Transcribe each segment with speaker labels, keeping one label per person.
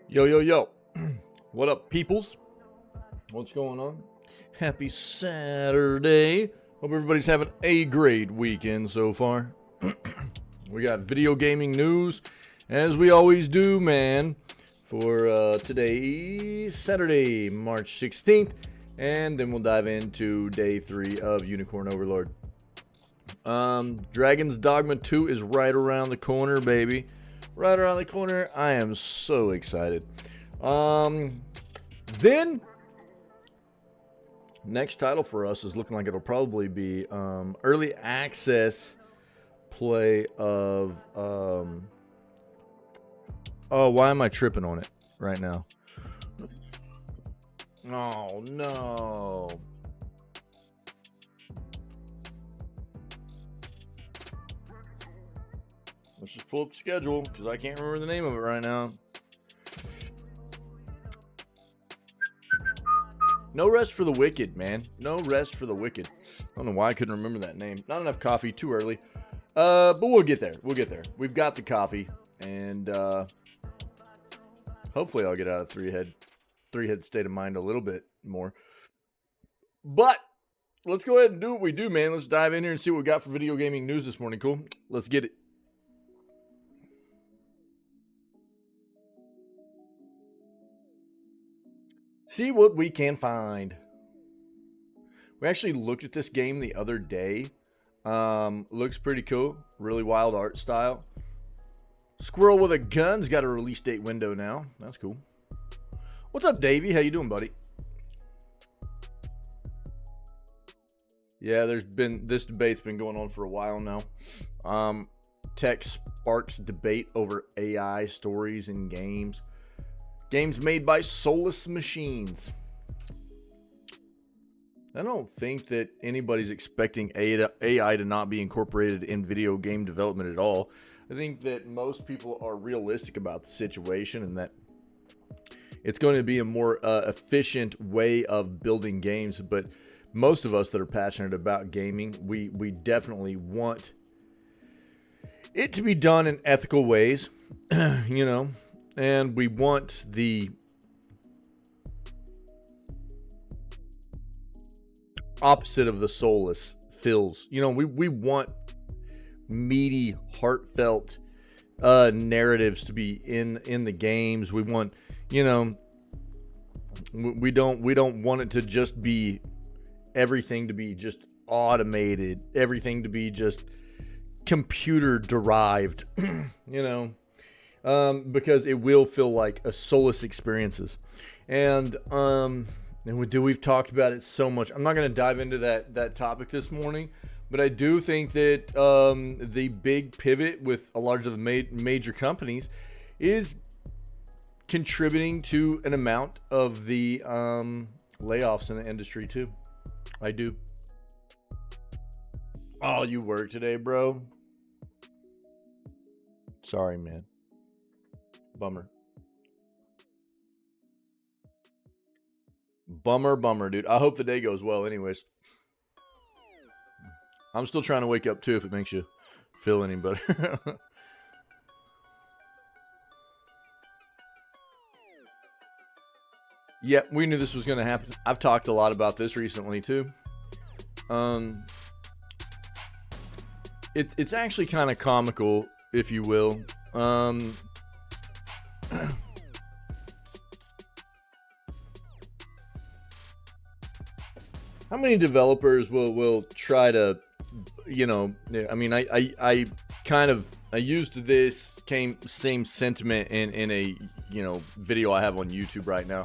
Speaker 1: Yo, yo, yo. What up, peoples? What's going on? Happy Saturday. Hope everybody's having a great weekend so far. We got video gaming news, as we always do, man, for today, Saturday, March 16th. And then we'll dive into day 3 of Unicorn Overlord. Dragon's Dogma 2 is right around the corner, baby. Right around the corner. I am so excited. Then next title for us is looking like it'll probably be early access play of oh, why am I tripping on it right now? Oh no. Let's just pull up the schedule, because I can't remember the name of it right now. No Rest for the Wicked, man. No Rest for the Wicked. I don't know why I couldn't remember that name. Not enough coffee, too early. But we'll get there. We'll get there. We've got the coffee, and hopefully I'll get out of three-head state of mind a little bit more. But let's go ahead and do what we do, man. Let's dive in here and see what we got for video gaming news this morning. Cool? Let's get it. See what we can find. We actually looked at this game the other day. Looks pretty cool. Really wild art style. Squirrel with a Gun's got a release date window now. That's cool. What's up, Davey? How you doing, buddy? Yeah, this debate's been going on for a while now. Tech sparks debate over AI stories in games. Games made by soulless machines. I don't think that anybody's expecting AI to not be incorporated in video game development at all. I think that most people are realistic about the situation and that it's going to be a more efficient way of building games. But most of us that are passionate about gaming, we definitely want it to be done in ethical ways, you know. And we want the opposite of the soulless feels. You know, we want meaty, heartfelt narratives to be in the games. We want, you know, we don't want it to just be everything to be just automated, everything to be just computer derived, you know. Because it will feel like a soulless experiences. And we've talked about it so much. I'm not going to dive into that topic this morning, but I do think that the big pivot with a large of the major companies is contributing to an amount of the layoffs in the industry too. I do. Oh, you work today, bro? Sorry, man. Bummer, dude. I hope the day goes well anyways. I'm still trying to wake up too, if it makes you feel any better. Yeah, we knew this was going to happen. I've talked a lot about this recently too. It's actually kind of comical, if you will. How many developers will try to, you know, I mean, I used this same sentiment in a, you know, video I have on YouTube right now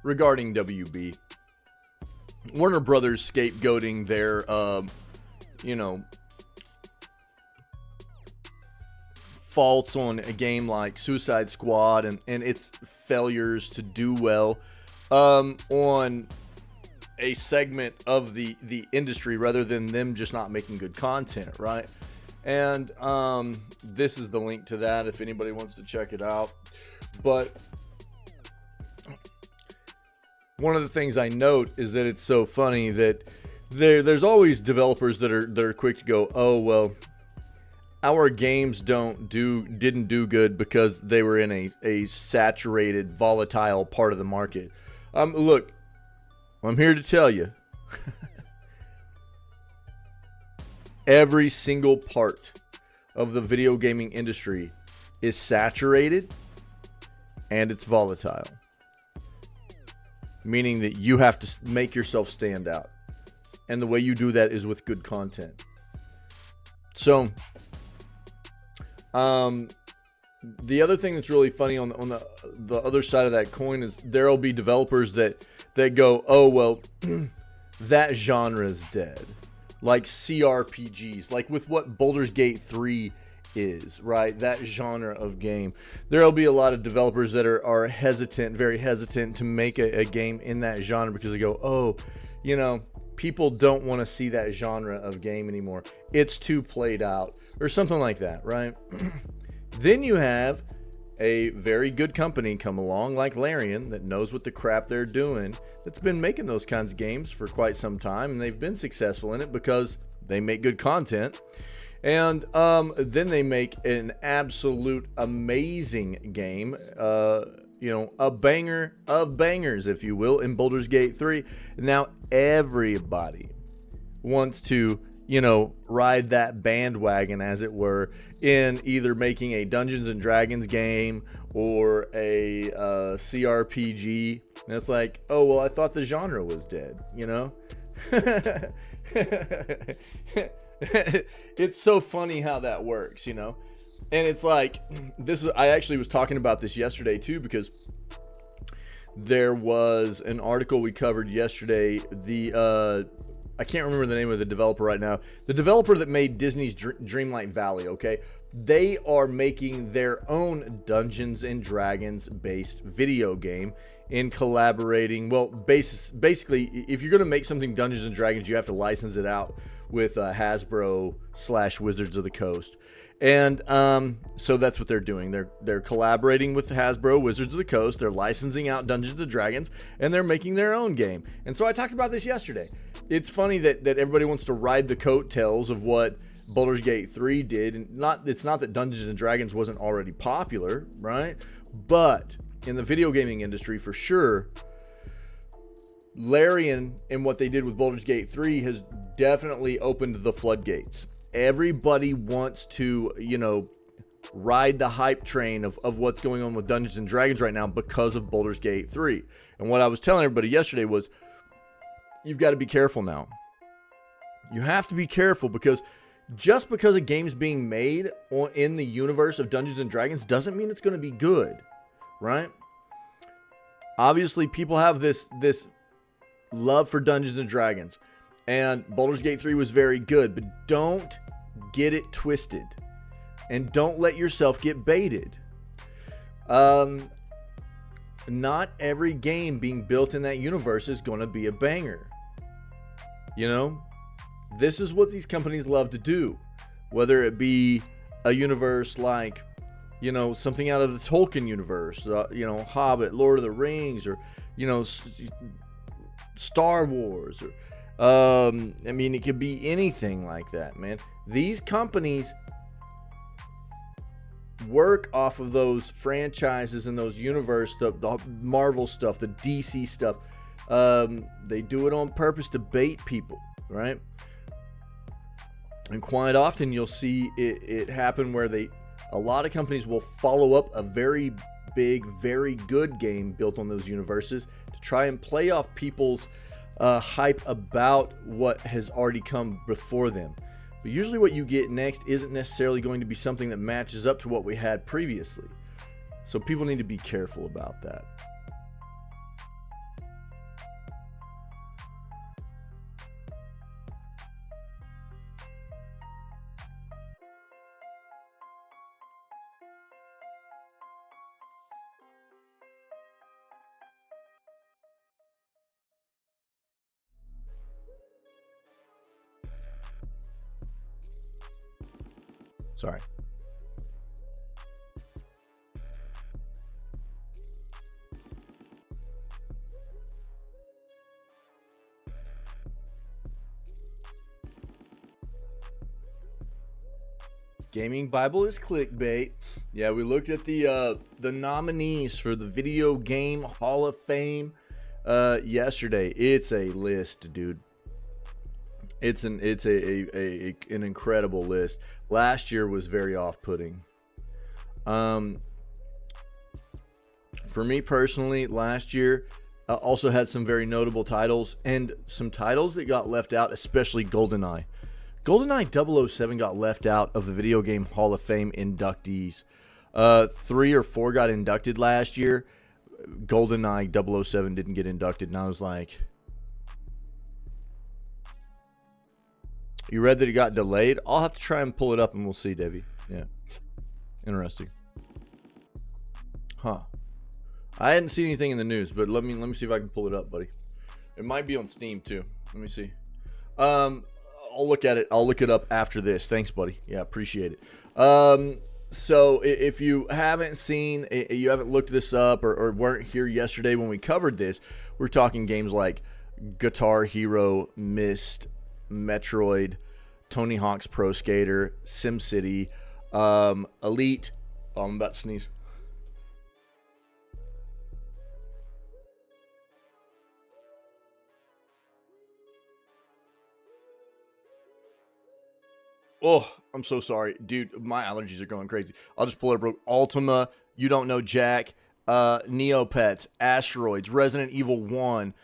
Speaker 1: regarding WB. Warner Brothers scapegoating their, you know, faults on a game like Suicide Squad and its failures to do well on a segment of the industry rather than them just not making good content, right? And this is the link to that if anybody wants to check it out. But one of the things I note is that it's so funny that there's always developers that are quick to go, oh well, our games didn't do good because they were in a saturated, volatile part of the market. Look, I'm here to tell you, every single part of the video gaming industry is saturated and it's volatile, meaning that you have to make yourself stand out, and the way you do that is with good content. So the other thing that's really funny on the other side of that coin is there'll be developers that go, oh well, that genre is dead, like CRPGs, like with what Baldur's Gate 3 is, right? That genre of game. There'll be a lot of developers that are hesitant, very hesitant to make a game in that genre because they go, oh, you know, people don't want to see that genre of game anymore. It's too played out or something like that, right? Then you have a very good company come along like Larian that knows what the crap they're doing, that's been making those kinds of games for quite some time, and they've been successful in it because they make good content. And then they make an absolute amazing game, you know, a banger of bangers, if you will, in Baldur's Gate 3. Now everybody wants to, you know, ride that bandwagon, as it were, in either making a Dungeons and Dragons game or a CRPG. And it's like, oh, well, I thought the genre was dead, you know? It's so funny how that works, you know? And it's like, I actually was talking about this yesterday too, because there was an article we covered yesterday. I can't remember the name of the developer right now. The developer that made Disney's Dreamlight Valley, okay? They are making their own Dungeons and Dragons based video game in collaborating. Well, basically, if you're going to make something Dungeons and Dragons, you have to license it out with Hasbro/Wizards of the Coast. And so that's what they're doing. They're collaborating with Hasbro, Wizards of the Coast. They're licensing out Dungeons and Dragons, and they're making their own game. And so I talked about this yesterday. It's funny that everybody wants to ride the coattails of what Baldur's Gate 3 did. And it's not that Dungeons and Dragons wasn't already popular, right? But in the video gaming industry, for sure, Larian and what they did with Baldur's Gate 3 has definitely opened the floodgates. Everybody wants to, you know, ride the hype train of what's going on with Dungeons and Dragons right now because of Baldur's Gate 3. And what I was telling everybody yesterday was, you've got to be careful now. You have to be careful, because just because a game's being made in the universe of Dungeons and Dragons doesn't mean it's going to be good, right? Obviously, people have this love for Dungeons and Dragons, and Baldur's Gate 3 was very good, but don't get it twisted, and don't let yourself get baited. Not every game being built in that universe is going to be a banger. You know, this is what these companies love to do, whether it be a universe like, you know, something out of the Tolkien universe, you know, Hobbit, Lord of the Rings, or, you know, Star Wars, or I mean, it could be anything like that, man. These companies work off of those franchises and those universe stuff, the Marvel stuff, the DC stuff. They do it on purpose to bait people, right? And quite often you'll see it happen where a lot of companies will follow up a very big, very good game built on those universes to try and play off people's hype about what has already come before them. But usually what you get next isn't necessarily going to be something that matches up to what we had previously. So people need to be careful about that. Sorry. Gaming Bible is clickbait. Yeah, we looked at the nominees for the Video Game Hall of Fame yesterday. It's a list, dude. It's an incredible list. Last year was very off-putting. For me personally, last year also had some very notable titles and some titles that got left out, especially GoldenEye. GoldenEye 007 got left out of the Video Game Hall of Fame inductees. 3 or 4 got inducted last year. GoldenEye 007 didn't get inducted, and I was like, you read that it got delayed? I'll have to try and pull it up and we'll see, Debbie. Yeah. Interesting. Huh. I hadn't seen anything in the news, but let me see if I can pull it up, buddy. It might be on Steam too. Let me see. I'll look at it. I'll look it up after this. Thanks, buddy. Yeah, appreciate it. So if you haven't seen, you haven't looked this up or weren't here yesterday when we covered this, we're talking games like Guitar Hero, Myst, Metroid, Tony Hawk's Pro Skater, SimCity, Elite. Oh, I'm about to sneeze. Oh, I'm so sorry. Dude, my allergies are going crazy. I'll just pull it up. Ultima, You Don't Know Jack, Neopets, Asteroids, Resident Evil 1,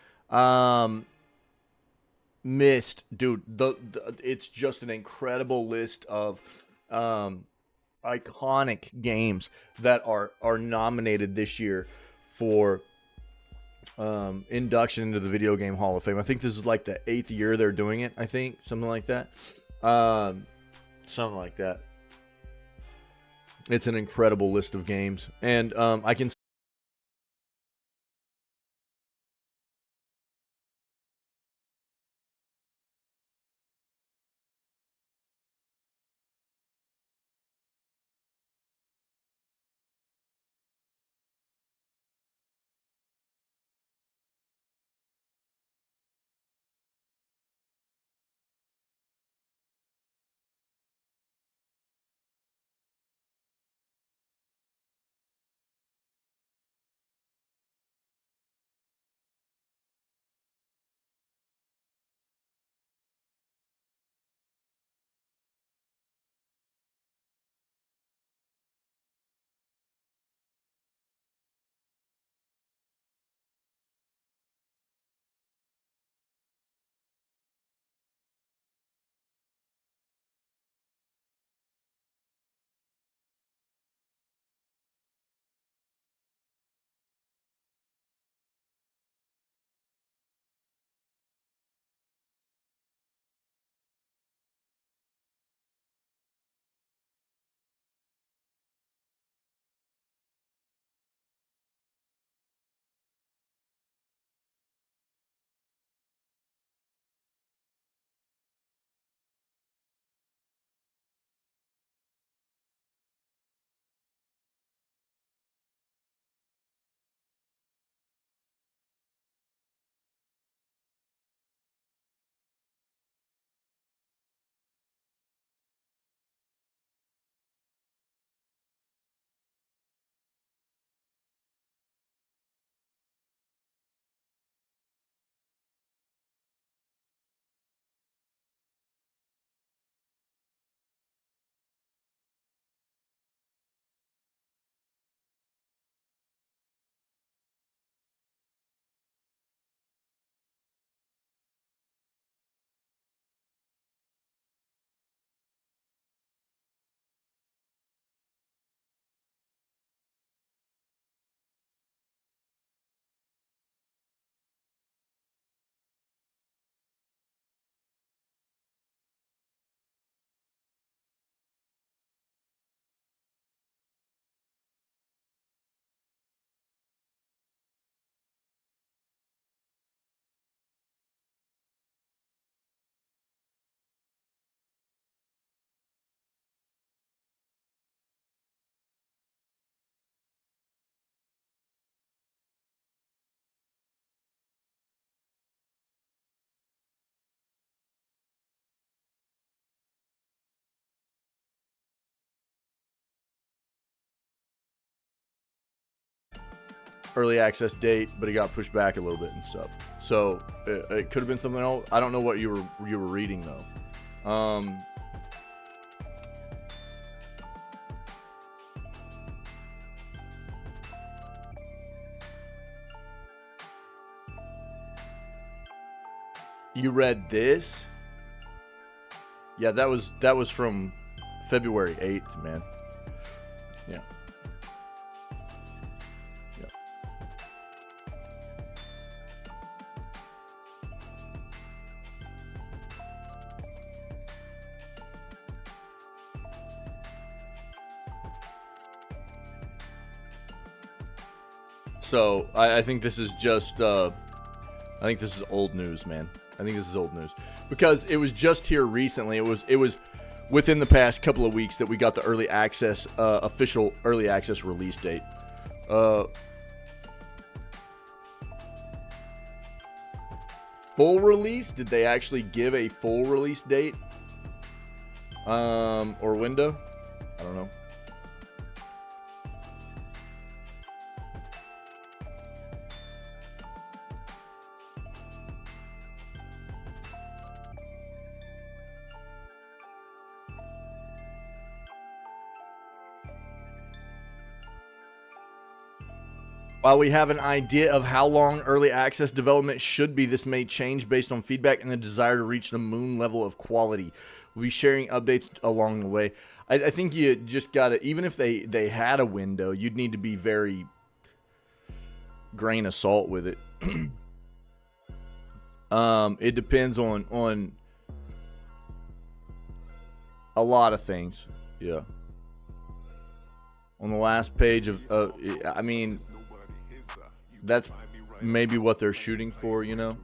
Speaker 1: Myst. Dude, it's just an incredible list of iconic games that are nominated this year for induction into the Video Game Hall of Fame. I think this is like the 8th year they're doing it, I think. Something like that. Something like that. It's an incredible list of games. And I can early access date, but it got pushed back a little bit and stuff. So it could have been something else. I don't know what you were reading though. You read this? Yeah, that was from February 8th, man. Yeah. Yeah. So I think this is just I think this is old news, man. I think this is old news because it was just here recently. It was within the past couple of weeks that we got the early access official early access release date. Full release? Did they actually give a full release date? Or window? I don't know. While we have an idea of how long early access development should be, this may change based on feedback and the desire to reach the moon level of quality. We'll be sharing updates along the way. I think you just gotta, even if they had a window, you'd need to be very grain of salt with it. It depends on a lot of things. Yeah. On the last page of, I mean, that's maybe what they're shooting for, you know.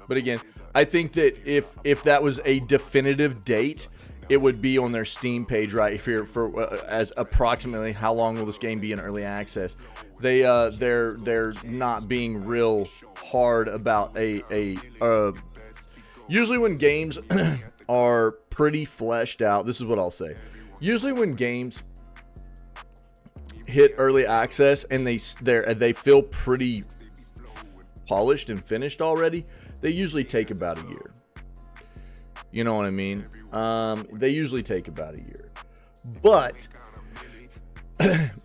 Speaker 1: But again, I think that if that was a definitive date, it would be on their Steam page right here for as approximately how long will this game be in early access. They're not being real hard about usually when games are pretty fleshed out. This is what I'll say. Usually when games hit early access and they feel pretty polished and finished already, they usually take about a year. You know what I mean? They usually take about a year, but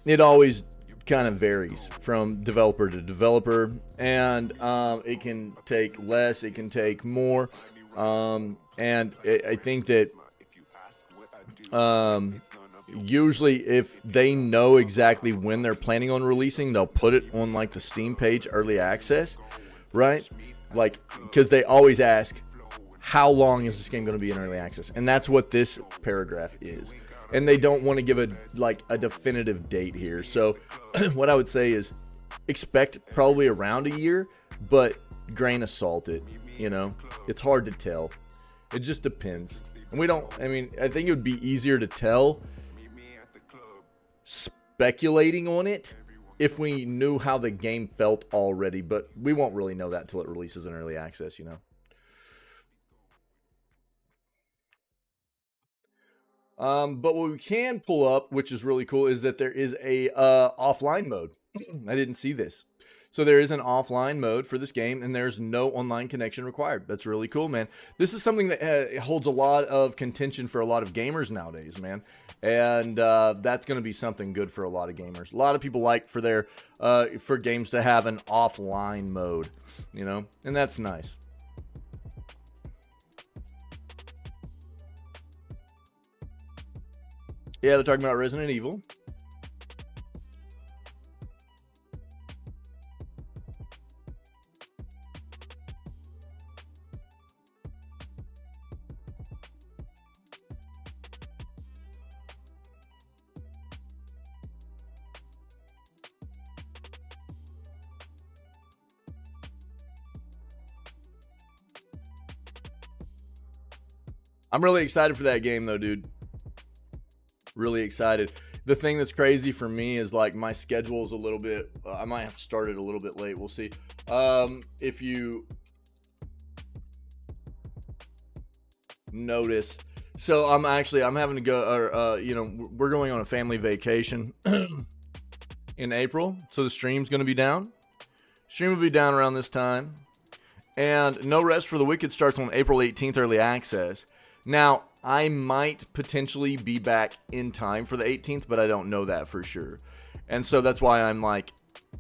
Speaker 1: it always kind of varies from developer to developer, and it can take less, it can take more, and I think that usually if they know exactly when they're planning on releasing, they'll put it on like the Steam page early access, right? Like, because they always ask, how long is this game going to be in early access? And that's what this paragraph is. And they don't want to give a definitive date here. So what I would say is expect probably around a year, but grain of salt it, you know? It's hard to tell. It just depends. And I think it would be easier to tell speculating on it if we knew how the game felt already, but we won't really know that till it releases in early access, you know. But what we can pull up, which is really cool, is that there is a offline mode. I didn't see this. So there is an offline mode for this game, and there's no online connection required. That's really cool, man. This is something that holds a lot of contention for a lot of gamers nowadays, man. And that's going to be something good for a lot of gamers. A lot of people like for their for games to have an offline mode, you know, and that's nice. Yeah, they're talking about Resident Evil. I'm really excited for that game though, dude. Really excited. The thing that's crazy for me is like my schedule is a little bit, I might have to start it a little bit late. We'll see. If you notice, so I'm having to go, you know, we're going on a family vacation in April. So the stream's going to be down. Stream will be down around this time. And No Rest for the Wicked starts on April 18th, early access. Now, I might potentially be back in time for the 18th, but I don't know that for sure. And so that's why I'm like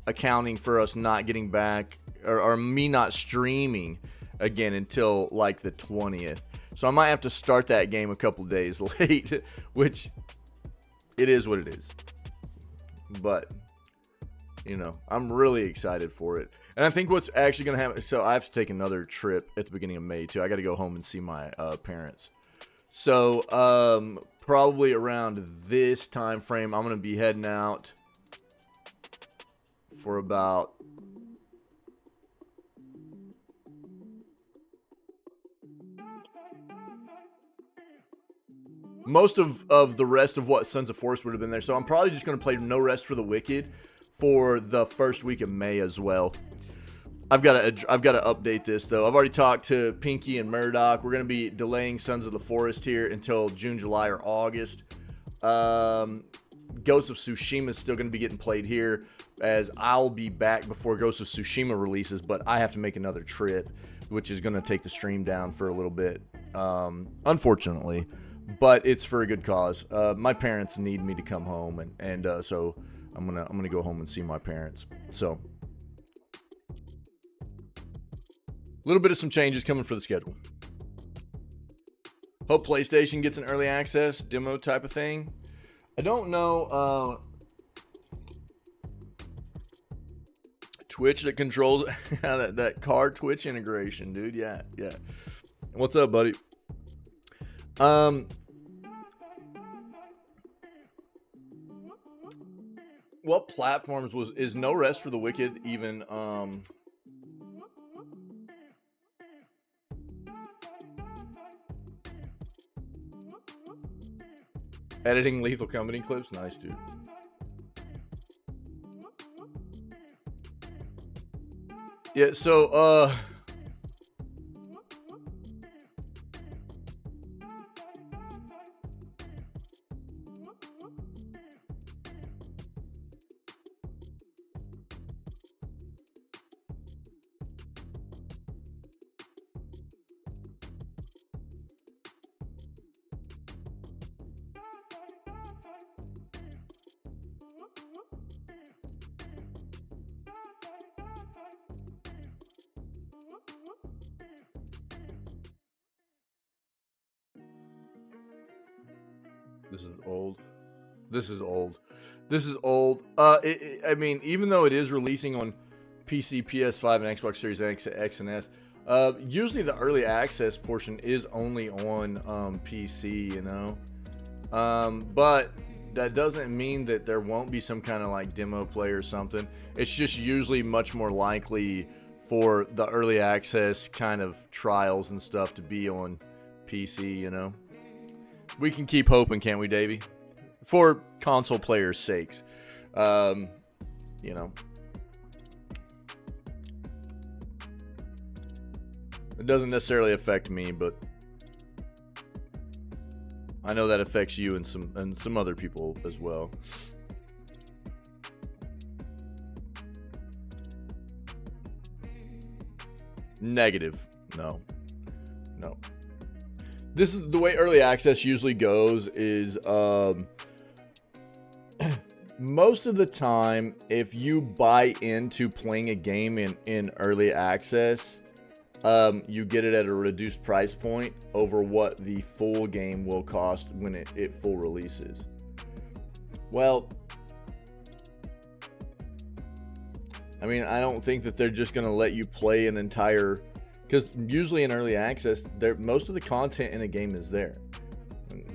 Speaker 1: accounting for us not getting back, or me not streaming again until like the 20th. So I might have to start that game a couple days late, which it is what it is. But, you know, I'm really excited for it. And I think what's actually going to happen, so I have to take another trip at the beginning of May too. I got to go home and see my parents. So probably around this time frame, I'm going to be heading out for about most of the rest of what Sons of Forest would have been there. So I'm probably just going to play No Rest for the Wicked for the first week of May as well. I've got to update this though. I've already talked to Pinky and Murdoch. We're going to be delaying Sons of the Forest here until June, July, or August. Ghost of Tsushima is still going to be getting played here, as I'll be back before Ghost of Tsushima releases, but I have to make another trip, which is going to take the stream down for a little bit, unfortunately, but it's for a good cause. My parents need me to come home, and so I'm gonna go home and see my parents. So a little bit of some changes coming for the schedule. Hope PlayStation gets an early access demo type of thing. I don't know. Twitch that controls that car Twitch integration, dude. Yeah. What's up, buddy? What platforms is No Rest for the Wicked even? Editing Lethal Company clips? Nice, dude. Yeah, so, This is old. I mean, even though it is releasing on PC, PS5, and Xbox Series X and S, usually the early access portion is only on PC, you know. But that doesn't mean that there won't be some kind of like demo play or something. It's just usually much more likely for the early access kind of trials and stuff to be on PC, you know. We can keep hoping, can't we, Davey? For console players' sakes, you know. It doesn't necessarily affect me, but I know that affects you and some other people as well. Negative. No. This is the way early access usually goes is most of the time, if you buy into playing a game in early access, you get it at a reduced price point over what the full game will cost when it full releases. Well, I mean, I don't think that they're just going to let you play an entire... Because usually in early access, most of the content in a game is there.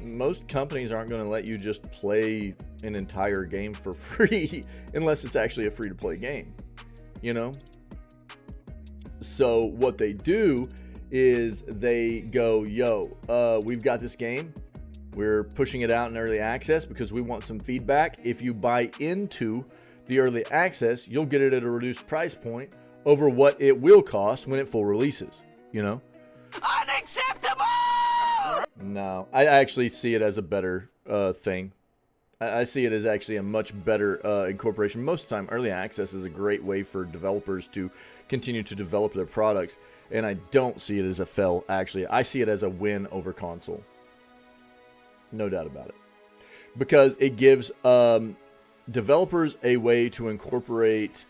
Speaker 1: Most companies aren't going to let you just play an entire game for free unless it's actually a free-to-play game, you know? So what they do is they go, yo, we've got this game. We're pushing it out in early access because we want some feedback. If you buy into the early access, you'll get it at a reduced price point over what it will cost when it full releases, you know? Unacceptable! No, I actually see it as a better thing. I see it as actually a much better incorporation. Most of the time, early access is a great way for developers to continue to develop their products, and I don't see it as a fail, actually. I see it as a win over console. No doubt about it. Because it gives developers a way to incorporate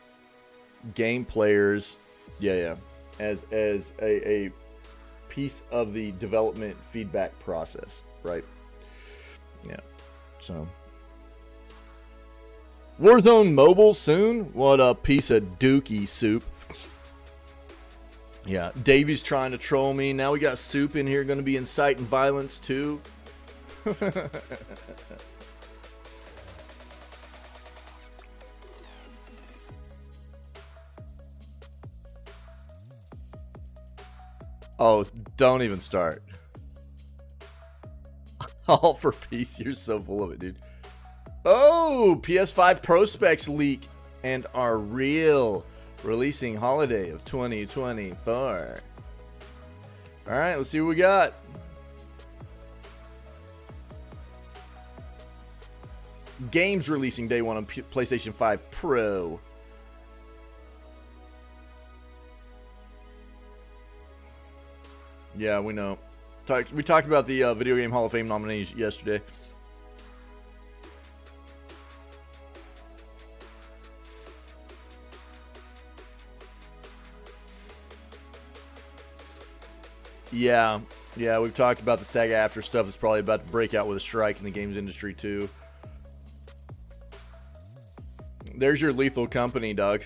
Speaker 1: game players, as a piece of the development feedback process, right? Yeah, so... Warzone Mobile soon? What a piece of dookie soup. Yeah, Davey's trying to troll me. Now we got Soup in here going to be inciting violence too. Oh, don't even start. All for peace. You're so full of it, dude. Oh, PS5 prospects leak and are real. Releasing holiday of 2024. All right, let's see what we got. Games releasing day one on PlayStation 5 Pro. Yeah, we know. We talked about the Video Game Hall of Fame nominees yesterday. Yeah, we've talked about the SAG-AFTRA stuff that's probably about to break out with a strike in the games industry too. There's your Lethal Company, Doug.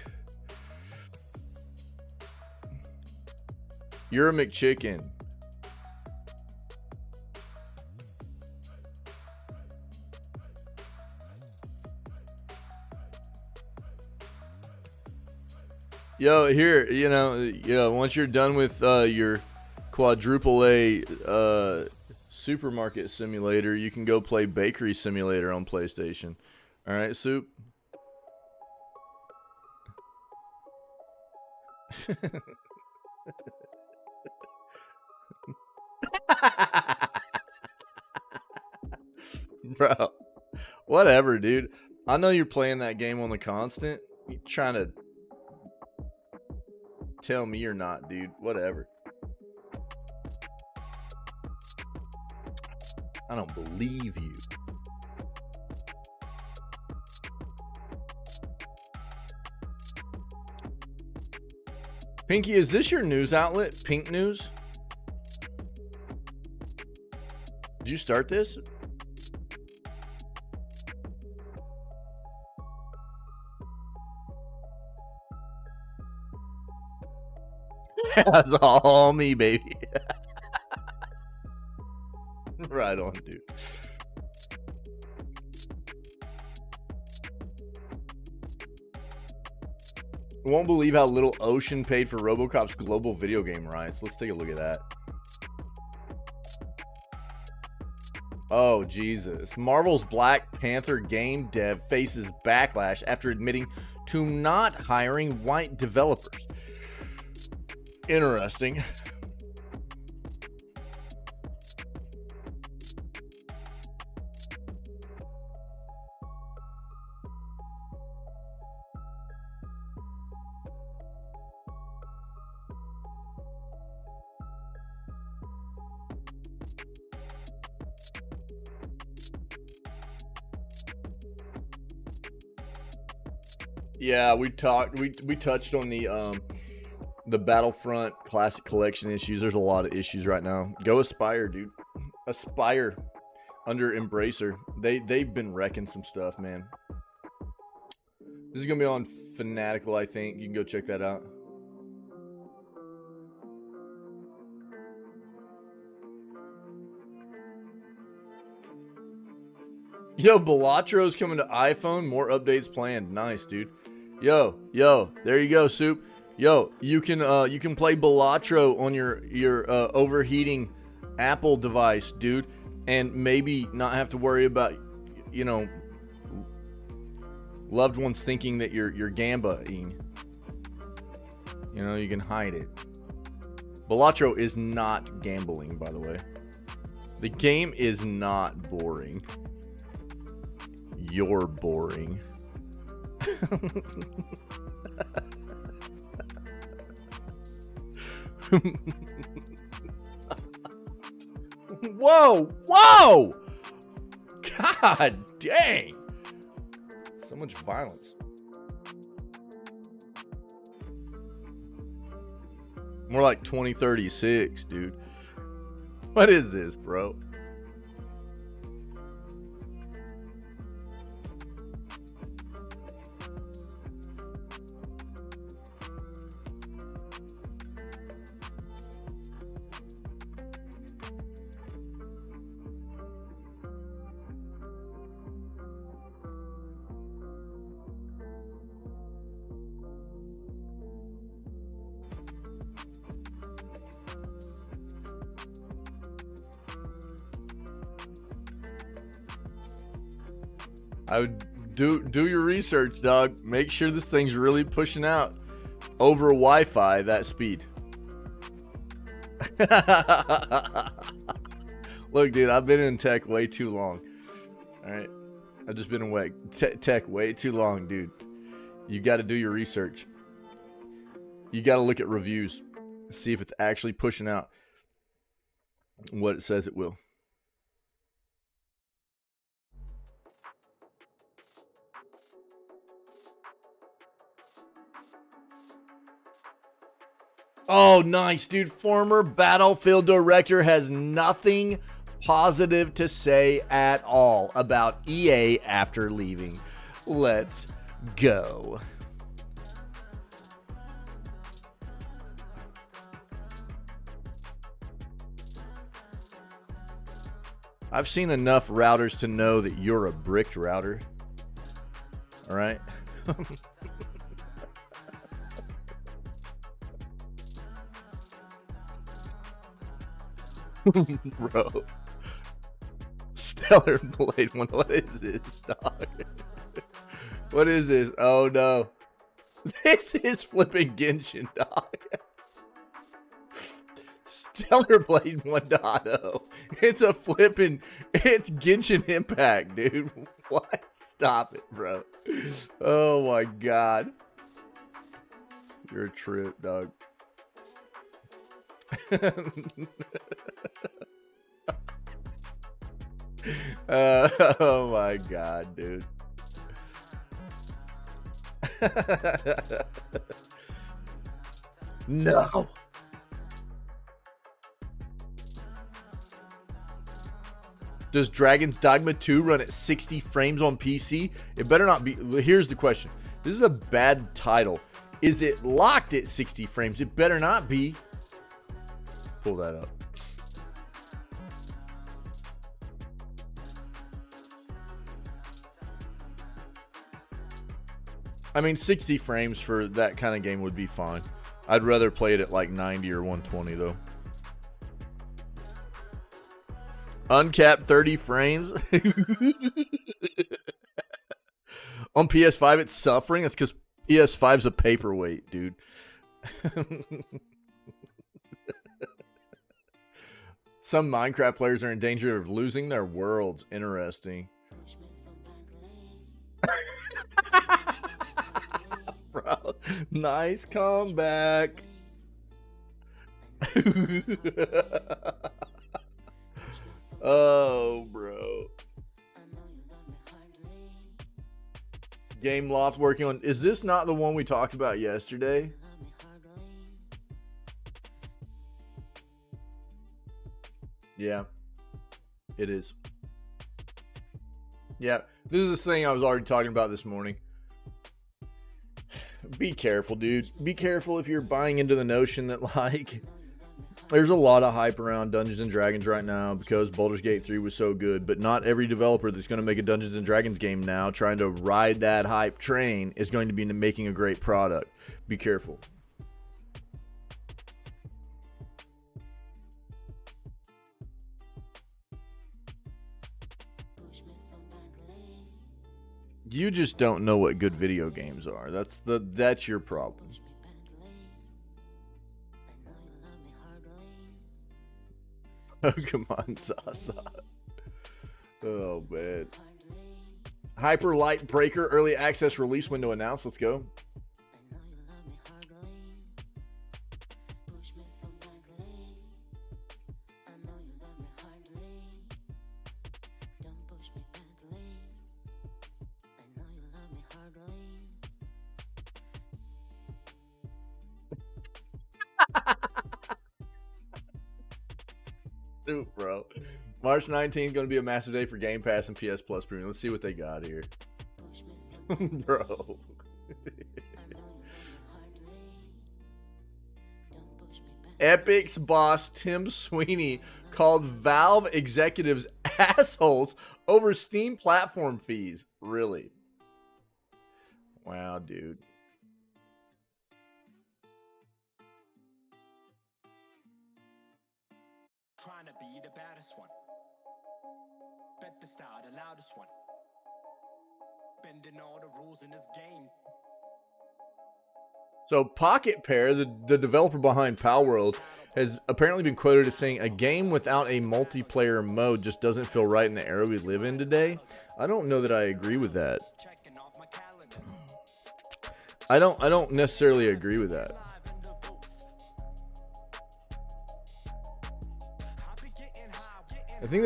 Speaker 1: You're a McChicken. Yo, here, once you're done with your quadruple A supermarket simulator, you can go play bakery simulator on PlayStation. All right, Soup. Bro, whatever, dude. I know you're playing that game on the constant. You're trying to tell me you're not, dude. Whatever. I don't believe you. Pinky, is this your news outlet? Pink News? Did you start this? That's all me, baby. Right on, dude. Won't believe how little Ocean paid for RoboCop's global video game rights. Let's take a look at that. Oh, Jesus. Marvel's Black Panther game dev faces backlash after admitting to not hiring white developers. Interesting. Yeah, we touched on the Battlefront Classic Collection issues. There's a lot of issues right now. Go Aspire, dude. Aspire under Embracer. They've been wrecking some stuff, man. This is gonna be on Fanatical, I think. You can go check that out. Yo, Belatro's coming to iPhone. More updates planned. Nice, dude. Yo, there you go, Soup. Yo, you can play Belatro on your overheating Apple device, dude, and maybe not have to worry about, loved ones thinking that you're gambaing. You can hide it. Belatro is not gambling, by the way. The game is not boring. You're boring. Whoa! Whoa! God dang! So much violence. More like 2036, dude. What is this, bro? I would do your research, dog. Make sure this thing's really pushing out over Wi-Fi that speed. Look, dude, I've been in tech way too long. All right, I've just been in tech way too long, dude. You got to do your research. You got to look at reviews, see if it's actually pushing out what it says it will. Oh, nice, dude. Former Battlefield director has nothing positive to say at all about EA after leaving. Let's go. I've seen enough routers to know that you're a bricked router. All right? Bro. Stellar Blade one. What is this, dog? What is this? Oh no. This is flipping Genshin, dog. Stellar Blade 1.0. It's a flipping, it's Genshin Impact, dude. What? Stop it, bro. Oh my god. You're a trip, dog. Oh my god, dude. No. Does Dragon's Dogma 2 run at 60 frames on PC? It better not be. Here's the question. This is a bad title. Is it locked at 60 frames? It better not be. Pull that up. I mean, 60 frames for that kind of game would be fine. I'd rather play it at like 90 or 120 though. Uncapped 30 frames. On PS5 it's suffering. It's because PS5's a paperweight, dude. Some Minecraft players are in danger of losing their worlds. Interesting. Bro, nice comeback. Oh, bro. Game Loft working on. Is this not the one we talked about yesterday? Yeah, it is. Yeah, this is the thing I was already talking about this morning. Be careful, dude. Be careful if you're buying into the notion that, like, there's a lot of hype around Dungeons and Dragons right now because Baldur's Gate 3 was so good, but not every developer that's going to make a Dungeons and Dragons game now trying to ride that hype train is going to be making a great product. Be careful. You just don't know what good video games are. That's your problem. Oh, come on, Sasa. Oh, man. Hyper Light Breaker early access release window announced. Let's go. Dude, bro. March 19th going to be a massive day for Game Pass and PS Plus Premium. Let's see what they got here. Bro. Epic's boss Tim Sweeney called Valve executives assholes over Steam platform fees. Really? Wow, dude.
Speaker 2: Trying to be the baddest one. Bet the star, the loudest one. Bending all the rules in this game.
Speaker 1: So Pocket Pair, the developer behind Palworld, has apparently been quoted as saying, "A game without a multiplayer mode just doesn't feel right in the era we live in today." I don't know that I agree with that. I don't necessarily agree with that. I think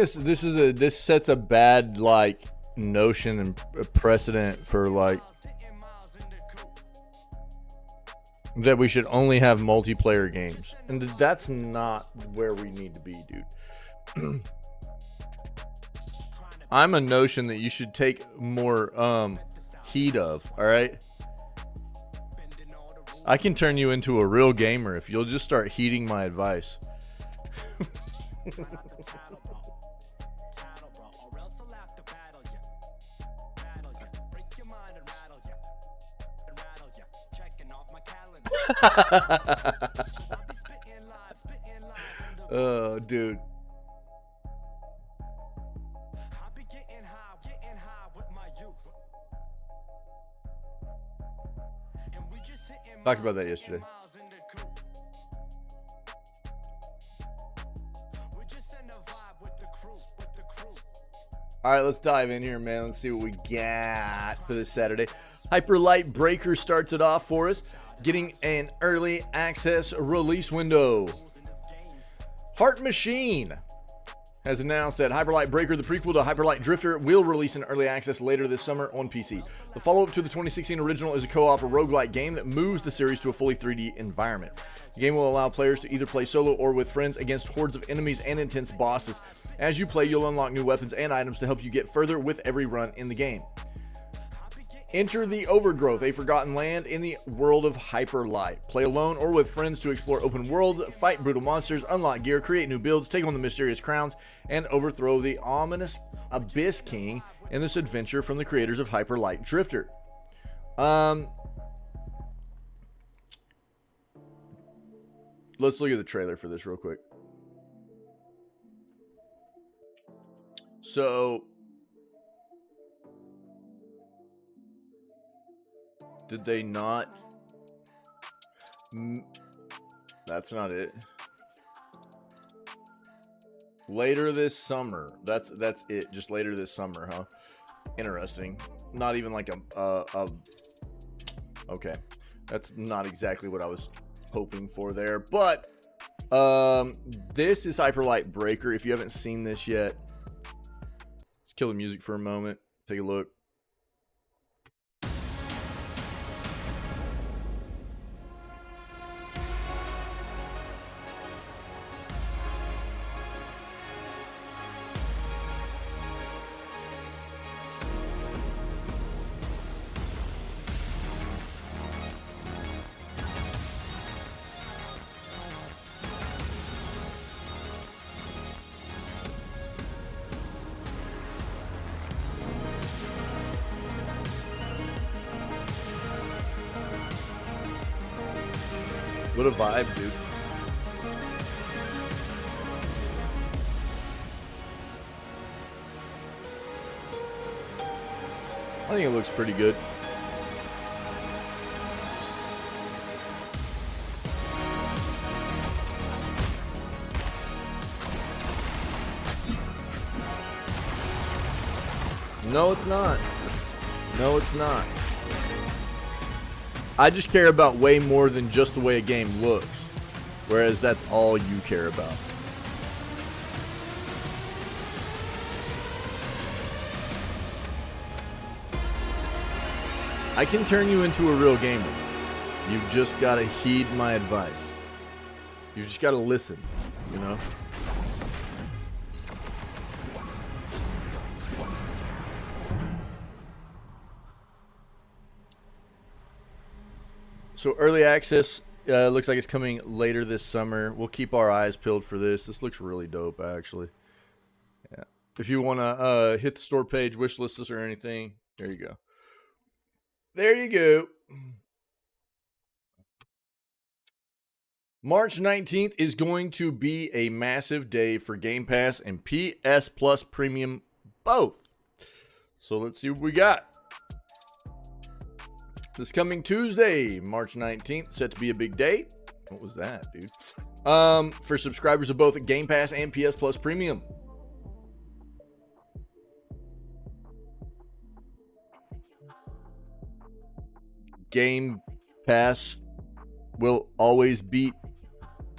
Speaker 1: this sets a bad like notion and precedent for like that we should only have multiplayer games, and that's not where we need to be, dude. I'm a notion that you should take more heed of. All right, I can turn you into a real gamer if you'll just start heeding my advice. Oh, dude. Talked about that yesterday. All right, let's dive in here, man. Let's see what we got for this Saturday. Hyper Light Breaker starts it off for us, getting an early access release window. Heart Machine has announced that Hyper Light Breaker, the prequel to Hyper Light Drifter, will release in early access later this summer on PC. The follow-up to the 2016 original is a co-op roguelike game that moves the series to a fully 3D environment. The game will allow players to either play solo or with friends against hordes of enemies and intense bosses. As you play, you'll unlock new weapons and items to help you get further with every run in the game. Enter the Overgrowth, a forgotten land in the world of Hyper Light. Play alone or with friends to explore open worlds, fight brutal monsters, unlock gear, create new builds, take on the mysterious crowns, and overthrow the ominous Abyss King in this adventure from the creators of Hyper Light Drifter. Let's look at the trailer for this real quick. So, did they not? That's not it. Later this summer. That's it. Just later this summer, huh? Interesting. Not even like okay. That's not exactly what I was hoping for there. But this is Hyper Light Breaker. If you haven't seen this yet, let's kill the music for a moment. Take a look. What a vibe, dude. I think it looks pretty good. No, it's not. No, it's not. I just care about way more than just the way a game looks. Whereas that's all you care about. I can turn you into a real gamer. You've just got to heed my advice. You just got to listen, you know? So early access looks like it's coming later this summer. We'll keep our eyes peeled for this. This looks really dope, actually. Yeah. If you want to hit the store page, wish list us or anything, there you go. There you go. March 19th is going to be a massive day for Game Pass and PS Plus Premium both. So let's see what we got. This coming Tuesday, March 19th, set to be a big day. What was that, dude? For subscribers of both Game Pass and PS Plus Premium. Game Pass will always beat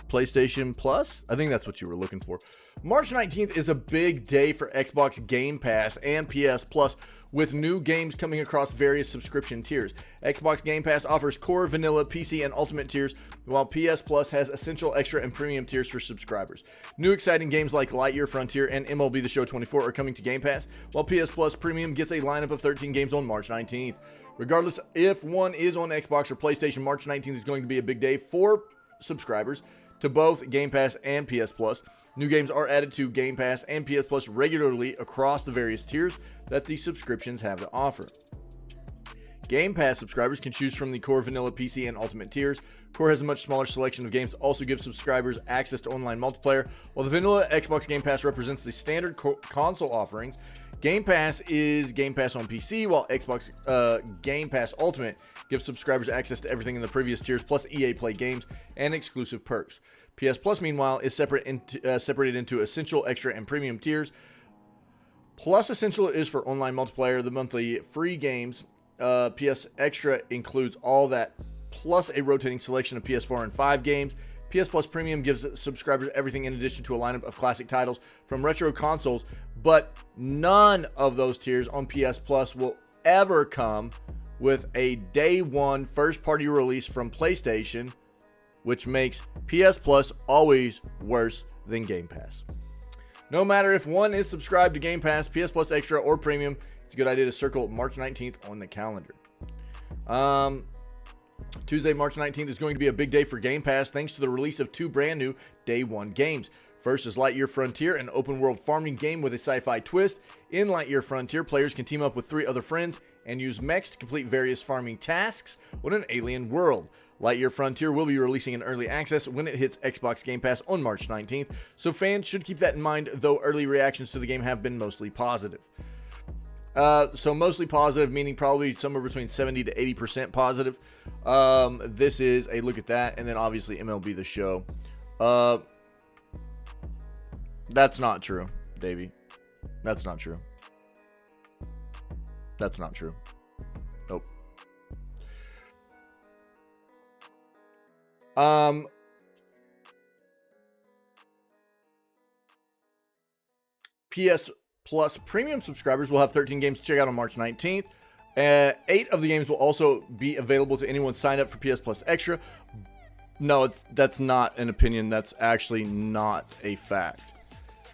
Speaker 1: PlayStation Plus? I think that's what you were looking for. March 19th is a big day for Xbox Game Pass and PS Plus, with new games coming across various subscription tiers. Xbox Game Pass offers core, vanilla, PC, and ultimate tiers, while PS Plus has essential, extra, and premium tiers for subscribers. New exciting games like Lightyear Frontier and MLB The Show 24 are coming to Game Pass, while PS Plus Premium gets a lineup of 13 games on March 19th. Regardless if one is on Xbox or PlayStation, March 19th is going to be a big day for subscribers to both Game Pass and PS Plus. New games are added to Game Pass and PS Plus regularly across the various tiers that the subscriptions have to offer. Game Pass subscribers can choose from the Core, Vanilla, PC, and Ultimate tiers. Core has a much smaller selection of games, also gives subscribers access to online multiplayer, while the Vanilla Xbox Game Pass represents the standard console offerings. Game Pass is Game Pass on PC, while Xbox Game Pass Ultimate gives subscribers access to everything in the previous tiers, plus EA Play games and exclusive perks. PS Plus, meanwhile, is separated into Essential, Extra, and Premium tiers. Plus Essential is for online multiplayer, the monthly free games. PS Extra includes all that, plus a rotating selection of PS4 and 5 games. PS Plus Premium gives subscribers everything in addition to a lineup of classic titles from retro consoles, but none of those tiers on PS Plus will ever come with a day one first-party release from PlayStation, which makes PS Plus always worse than Game Pass. No matter if one is subscribed to Game Pass, PS Plus Extra, or Premium, it's a good idea to circle March 19th on the calendar. Tuesday, March 19th is going to be a big day for Game Pass thanks to the release of two brand new Day 1 games. First is Lightyear Frontier, an open-world farming game with a sci-fi twist. In Lightyear Frontier, players can team up with 3 other friends and use mechs to complete various farming tasks on an alien world. Lightyear Frontier will be releasing in early access when it hits Xbox Game Pass on March 19th, so fans should keep that in mind, though early reactions to the game have been mostly positive. So mostly positive, meaning probably somewhere between 70 to 80% positive. This is a look at that, and then obviously MLB The Show. That's not true, Davey. That's not true. That's not true. Nope. PS Plus Premium subscribers will have 13 games to check out on March 19th. 8 of the games will also be available to anyone signed up for PS Plus Extra. No, that's not an opinion. That's actually not a fact.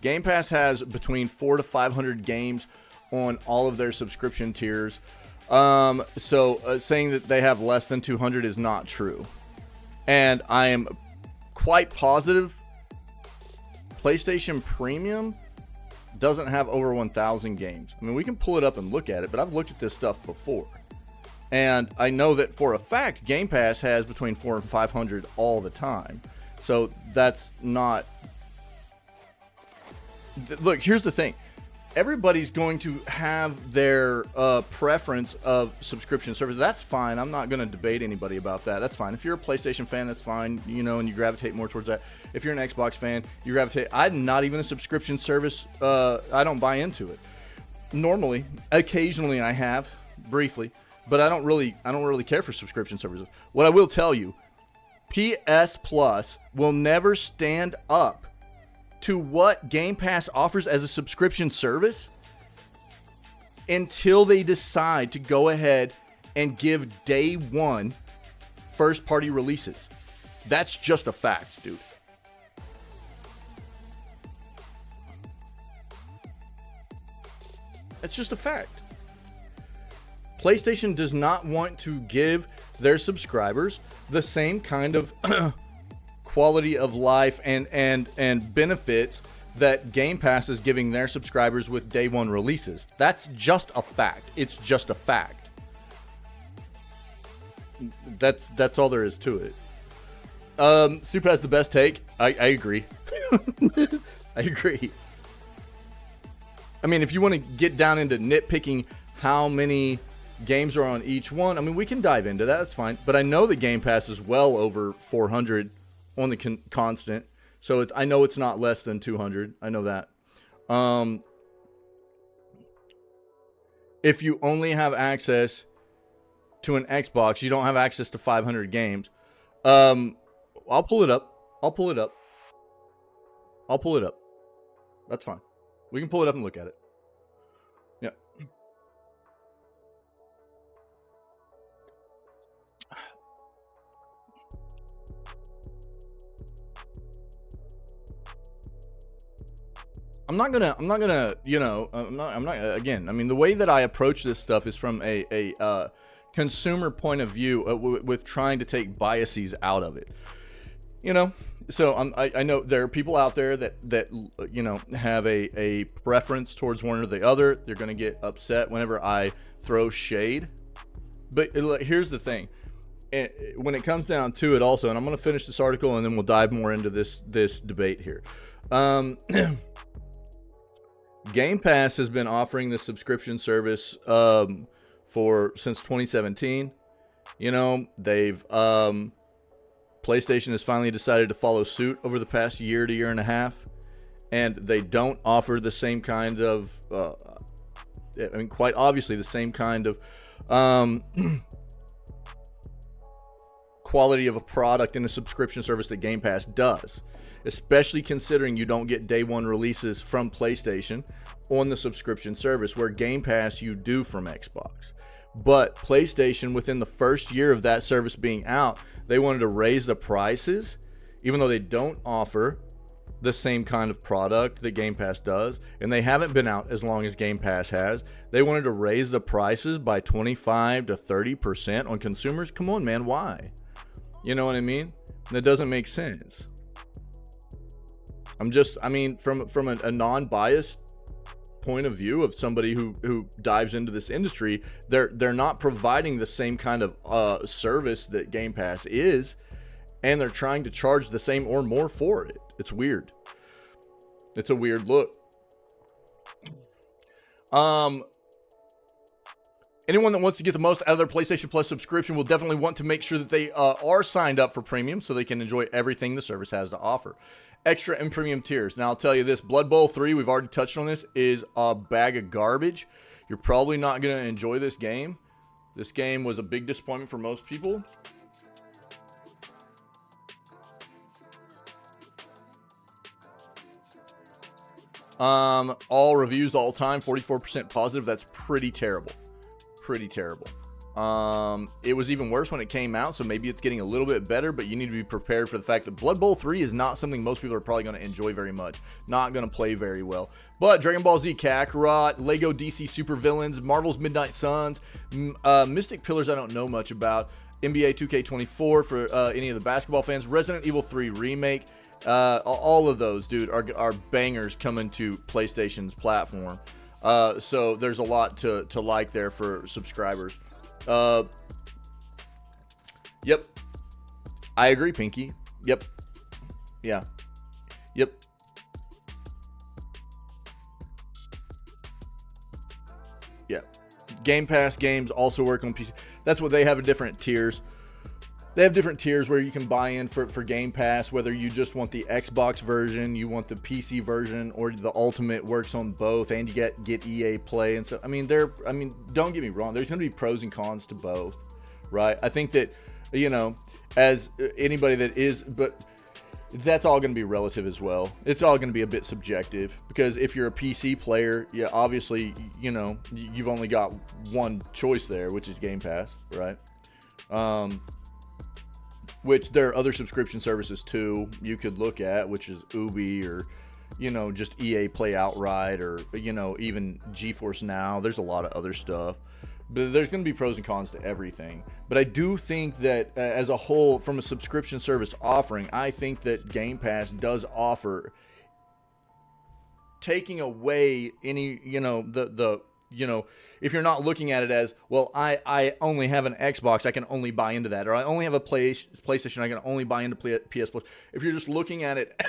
Speaker 1: Game Pass has between 400 to 500 games on all of their subscription tiers. So saying that they have less than 200 is not true. And I am quite positive PlayStation Premium doesn't have over 1,000 games. I mean, we can pull it up and look at it, but I've looked at this stuff before. And I know that for a fact, Game Pass has between 400 and 500 all the time. So that's not... Look, here's the thing. Everybody's going to have their preference of subscription service. That's fine. I'm not going to debate anybody about that. That's fine. If you're a PlayStation fan, that's fine, you know, and you gravitate more towards that. If you're an Xbox fan, you gravitate... I'm not even a subscription service. I don't buy into it. Normally, occasionally I have, briefly, but I don't really care for subscription services. What I will tell you, PS Plus will never stand up to what Game Pass offers as a subscription service until they decide to go ahead and give day one first party releases. That's just a fact, dude. That's just a fact. PlayStation does not want to give their subscribers the same kind of quality of life and benefits that Game Pass is giving their subscribers with day one releases. That's just a fact. It's just a fact. That's all there is to it. Stoop has the best take. I agree. I agree. I mean, if you want to get down into nitpicking how many games are on each one, I mean, we can dive into that. That's fine. But I know that Game Pass is well over 400 on the constant. So I know it's not less than 200. I know that. If you only have access to an Xbox, you don't have access to 500 games. I'll pull it up. That's fine. We can pull it up and look at it. Yeah. I'm not gonna, again, I mean, the way that I approach this stuff is from a consumer point of view with trying to take biases out of it. So I know there are people out there that have a preference towards one or the other. They're going to get upset whenever I throw shade. But here's the thing. When it comes down to it also, and I'm going to finish this article and then we'll dive more into this debate here. Game Pass has been offering this subscription service since 2017. They've PlayStation has finally decided to follow suit over the past year to year and a half, and they don't offer the same kind of, quite obviously the same kind of quality of a product in a subscription service that Game Pass does, especially considering you don't get day one releases from PlayStation on the subscription service, where Game Pass you do from Xbox. But PlayStation, within the first year of that service being out, they wanted to raise the prices, even though they don't offer the same kind of product that Game Pass does, and they haven't been out as long as Game Pass has. They wanted to raise the prices by 25 to 30% on consumers. Come on, man, why? You know what I mean? That doesn't make sense. From a non-biased point of view of somebody who dives into this industry, they're not providing the same kind of service that Game Pass is, and they're trying to charge the same or more for it. It's weird. It's a weird look. Anyone that wants to get the most out of their PlayStation Plus subscription will definitely want to make sure that they are signed up for premium so they can enjoy everything the service has to offer. Extra and premium tiers. Now, I'll tell you this, Blood Bowl 3, we've already touched on this, is a bag of garbage. You're probably not going to enjoy this game. This game was a big disappointment for most people. All reviews all time, 44% positive. That's pretty terrible. Pretty terrible. It was even worse when it came out, so maybe it's getting a little bit better, but you need to be prepared for the fact that Blood Bowl 3 is not something most people are probably going to enjoy very much. Not going to play very well. But Dragon Ball Z Kakarot, Lego DC Super Villains, Marvel's Midnight Suns, Mystic Pillars I don't know much about, NBA 2K24 for any of the basketball fans, Resident Evil 3 Remake, all of those, dude, are bangers coming to PlayStation's platform. So there's a lot to like there for subscribers. Yep. I agree, Pinky. Yep. Yeah. Yep. Yeah. Game Pass games also work on PC. That's what they have, different tiers. They have different tiers where you can buy in for Game Pass, whether you just want the Xbox version, you want the PC version, or the Ultimate works on both, and you get EA Play and so. I mean, don't get me wrong. There's going to be pros and cons to both, right? I think that, you know, as anybody that is, but that's all going to be relative as well. It's all going to be a bit subjective, because if you're a PC player, yeah, obviously, you know, you've only got one choice there, which is Game Pass, right? Which there are other subscription services too you could look at, which is Ubi, or, you know, just EA Play outright, or, you know, even GeForce Now. There's a lot of other stuff. But there's going to be pros and cons to everything. But I do think that as a whole, from a subscription service offering, I think that Game Pass does offer, taking away any, you know, you know, if you're not looking at it as, well, I only have an Xbox, I can only buy into that, or I only have a PlayStation, I can only buy into PS Plus. If you're just looking at it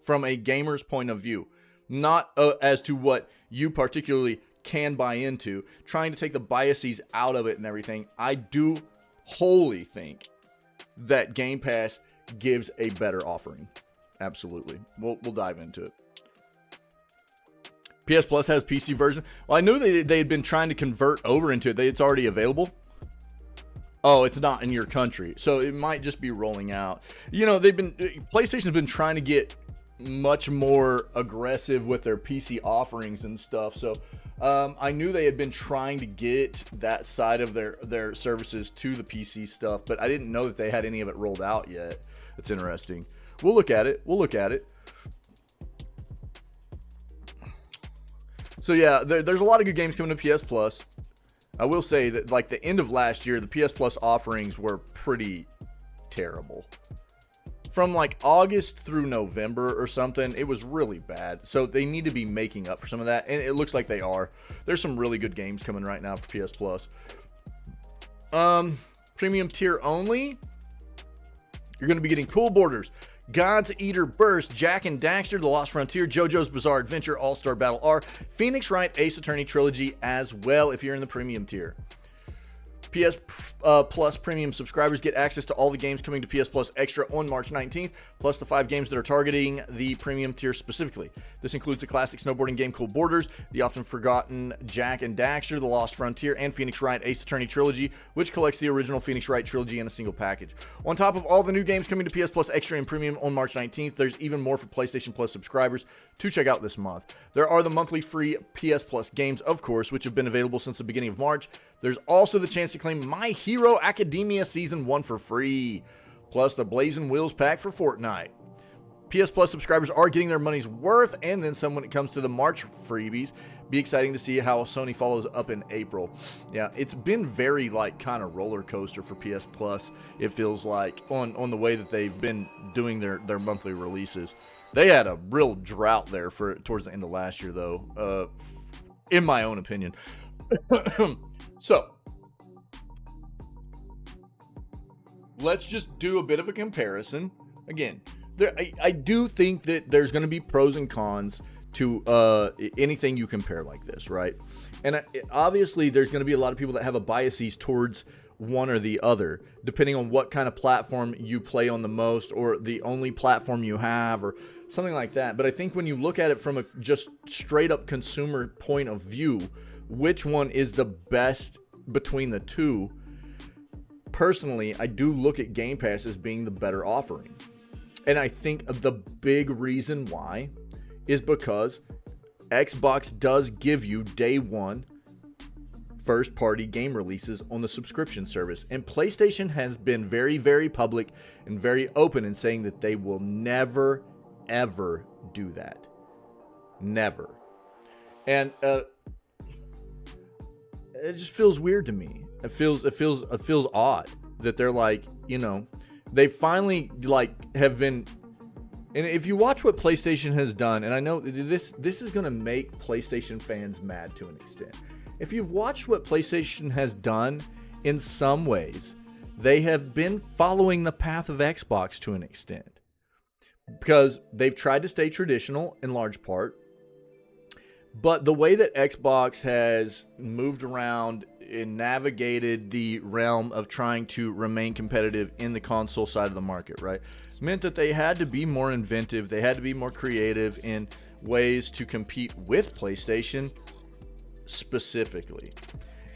Speaker 1: from a gamer's point of view, not as to what you particularly can buy into, trying to take the biases out of it and everything, I do wholly think that Game Pass gives a better offering. Absolutely. We'll dive into it. PS Plus has PC version. Well, I knew they had been trying to convert over into it. It's already available. Oh, it's not in your country, so it might just be rolling out. You know, PlayStation's been trying to get much more aggressive with their PC offerings and stuff. So I knew they had been trying to get that side of their services to the PC stuff, but I didn't know that they had any of it rolled out yet. That's interesting. We'll look at it. So yeah, there's a lot of good games coming to PS Plus. I will say that, like, the end of last year, the PS Plus offerings were pretty terrible. From like August through November or something, it was really bad. So they need to be making up for some of that, and it looks like they are. There's some really good games coming right now for PS Plus. Premium tier only, you're going to be getting Cool Borders, God's Eater Burst, Jak and Daxter, The Lost Frontier, JoJo's Bizarre Adventure, All-Star Battle R, Phoenix Wright Ace Attorney Trilogy as well if you're in the premium tier. PS Plus premium subscribers get access to all the games coming to PS Plus Extra on March 19th, plus the 5 games that are targeting the premium tier specifically. This includes the classic snowboarding game Cool Borders, the often forgotten Jak and Daxter, The Lost Frontier, and Phoenix Wright Ace Attorney Trilogy, which collects the original Phoenix Wright trilogy in a single package. On top of all the new games coming to PS Plus Extra and Premium on March 19th, there's even more for PlayStation Plus subscribers to check out this month. There are the monthly free PS Plus games, of course, which have been available since the beginning of March. There's also the chance to claim My Hero Academia Season 1 for free, plus the Blazing Wheels pack for Fortnite. PS Plus subscribers are getting their money's worth, and then some when it comes to the March freebies. Be exciting to see how Sony follows up in April. Yeah, it's been very, like, kind of roller coaster for PS Plus, it feels like, on the way that they've been doing their monthly releases. They had a real drought there towards the end of last year, though, in my own opinion. So, let's just do a bit of a comparison. Again, I do think that there's going to be pros and cons to anything you compare like this, right? And obviously, there's going to be a lot of people that have a biases towards one or the other, depending on what kind of platform you play on the most, or the only platform you have, or something like that. But I think when you look at it from a just straight up consumer point of view, which one is the best between the two? Personally, I do look at Game Pass as being the better offering. And I think the big reason why is because Xbox does give you day one first-party game releases on the subscription service. And PlayStation has been very, very public and very open in saying that they will never, ever do that. Never. And it just feels weird to me. It feels odd that they're like, you know, they finally like have been. And if you watch what PlayStation has done, and I know this is going to make PlayStation fans mad to an extent. If you've watched what PlayStation has done, in some ways, they have been following the path of Xbox to an extent, because they've tried to stay traditional in large part. But the way that Xbox has moved around navigated the realm of trying to remain competitive in the console side of the market, right? Meant that they had to be more inventive. They had to be more creative in ways to compete with PlayStation specifically.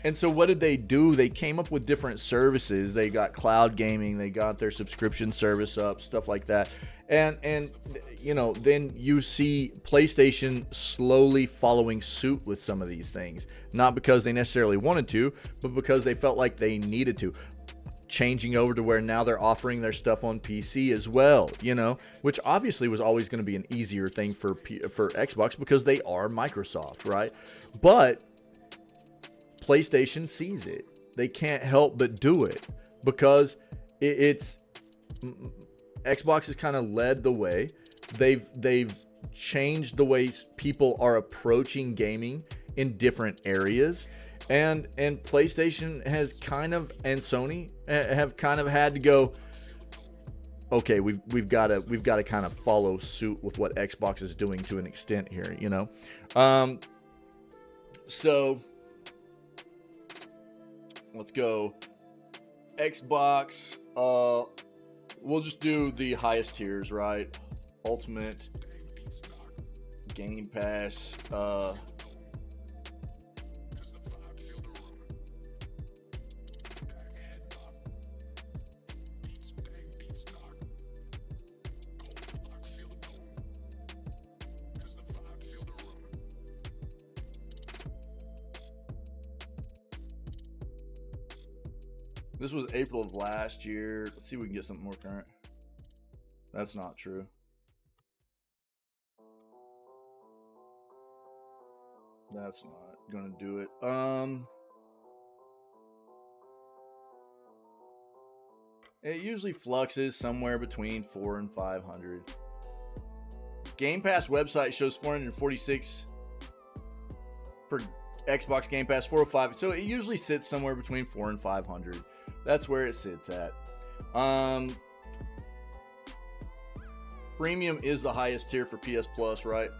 Speaker 1: And so what did they do? They came up with different services. They got cloud gaming, they got their subscription service up, stuff like that. And you know, then you see PlayStation slowly following suit with some of these things. Not because they necessarily wanted to, but because they felt like they needed to. Changing over to where now they're offering their stuff on PC as well, you know, which obviously was always going to be an easier thing for Xbox because they are Microsoft, right? But PlayStation sees it. They can't help but do it because it's Xbox has kind of led the way. They've changed the way people are approaching gaming in different areas. And PlayStation has kind of, and Sony have kind of had to go, okay, we've got to kind of follow suit with what Xbox is doing to an extent here, you know. So let's go Xbox. We'll just do the highest tiers, right? Ultimate, Game Pass, this was April of last year. Let's see if we can get something more current. That's not true. That's not gonna do it. It usually fluxes somewhere between 400 and 500. Game Pass website shows 446 for Xbox Game Pass, 405. So it usually sits somewhere between 400 and 500. That's where it sits at. Premium is the highest tier for PS Plus, right?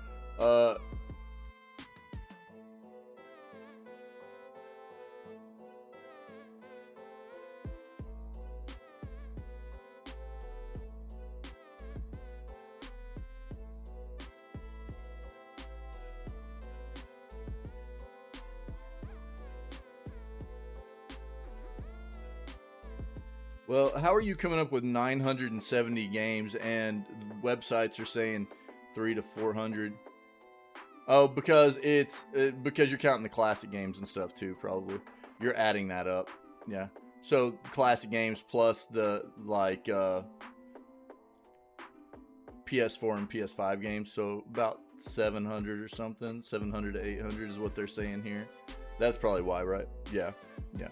Speaker 1: Well, how are you coming up with 970 games and websites are saying 300 to 400? Oh, because because you're counting the classic games and stuff too, probably. You're adding that up. Yeah. So classic games plus the like PS4 and PS5 games, so about 700 or something. 700 to 800 is what they're saying here. That's probably why, right? Yeah. Yeah.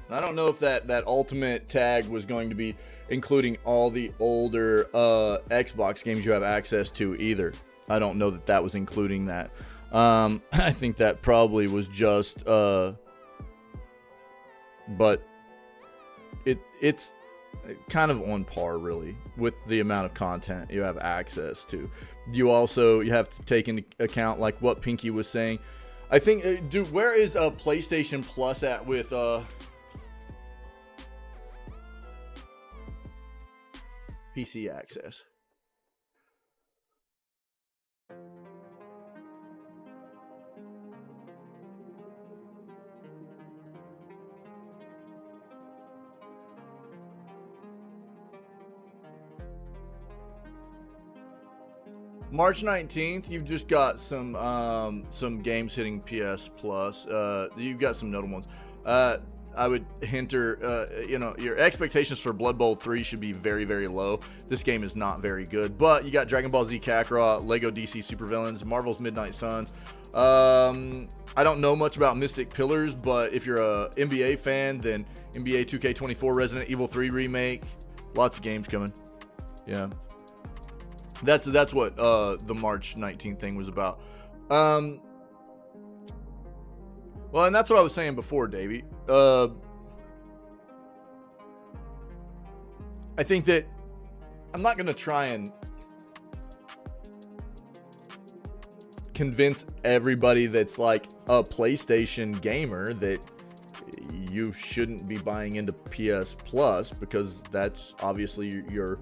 Speaker 1: I don't know if that ultimate tag was going to be including all the older Xbox games you have access to either. I don't know that was including that. I think that probably was just but it's kind of on par really with the amount of content you have access to. You have to take into account like what Pinky was saying. I think dude, where is PlayStation Plus at with PC access? March 19th, you've just got some games hitting PS Plus. You've got some notable ones. I would hinter, your expectations for Blood Bowl 3 should be very, very low. This game is not very good, but you got Dragon Ball Z Kakarot, Lego DC Supervillains, Marvel's Midnight Suns. I don't know much about Mystic Pillars, but if you're a NBA fan, then NBA 2K24, Resident Evil 3 remake, lots of games coming. Yeah, that's what the March 19th thing was about. Well, and that's what I was saying before, Davey. I think that I'm not going to try and convince everybody that's like a PlayStation gamer that you shouldn't be buying into PS Plus, because that's obviously your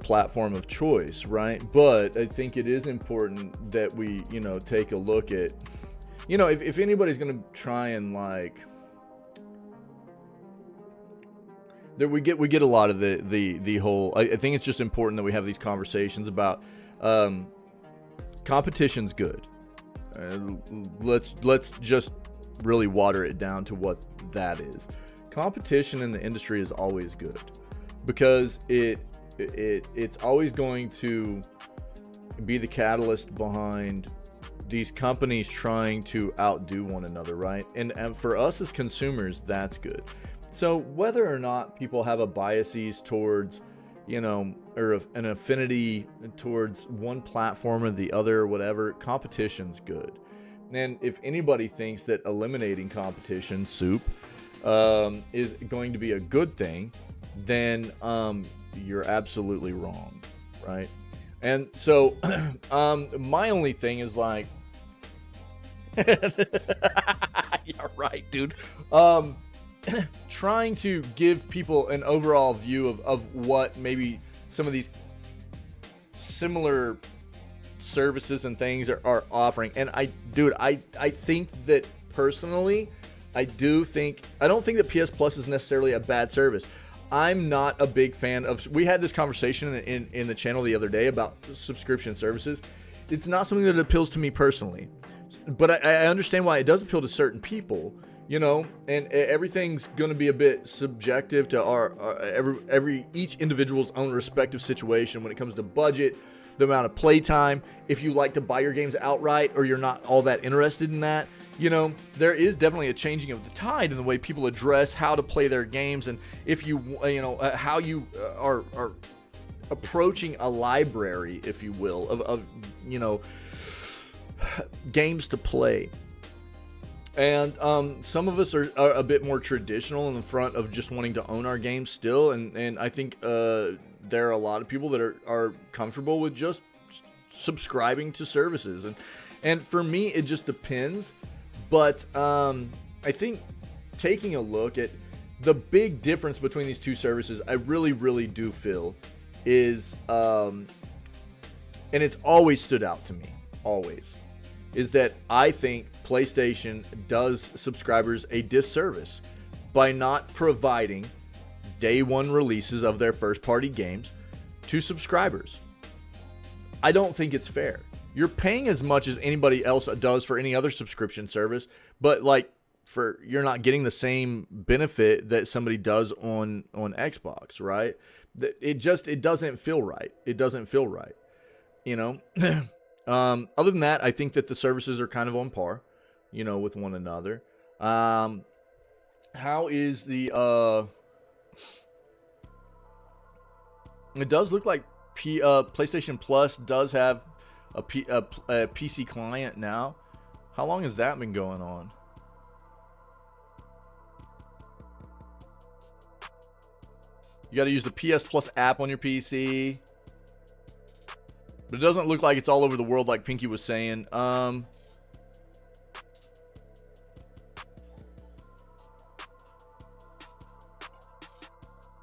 Speaker 1: platform of choice, right? But I think it is important that we, take a look at, if anybody's going to try and like, there we get a lot of the whole, I think it's just important that we have these conversations about competition's good. Let's just really water it down to what that is. Competition in the industry is always good, because it's always going to be the catalyst behind these companies trying to outdo one another, right? And for us as consumers, that's good. So whether or not people have a biases towards, or an affinity towards one platform or the other or whatever, competition's good. And if anybody thinks that eliminating competition, soup, is going to be a good thing, then you're absolutely wrong, right? And so my only thing is like, you're right, dude. Trying to give people an overall view of what maybe some of these similar services and things are offering. And I think that personally, I don't think that PS Plus is necessarily a bad service. I'm not a big fan of, we had this conversation in the channel the other day about subscription services. It's not something that appeals to me personally, but I understand why it does appeal to certain people, and everything's going to be a bit subjective to each individual's own respective situation when it comes to budget, the amount of playtime, if you like to buy your games outright or you're not all that interested in that. There is definitely a changing of the tide in the way people address how to play their games, and if you, how you are approaching a library, if you will, of games to play. And some of us are a bit more traditional in the front of just wanting to own our games still, and I think there are a lot of people that are comfortable with just subscribing to services, and for me it just depends. But I think taking a look at the big difference between these two services, I really, really do feel is, and it's always stood out to me, always, is that I think PlayStation does subscribers a disservice by not providing day one releases of their first party games to subscribers. I don't think it's fair. You're paying as much as anybody else does for any other subscription service, but you're not getting the same benefit that somebody does on Xbox, right? It doesn't feel right. It doesn't feel right, Other than that, I think that the services are kind of on par, with one another. How is the it does look like PlayStation Plus does have a PC client now. How long has that been going on? You got to use the PS Plus app on your PC. But it doesn't look like it's all over the world like Pinky was saying. And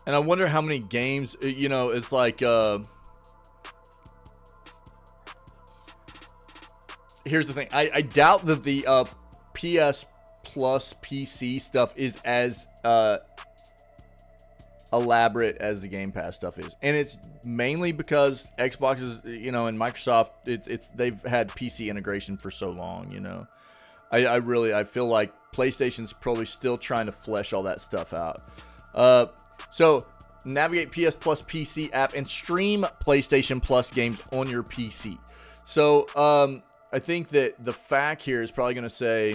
Speaker 1: I wonder how many games, it's like, here's the thing. I doubt that the PS Plus PC stuff is as elaborate as the Game Pass stuff is, and it's mainly because Xbox is, and Microsoft, they've had PC integration for so long. I feel like PlayStation's probably still trying to flesh all that stuff out. So navigate PS Plus PC app and stream PlayStation Plus games on your PC. So I think that the FAQ here is probably going to say,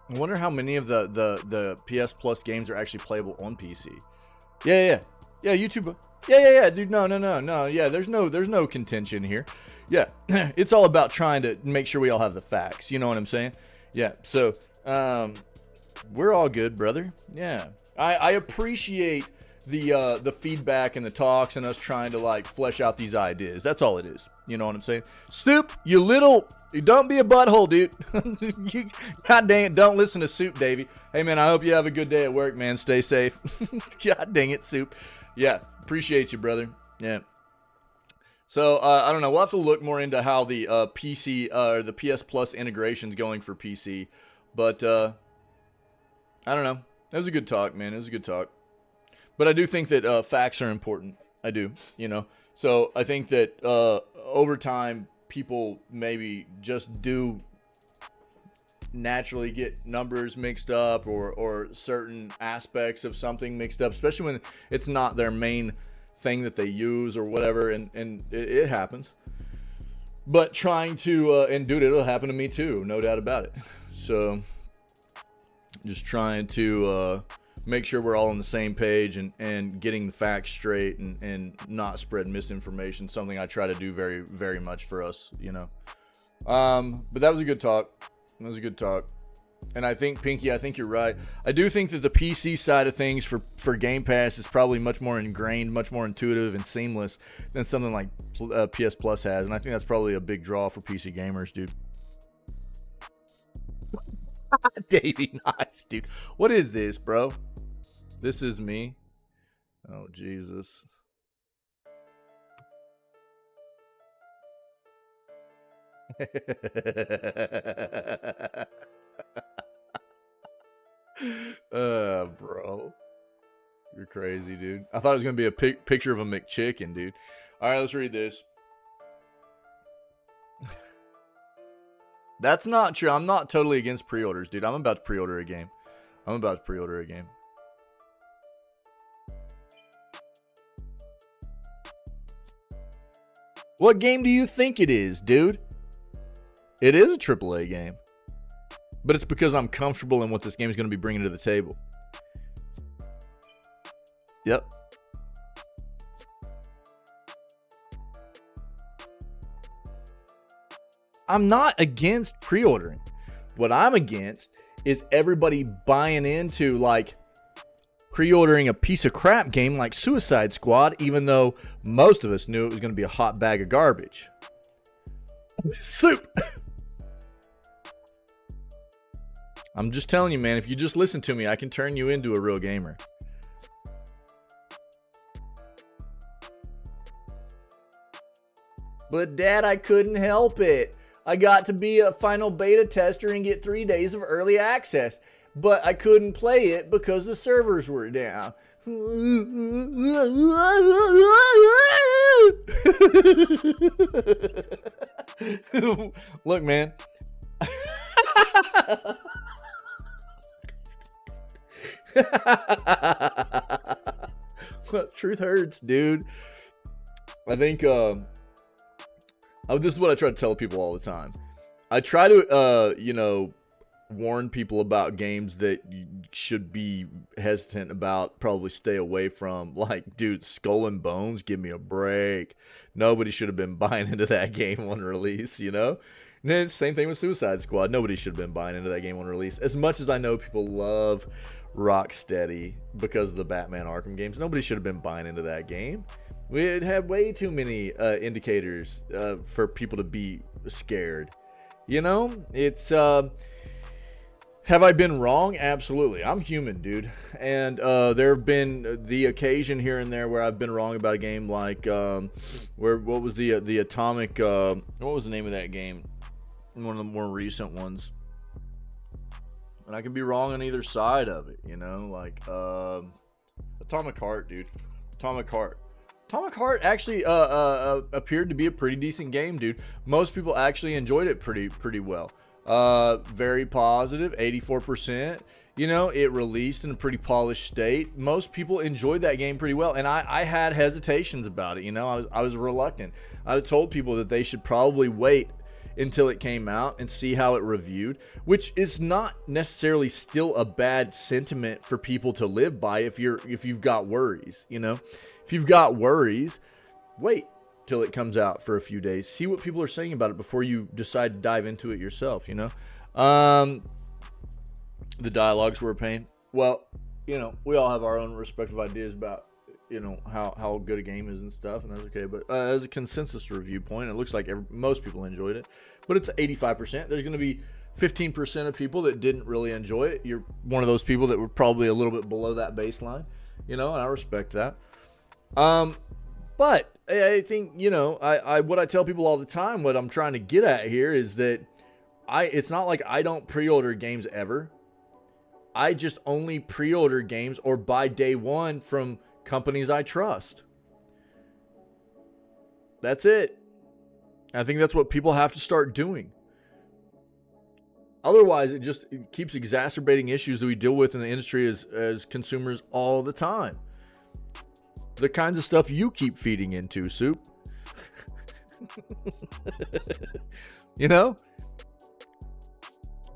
Speaker 1: I wonder how many of the PS Plus games are actually playable on PC. Yeah, YouTube. Yeah, dude. No. Yeah, there's no contention here. Yeah, it's all about trying to make sure we all have the facts. You know what I'm saying? Yeah. So, We're all good, brother. Yeah. I appreciate the feedback and the talks and us trying to like flesh out these ideas. That's all it is. You know what I'm saying? Soup, you don't be a butthole, dude. God dang it, don't listen to Soup, Davey. Hey man, I hope you have a good day at work, man. Stay safe. God dang it, Soup. Yeah, appreciate you, brother. Yeah. So I don't know. We'll have to look more into how the PC or the PS Plus integration is going for PC, but I don't know. It was a good talk, man. It was a good talk. But I do think that facts are important. I do, you know. So I think that over time, people maybe just do naturally get numbers mixed up or certain aspects of something mixed up, especially when it's not their main thing that they use or whatever, and it happens. But trying to, and dude, it'll happen to me too, no doubt about it. So just trying to make sure we're all on the same page and getting the facts straight and not spread misinformation, something I try to do very, very much for us, you know. But that was a good talk. That was a good talk. And I think, Pinky, I think you're right. I do think that the PC side of things for Game Pass is probably much more ingrained, much more intuitive and seamless than something like PS Plus has. And I think that's probably a big draw for PC gamers, dude. Davey, nice, dude. What is this, bro? This is me. Oh, Jesus. Bro. You're crazy, dude. I thought it was going to be a picture of a McChicken, dude. All right, let's read this. That's not true. I'm not totally against pre-orders, dude. I'm about to pre-order a game. What game do you think it is, dude? It is a AAA game. But it's because I'm comfortable in what this game is going to be bringing to the table. Yep. I'm not against pre-ordering. What I'm against is everybody buying into, like, pre-ordering a piece of crap game like Suicide Squad, even though most of us knew it was going to be a hot bag of garbage. Soup. I'm just telling you, man, if you just listen to me, I can turn you into a real gamer. But Dad, I couldn't help it. I got to be a final beta tester and get 3 days of early access. But I couldn't play it because the servers were down. Look, man. Truth hurts, dude. I think this is what I try to tell people all the time. I try to warn people about games that you should be hesitant about, probably stay away from. Like, dude, Skull and Bones, give me a break. Nobody should have been buying into that game on release, you know? And then same thing with Suicide Squad. Nobody should have been buying into that game on release. As much as I know people love Rocksteady because of the Batman Arkham games, nobody should have been buying into that game. We had way too many indicators for people to be scared. You know, it's have I been wrong? Absolutely. I'm human, dude. And there have been the occasion here and there where I've been wrong about a game, like what was the Atomic? What was the name of that game? One of the more recent ones. And I can be wrong on either side of it, you know, like Atomic Heart, dude. Atomic Heart. Atomic Heart actually appeared to be a pretty decent game, dude. Most people actually enjoyed it pretty well. Very positive, 84%. You know, it released in a pretty polished state. Most people enjoyed that game pretty well, and I had hesitations about it. You know, I was reluctant. I told people that they should probably wait until it came out and see how it reviewed, which is not necessarily still a bad sentiment for people to live by if you've got worries, you know. If you've got worries, wait till it comes out for a few days. See what people are saying about it before you decide to dive into it yourself, you know. The dialogues were a pain. Well, you know, we all have our own respective ideas about, you know, how good a game is and stuff, and that's okay. But as a consensus review point, it looks like most people enjoyed it. But it's 85%. There's going to be 15% of people that didn't really enjoy it. You're one of those people that were probably a little bit below that baseline, you know, and I respect that. But I think, you know, what I tell people all the time, what I'm trying to get at here is that it's not like I don't pre-order games ever. I just only pre-order games or buy day one from companies I trust. That's it. I think that's what people have to start doing. Otherwise, it keeps exacerbating issues that we deal with in the industry as consumers all the time. The kinds of stuff you keep feeding into, Soup. You know?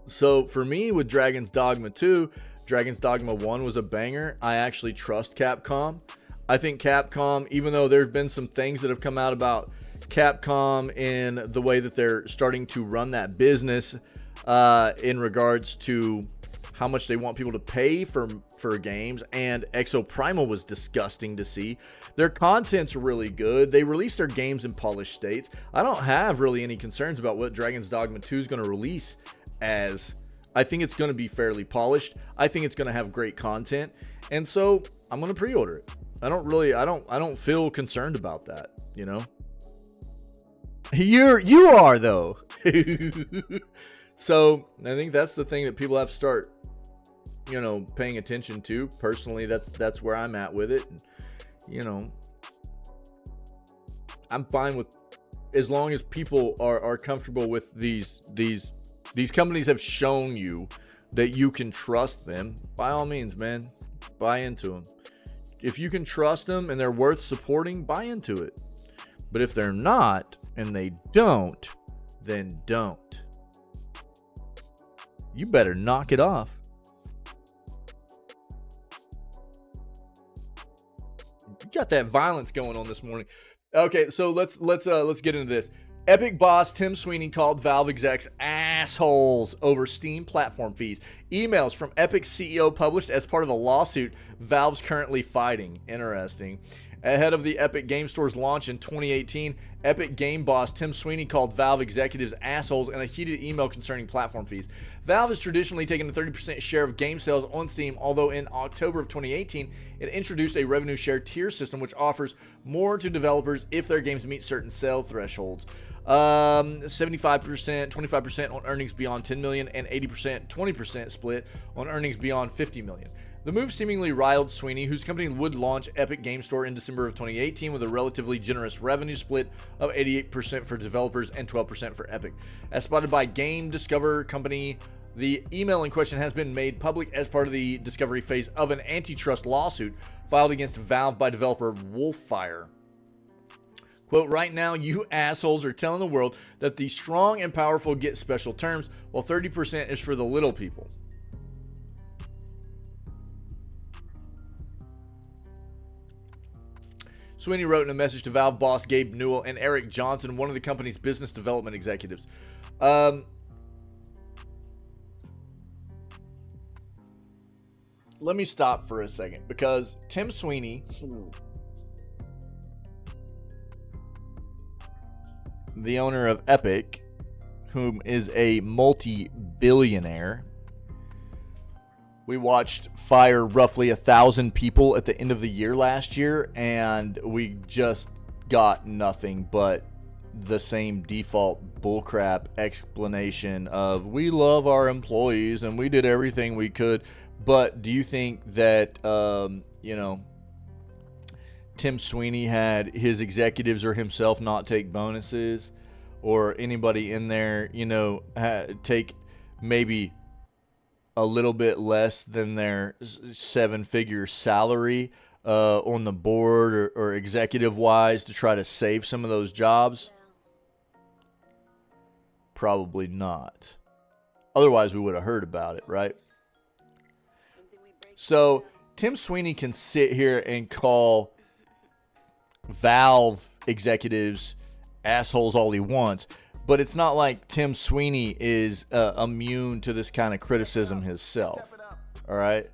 Speaker 1: So for me, with Dragon's Dogma 2, Dragon's Dogma 1 was a banger. I actually trust Capcom. I think Capcom, even though there have been some things that have come out about Capcom in the way that they're starting to run that business in regards to how much they want people to pay for games, and Exoprimal was disgusting to see. Their content's really good. They release their games in polished states. I don't have really any concerns about what Dragon's Dogma 2 is going to release as. I think it's going to be fairly polished. I think it's going to have great content, and so I'm going to pre-order it. I don't feel concerned about that, you know. You are though. So I think that's the thing that people have to start, you know, paying attention to. Personally, that's where I'm at with it. And, you know, I'm fine with, as long as people are comfortable with these companies have shown you that you can trust them. By all means, man, buy into them. If you can trust them and they're worth supporting, buy into it. But if they're not and they don't, then don't. You better knock it off. You got that violence going on this morning. Okay, so let's get into this. Epic boss Tim Sweeney called Valve execs assholes over Steam platform fees. Emails from Epic's CEO published as part of a lawsuit Valve's currently fighting. Interesting. Ahead of the Epic Game Store's launch in 2018, Epic Game boss Tim Sweeney called Valve executives assholes in a heated email concerning platform fees. Valve has traditionally taken a 30% share of game sales on Steam, although in October of 2018, it introduced a revenue share tier system which offers more to developers if their games meet certain sale thresholds. 75%, 25% on earnings beyond 10 million, and 80%, 20% split on earnings beyond 50 million. The move seemingly riled Sweeney, whose company would launch Epic Game Store in December of 2018 with a relatively generous revenue split of 88% for developers and 12% for Epic. As spotted by Game Discover Company, the email in question has been made public as part of the discovery phase of an antitrust lawsuit filed against Valve by developer Wolffire. Quote, right now, you assholes are telling the world that the strong and powerful get special terms, while 30% is for the little people. Sweeney wrote in a message to Valve boss Gabe Newell and Eric Johnson, one of the company's business development executives. Let me stop for a second, because Tim Sweeney, the owner of Epic, whom is a multi-billionaire, we watched fire roughly 1,000 people at the end of the year last year, and we just got nothing but the same default bullcrap explanation of, we love our employees and we did everything we could. But do you think that, Tim Sweeney had his executives or himself not take bonuses, or anybody in there, take maybe a little bit less than their 7-figure salary on the board or executive wise to try to save some of those jobs? Probably not. Otherwise, we would have heard about it, right? So Tim Sweeney can sit here and call Valve executives assholes all he wants, But it's not like Tim Sweeney is immune to this kind of criticism himself. All right.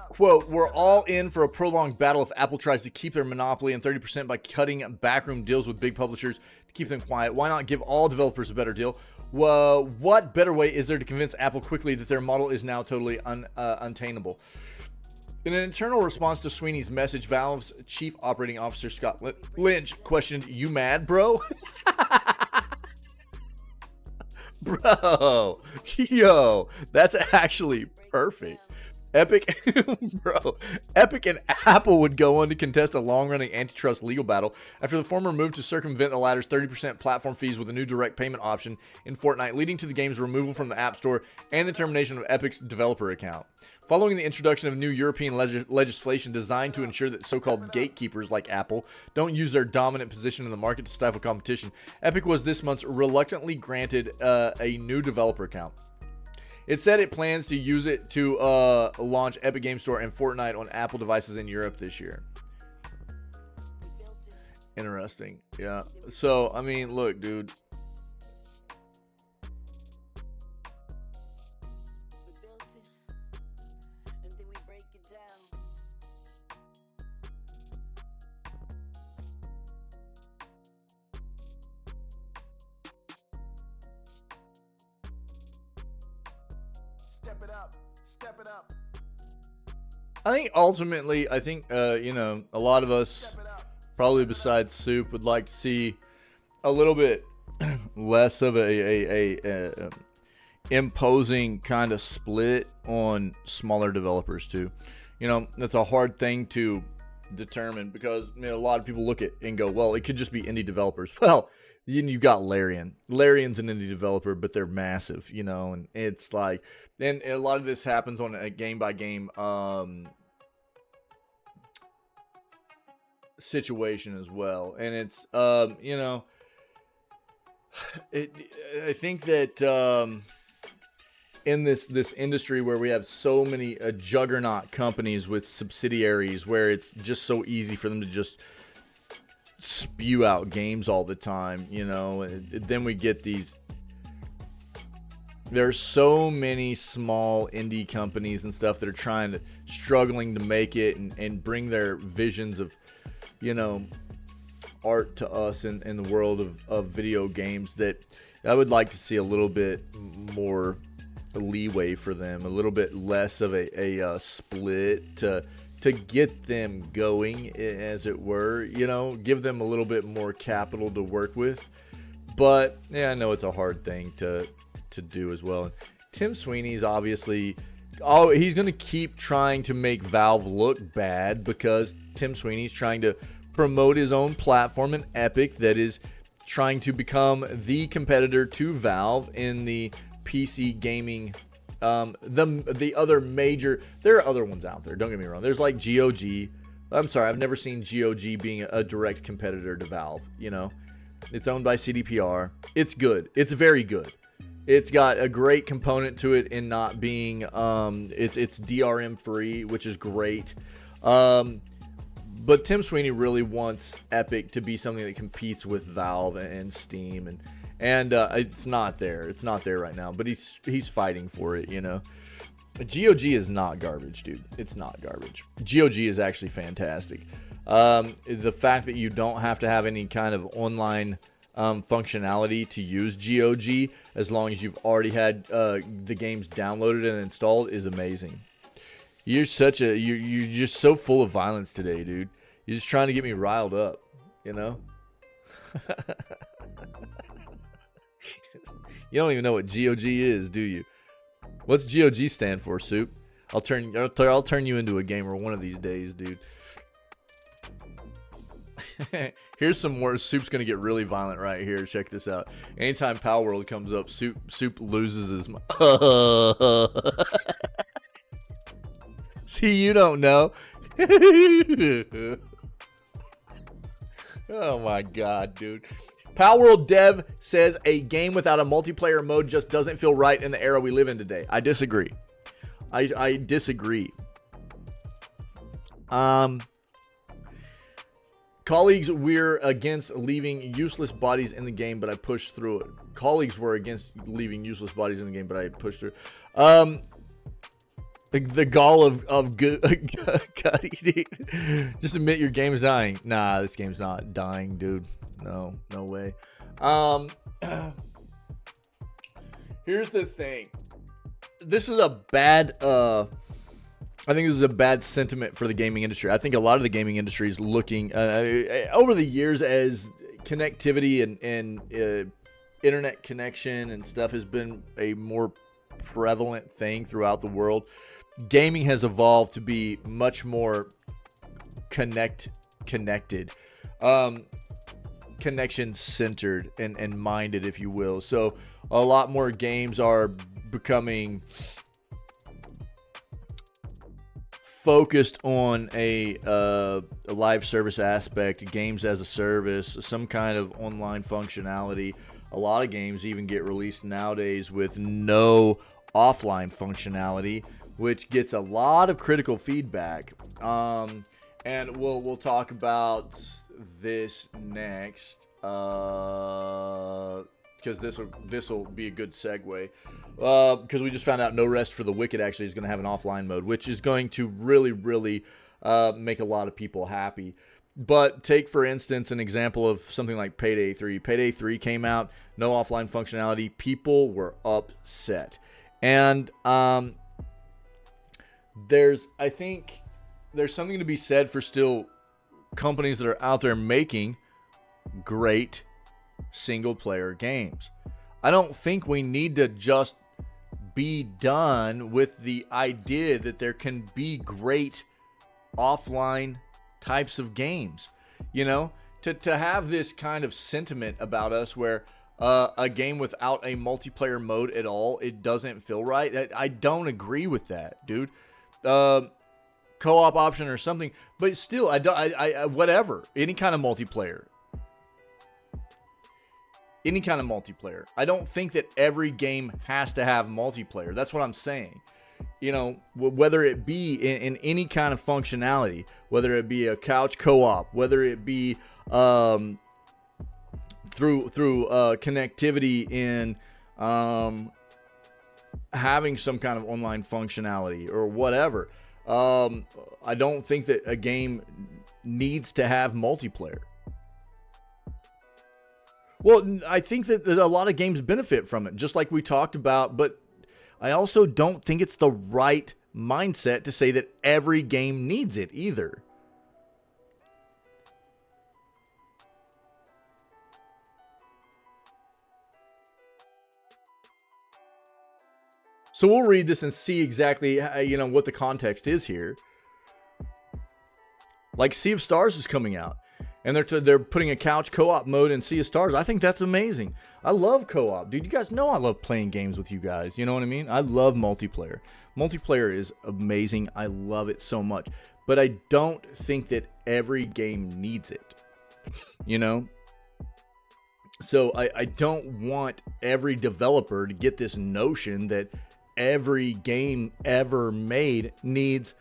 Speaker 1: Quote, we're all in for a prolonged battle if Apple tries to keep their monopoly and 30% by cutting backroom deals with big publishers to keep them quiet. Why not give all developers a better deal? Well, what better way is there to convince Apple quickly that their model is now totally untenable? In an internal response to Sweeney's message, Valve's chief operating officer, Scott Lynch, questioned, you mad, bro? Bro, yo, that's actually perfect. Epic and Apple would go on to contest a long-running antitrust legal battle after the former moved to circumvent the latter's 30% platform fees with a new direct payment option in Fortnite, leading to the game's removal from the App Store and the termination of Epic's developer account. Following the introduction of new European legislation designed to ensure that so-called gatekeepers like Apple don't use their dominant position in the market to stifle competition, Epic was this month reluctantly granted a new developer account. It said it plans to use it to launch Epic Game Store and Fortnite on Apple devices in Europe this year. Interesting. Yeah. So, I mean, look, dude.
Speaker 2: Step it up.
Speaker 1: I think ultimately, you know, a lot of us, probably besides Soup, would like to see a little bit less of a imposing kind of split on smaller developers too. You know, that's a hard thing to determine because, you know, a lot of people look at and go, well, it could just be indie developers. Well, you got Larian. Larian's an indie developer, but they're massive, you know, and it's like, and a lot of this happens on a game by game situation as well. And it's, you know, I think that in this industry where we have so many juggernaut companies with subsidiaries where it's just so easy for them to just spew out games all the time, you know, and then we get these, there's so many small indie companies and stuff that are struggling to make it and bring their visions of, you know, art to us in the world of video games, that I would like to see a little bit more leeway for them, a little bit less of a split to get them going, as it were, you know, give them a little bit more capital to work with. But yeah, I know it's a hard thing to do as well. And Tim Sweeney's obviously, he's going to keep trying to make Valve look bad because Tim Sweeney's trying to promote his own platform in Epic that is trying to become the competitor to Valve in the PC gaming. The other major, there are other ones out there, don't get me wrong. There's like GOG. I'm sorry, I've never seen GOG being a direct competitor to Valve, you know. It's owned by CDPR. It's good. It's very good. It's got a great component to it in not being, it's DRM free, which is great. But Tim Sweeney really wants Epic to be something that competes with Valve and Steam, and it's not there. It's not there right now, but he's fighting for it, you know. GOG is not garbage, dude. It's not garbage. GOG is actually fantastic. The fact that you don't have to have any kind of online functionality to use GOG, as long as you've already had the games downloaded and installed, is amazing. You're just so full of violence today, dude. You're just trying to get me riled up, you know? You don't even know what GOG is, do you? What's GOG stand for, Soup? I'll turn you into a gamer one of these days, dude. Here's some more. Soup's gonna get really violent right here. Check this out. Anytime Power World comes up, Soup loses his mind. See, you don't know. Oh my god, dude. Power World Dev says a game without a multiplayer mode just doesn't feel right in the era we live in today. I disagree. I disagree. Colleagues, we're against leaving useless bodies in the game, but I pushed through it. Colleagues were against leaving useless bodies in the game, but I pushed through. The gall of good God eating. Just admit your game is dying. Nah, this game's not dying, dude. No way. Here's the thing. This is a bad I think this is a bad sentiment for the gaming industry. I think a lot of the gaming industry is looking over the years as connectivity and internet connection and stuff has been a more prevalent thing throughout the world. Gaming has evolved to be much more connected, connection centered and minded, if you will. So a lot more games are becoming focused on a live service aspect, games as a service, some kind of online functionality. A lot of games even get released nowadays with no offline functionality, which gets a lot of critical feedback. And we'll talk about this next, because this will be a good segue. Because we just found out No Rest for the Wicked actually is going to have an offline mode, which is going to really make a lot of people happy. But take, for instance, an example of something like Payday 3. Payday 3 came out, no offline functionality. People were upset. And I think there's something to be said for still companies that are out there making great single-player games. I don't think we need to just be done with the idea that there can be great offline types of games. You know, to have this kind of sentiment about us where a game without a multiplayer mode at all, it doesn't feel right. I don't agree with that, dude. Co-op option or something, but still, I whatever, any kind of multiplayer. Any kind of multiplayer. I don't think that every game has to have multiplayer. That's what I'm saying. You know, whether it be in any kind of functionality, whether it be a couch co-op, whether it be through connectivity in having some kind of online functionality or whatever. I don't think that a game needs to have multiplayer. Well, I think that a lot of games benefit from it, just like we talked about, but I also don't think it's the right mindset to say that every game needs it either. So we'll read this and see exactly, what the context is here. Like Sea of Stars is coming out. And they're putting a couch co-op mode in Sea of Stars. I think that's amazing. I love co-op. Dude, you guys know I love playing games with you guys. You know what I mean? I love multiplayer. Multiplayer is amazing. I love it so much. But I don't think that every game needs it. You know? So I don't want every developer to get this notion that every game ever made needs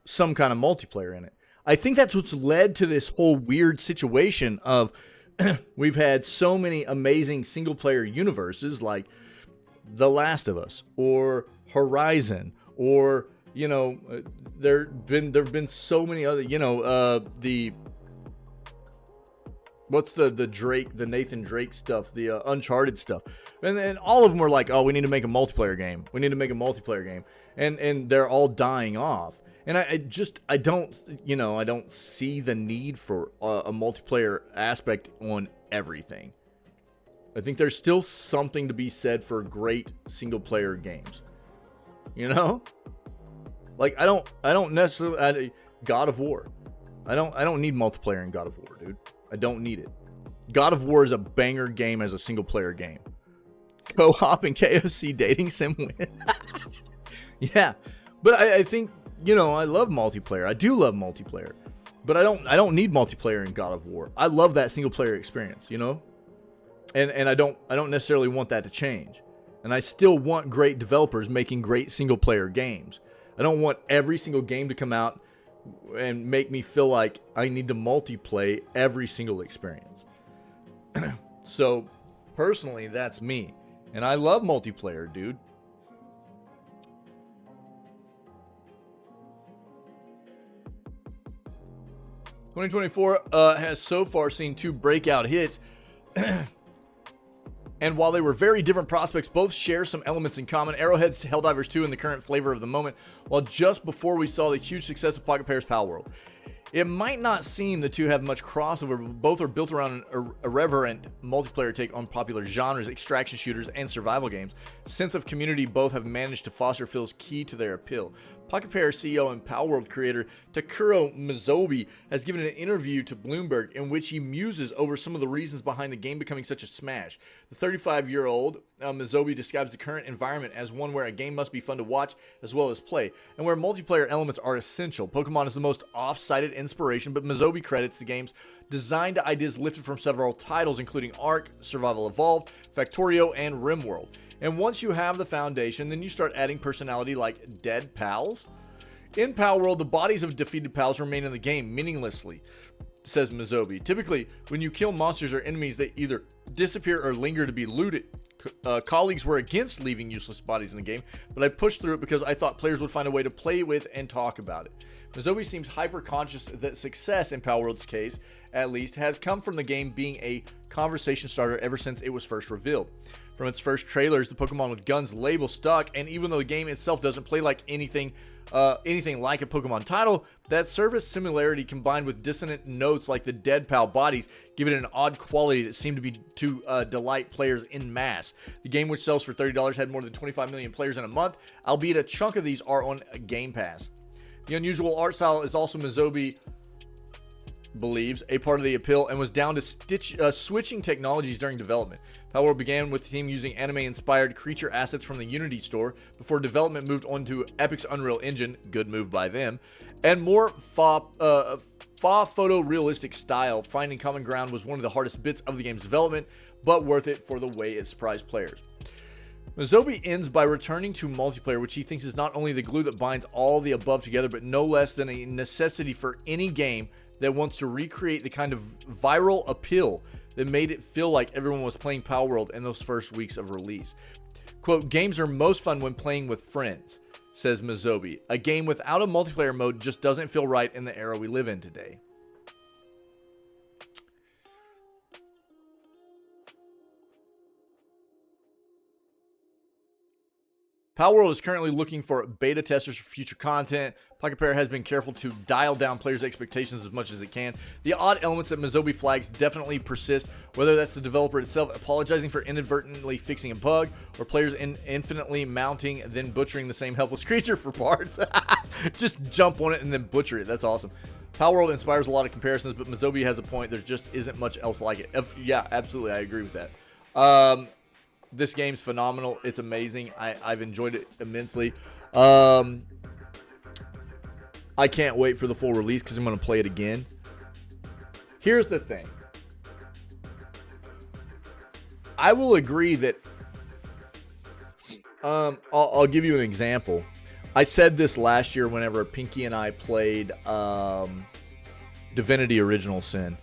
Speaker 1: some kind of multiplayer in it. I think that's what's led to this whole weird situation of we've had so many amazing single-player universes like The Last of Us or Horizon or, there have been so many other, what's the Nathan Drake stuff, the Uncharted stuff. And all of them were like, oh, we need to make a multiplayer game. We need to make a multiplayer game. And they're all dying off. And I don't see the need for a multiplayer aspect on everything. I think there's still something to be said for great single player games. Like I don't necessarily God of War. I don't need multiplayer in God of War, dude. I don't need it. God of War is a banger game as a single player game. Co-op and KOC dating sim win. Yeah. But I think I love multiplayer. I do love multiplayer, but I don't need multiplayer in God of War. I love that single player experience, and I don't necessarily want that to change. And I still want great developers making great single player games. I don't want every single game to come out and make me feel like I need to multiplay every single experience. So, personally, that's me. And I love multiplayer, dude. "2024 has so far seen 2 breakout hits. And while they were very different prospects, both share some elements in common. Arrowhead's Helldivers 2 and the current flavor of the moment, while just before we saw the huge success of Pocket Pair's Pal World. It might not seem the two have much crossover, but both are built around an irreverent multiplayer take on popular genres, extraction shooters, and survival games. Sense of community both have managed to foster feels key to their appeal. Pocket Pair CEO and Pal World creator Takuro Mizobi has given an interview to Bloomberg in which he muses over some of the reasons behind the game becoming such a smash. The 35-year-old Mizobi describes the current environment as one where a game must be fun to watch as well as play, and where multiplayer elements are essential. Pokemon is the most off-cited inspiration, but Mizobi credits the game's design to ideas lifted from several titles, including Ark, Survival Evolved, Factorio, and RimWorld. And once you have the foundation, then you start adding personality like dead pals. In Pal World, the bodies of defeated pals remain in the game meaninglessly, says Mizobi. Typically, when you kill monsters or enemies, they either disappear or linger to be looted. Colleagues were against leaving useless bodies in the game, but I pushed through it because I thought players would find a way to play with and talk about it. Mizobi seems hyper-conscious that success, in Pal World's case, at least, has come from the game being a conversation starter ever since it was first revealed. From its first trailers, the Pokemon with Guns label stuck, and even though the game itself doesn't play like anything like a Pokemon title, that surface similarity combined with dissonant notes like the dead pal bodies give it an odd quality that seemed to delight players en masse. The game, which sells for $30, had more than 25 million players in a month, albeit a chunk of these are on Game Pass. The unusual art style is also, Mizobi believes, a part of the appeal, and was down to switching technologies during development. Pal World began with the team using anime-inspired creature assets from the Unity store before development moved on to Epic's Unreal Engine, good move by them, and more photorealistic style. Finding common ground was one of the hardest bits of the game's development, but worth it for the way it surprised players. Mizobi ends by returning to multiplayer, which he thinks is not only the glue that binds all the above together, but no less than a necessity for any game that wants to recreate the kind of viral appeal that made it feel like everyone was playing Pal World in those first weeks of release. Quote, "Games are most fun when playing with friends," says Mizobi. "A game without a multiplayer mode just doesn't feel right in the era we live in today." Pal World is currently looking for beta testers for future content. Pocket Pair has been careful to dial down players' expectations as much as it can. The odd elements that Mizobi flags definitely persist, whether that's the developer itself apologizing for inadvertently fixing a bug, or players infinitely mounting, then butchering the same helpless creature for parts. Just jump on it and then butcher it. That's awesome. Pal World inspires a lot of comparisons, but Mizobi has a point. There just isn't much else like it. Yeah, absolutely. I agree with that. This game's phenomenal. It's amazing. I've enjoyed it immensely. I can't wait for the full release because I'm going to play it again. Here's the thing. I will agree that I'll give you an example. I said this last year whenever Pinky and I played Divinity Original Sin.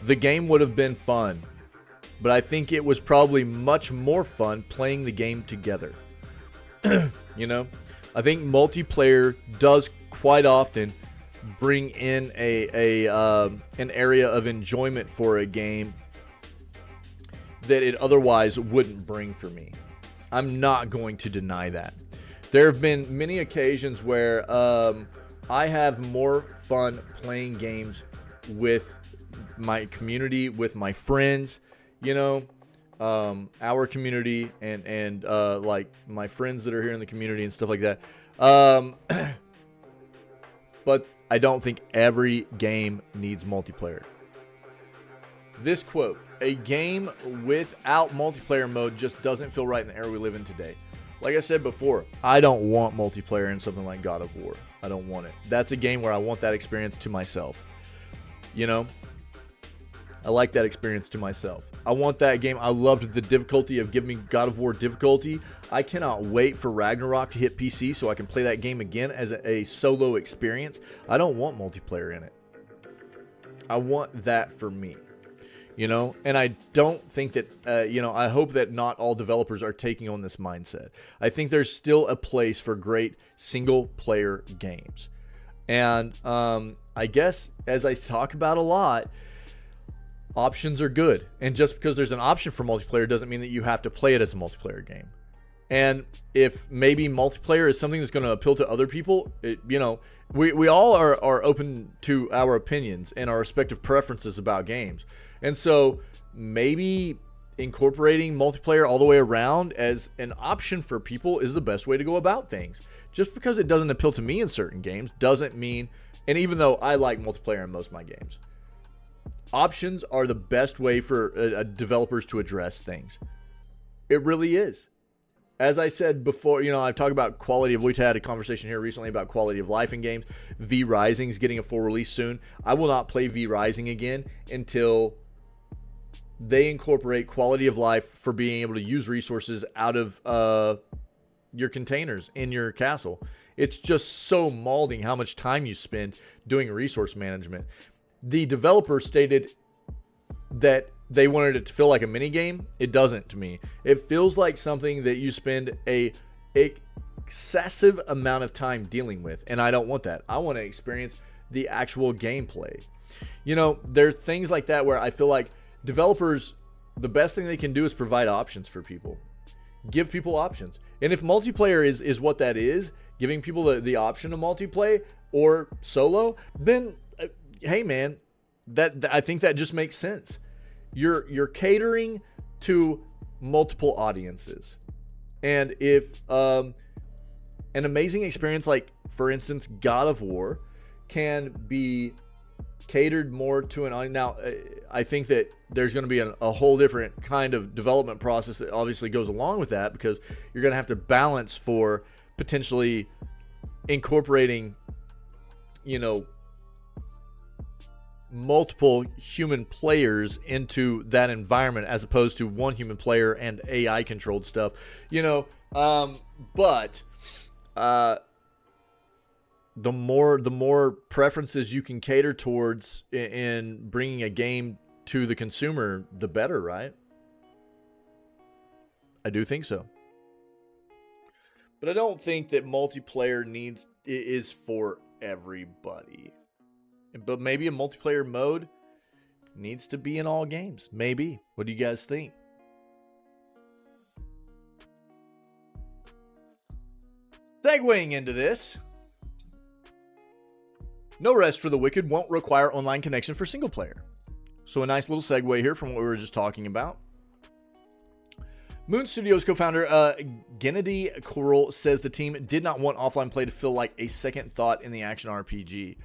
Speaker 1: The game would have been fun, but I think it was probably much more fun playing the game together. You know, I think multiplayer does quite often bring in an area of enjoyment for a game that it otherwise wouldn't bring for me. I'm not going to deny that. There have been many occasions where I have more fun playing games with my community, with my friends, you know, our community and like my friends that are here in the community and stuff like that. But I don't think every game needs multiplayer. This quote, "A game without multiplayer mode just doesn't feel right in the era we live in today." Like I said before, I don't want multiplayer in something like God of War. I don't want it. That's a game where I want that experience to myself. You know? I like that experience to myself. I want that game. I loved the difficulty of giving me God of War difficulty. I cannot wait for Ragnarok to hit PC so I can play that game again as a solo experience. I don't want multiplayer in it. I want that for me. You know, and I don't think that, you know, I hope that not all developers are taking on this mindset. I think there's still a place for great single-player games. And I guess, as I talk about a lot, options are good. And just because there's an option for multiplayer doesn't mean that you have to play it as a multiplayer game. And if maybe multiplayer is something that's going to appeal to other people, you know, we all are open to our opinions and our respective preferences about games. And so maybe incorporating multiplayer all the way around as an option for people is the best way to go about things. Just because it doesn't appeal to me in certain games doesn't mean, and even though I like multiplayer in most of my games, options are the best way for developers to address things. It really is. As I said before, you know, I've talked about quality of, we had a conversation here recently about quality of life in games. V Rising is getting a full release soon. I will not play V Rising again until they incorporate quality of life for being able to use resources out of your containers in your castle. It's just so mauling how much time you spend doing resource management. The developer stated that they wanted it to feel like a mini game. It doesn't to me. It feels like something that you spend a excessive amount of time dealing with, and I don't want that. I want to experience the actual gameplay. You know, there's things like that where I feel like developers, the best thing they can do is provide options for people. Give people options. And if multiplayer is what that is, giving people the option to multiplayer or solo, then hey man, that I think that just makes sense. You're catering to multiple audiences. And if an amazing experience like, for instance, God of War can be catered more to an audience. Now, I think that there's going to be a whole different kind of development process that obviously goes along with that, because you're going to have to balance for potentially incorporating, you know, multiple human players into that environment as opposed to one human player and AI controlled stuff, you know. But the more preferences you can cater towards in bringing a game to the consumer, the better, right? I do think so. But I don't think that multiplayer is for everybody. But maybe a multiplayer mode needs to be in all games. Maybe. What do you guys think? Segueing into this, No Rest for the Wicked won't require online connection for single player. So a nice little segue here from what we were just talking about. Moon Studios co-founder Gennady Korol says the team did not want offline play to feel like a second thought in the action RPG.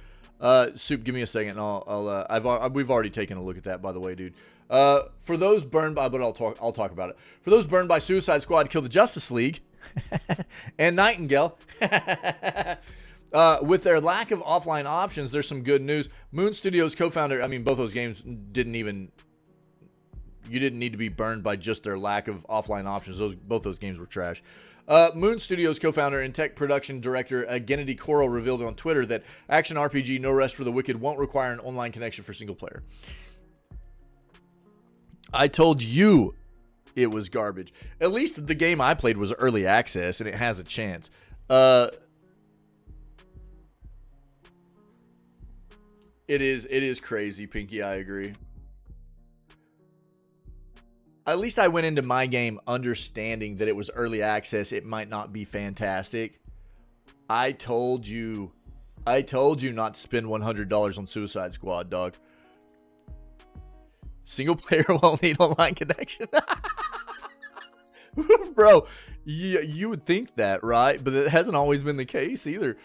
Speaker 1: Soup, give me a second. We've already taken a look at that, by the way, dude. For those burned by, but I'll talk about it. For those burned by Suicide Squad, Kill the Justice League, and Nightingale, with their lack of offline options, there's some good news. Moon Studios co-founder, I mean, both those games you didn't need to be burned by just their lack of offline options. Both those games were trash. Moon Studios co-founder and tech production director Gennady Korol revealed on Twitter that action RPG No Rest for the Wicked won't require an online connection for single player. I told you it was garbage. At least the game I played was early access, and it has a chance. It is crazy, Pinky. I agree. At least I went into my game understanding that it was early access. It might not be fantastic. I told you not to spend $100 on Suicide Squad, dog. Single player won't need online connection. Bro, you would think that, right? But it hasn't always been the case either.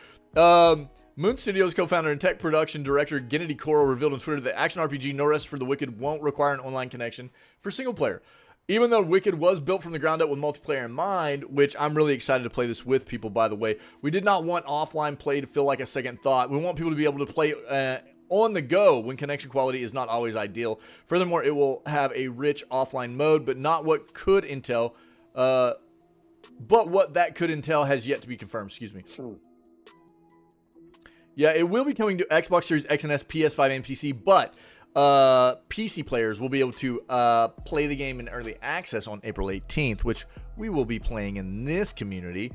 Speaker 1: Moon Studios co-founder and tech production director Gennady Korol revealed on Twitter that action RPG No Rest for the Wicked won't require an online connection for single player. Even though Wicked was built from the ground up with multiplayer in mind, which I'm really excited to play this with people, by the way, we did not want offline play to feel like a second thought. We want people to be able to play on the go when connection quality is not always ideal. Furthermore, it will have a rich offline mode, but not what could entail. But what that could entail has yet to be confirmed. Excuse me. Yeah, it will be coming to Xbox Series X and S, PS5, and PC, but PC players will be able to play the game in early access on April 18th, which we will be playing in this community.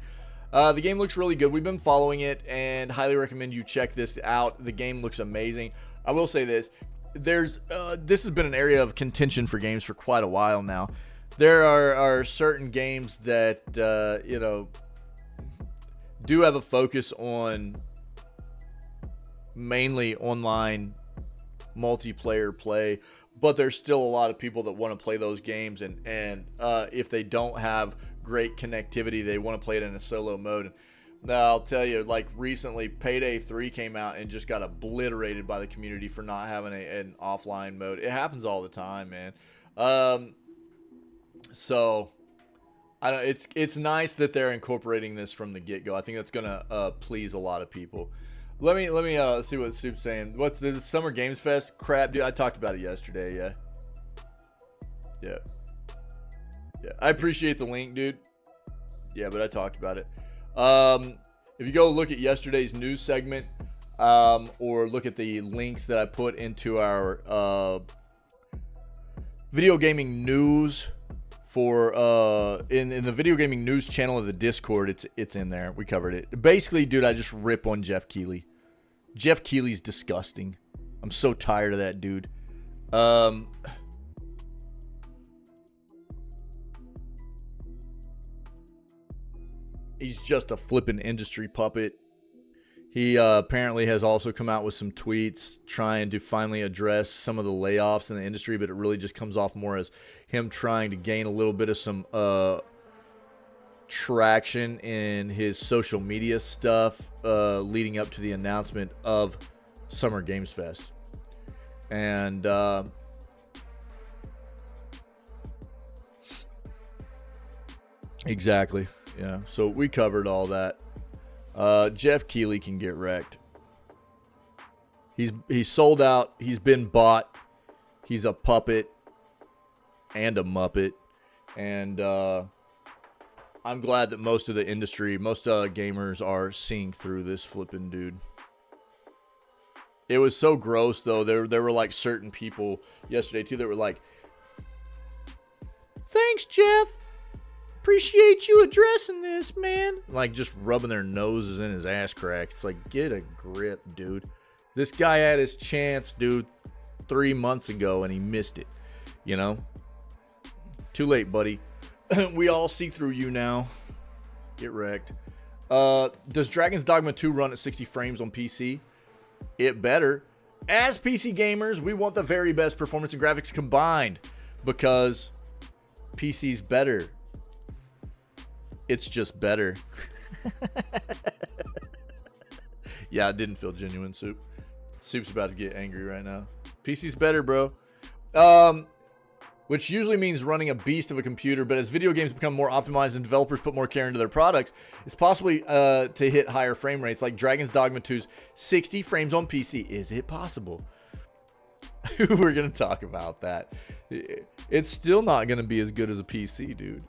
Speaker 1: The game looks really good. We've been following it and highly recommend you check this out. The game looks amazing. I will say this. This has been an area of contention for games for quite a while now. There are certain games that, do have a focus on mainly online multiplayer play, but there's still a lot of people that want to play those games, and if they don't have great connectivity, they want to play it in a solo mode. Now, I'll tell you, like recently, Payday 3 came out and just got obliterated by the community for not having an offline mode. It happens all the time, man. So it's nice that they're incorporating this from the get-go. I think that's gonna please a lot of people. Let me see what Soup's saying. What's the Summer Games Fest? Crap, dude. I talked about it yesterday. Yeah. I appreciate the link, dude. Yeah, but I talked about it. If you go look at yesterday's news segment, or look at the links that I put into our video gaming news for in the video gaming news channel of the Discord, it's in there. We covered it. Basically, dude, I just rip on Jeff Keighley. Jeff Keighley's disgusting. I'm so tired of that dude. He's just a flippin' industry puppet. He apparently has also come out with some tweets trying to finally address some of the layoffs in the industry, but it really just comes off more as him trying to gain a little bit of some traction in his social media stuff leading up to the announcement of Summer Games Fest. And exactly. Yeah, so we covered all that. Jeff Keighley can get wrecked. He's sold out. He's been bought. He's a puppet and a muppet. And I'm glad that most of the industry, most gamers are seeing through this flipping dude. It was so gross, though. There were like certain people yesterday, too, that were like, "Thanks, Jeff. Appreciate you addressing this, man." Like just rubbing their noses in his ass crack. It's like, get a grip, dude. This guy had his chance, dude, 3 months ago, and he missed it. You know? Too late, buddy. We all see through you now. Get wrecked. Does Dragon's Dogma 2 run at 60 frames on PC? It better. As PC gamers, we want the very best performance and graphics combined because PC's better. It's just better. Yeah, it didn't feel genuine, Soup. Soup's about to get angry right now. PC's better, bro. Which usually means running a beast of a computer, but as video games become more optimized and developers put more care into their products, it's possibly to hit higher frame rates, like Dragon's Dogma 2's 60 frames on PC. Is it possible? We're going to talk about that. It's still not going to be as good as a PC, dude.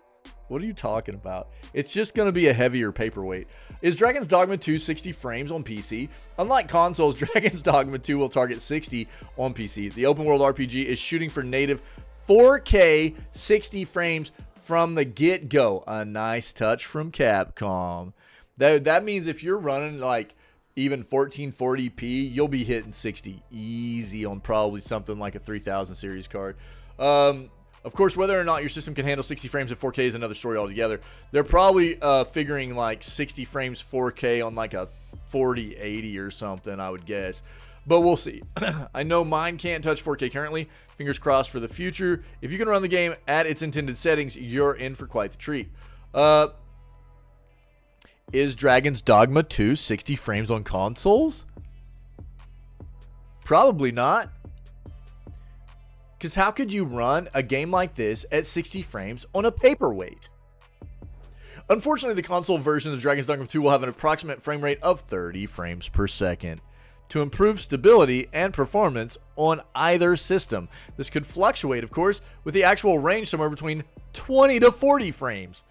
Speaker 1: What are you talking about? It's just going to be a heavier paperweight. Is Dragon's Dogma 2 60 frames on PC? Unlike consoles, Dragon's Dogma 2 will target 60 on PC. The open world RPG is shooting for native 4K 60 frames from the get-go. A nice touch from Capcom. That means if you're running like even 1440p, you'll be hitting 60 easy on probably something like a 3000 series card. Of course, whether or not your system can handle 60 frames at 4K is another story altogether. They're probably figuring like 60 frames 4K on like a 4080 or something, I would guess. But we'll see. I know mine can't touch 4K currently. Fingers crossed for the future. If you can run the game at its intended settings, you're in for quite the treat. Is Dragon's Dogma 2 60 frames on consoles? Probably not. Because how could you run a game like this at 60 frames on a paperweight? Unfortunately, the console version of Dragon's Dogma 2 will have an approximate frame rate of 30 frames per second. to improve stability and performance on either system. This could fluctuate, of course, with the actual range somewhere between 20 to 40 frames.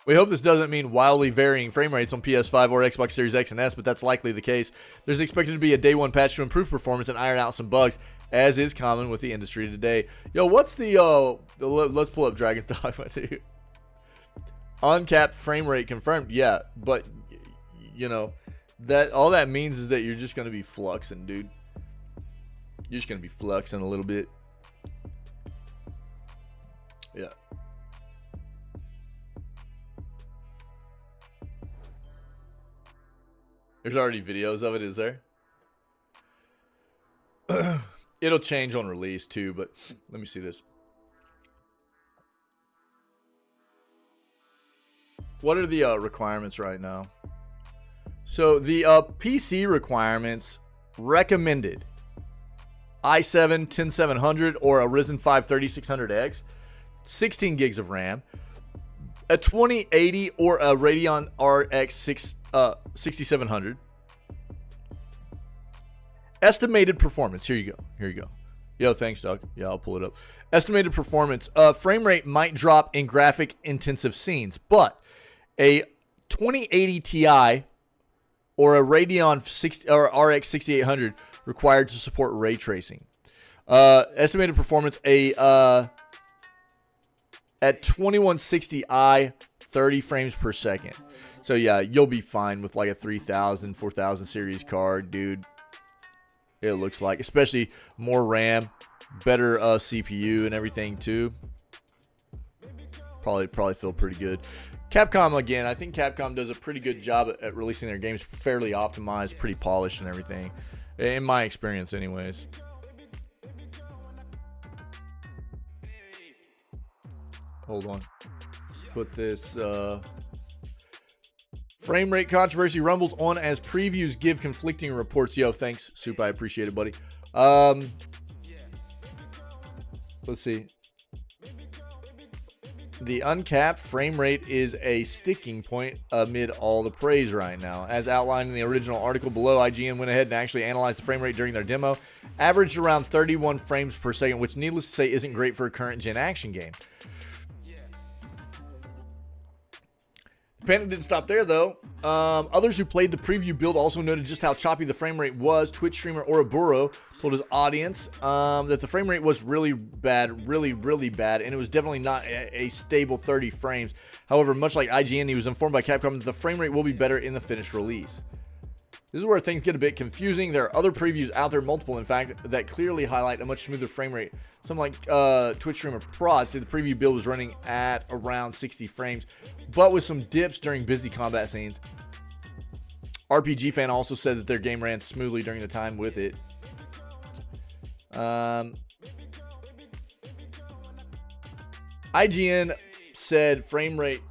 Speaker 1: We hope this doesn't mean wildly varying frame rates on PS5 or Xbox Series X and S, but that's likely the case. There's expected to be a day one patch to improve performance and iron out some bugs, as is common with the industry today. Yo, what's the let's pull up Dragon's Dogma 2. Uncapped frame rate confirmed. Yeah, but you know, that all that means is that you're just gonna be fluxing, dude. You're just gonna be fluxing a little bit. Yeah. There's already videos of it, is there? It'll change on release too, but let me see this. What are the requirements right now? So the PC requirements recommended i7 10700 or a Ryzen 5 3600X, 16 gigs of RAM, a 2080 or a Radeon RX 6700. Estimated performance. Here you go. Here you go. Yo, thanks, Doug. Yeah, I'll pull it up. Estimated performance. Frame rate might drop in graphic intensive scenes, but a 2080 Ti or a Radeon RX 6800 required to support ray tracing. Estimated performance at 2160i 30 frames per second. So yeah, you'll be fine with like a 3000, 4000 series card, dude. It looks like, especially more RAM, better CPU and everything too. Probably feel pretty good. Capcom, again, I think Capcom does a pretty good job at releasing their games fairly optimized, pretty polished and everything. In my experience anyways. Hold on. Put this frame rate controversy rumbles on as previews give conflicting reports. Yo, thanks, Soup. I appreciate it, buddy. Let's see. The uncapped frame rate is a sticking point amid all the praise right now. As outlined in the original article below, IGN went ahead and actually analyzed the frame rate during their demo. Averaged around 31 frames per second, which needless to say isn't great for a current gen action game. Panic didn't stop there, though. Others who played the preview build also noted just how choppy the frame rate was. Twitch streamer Ouroboros told his audience that the frame rate was really bad, really bad, and it was definitely not a stable 30 frames. However, much like IGN, he was informed by Capcom that the frame rate will be better in the finished release. This is where things get a bit confusing. There are other previews out there, multiple in fact, that clearly highlight a much smoother frame rate. Some like Twitch streamer Prod say the preview build was running at around 60 frames, but with some dips during busy combat scenes. RPG Fan also said that their game ran smoothly during the time with it. IGN said frame rate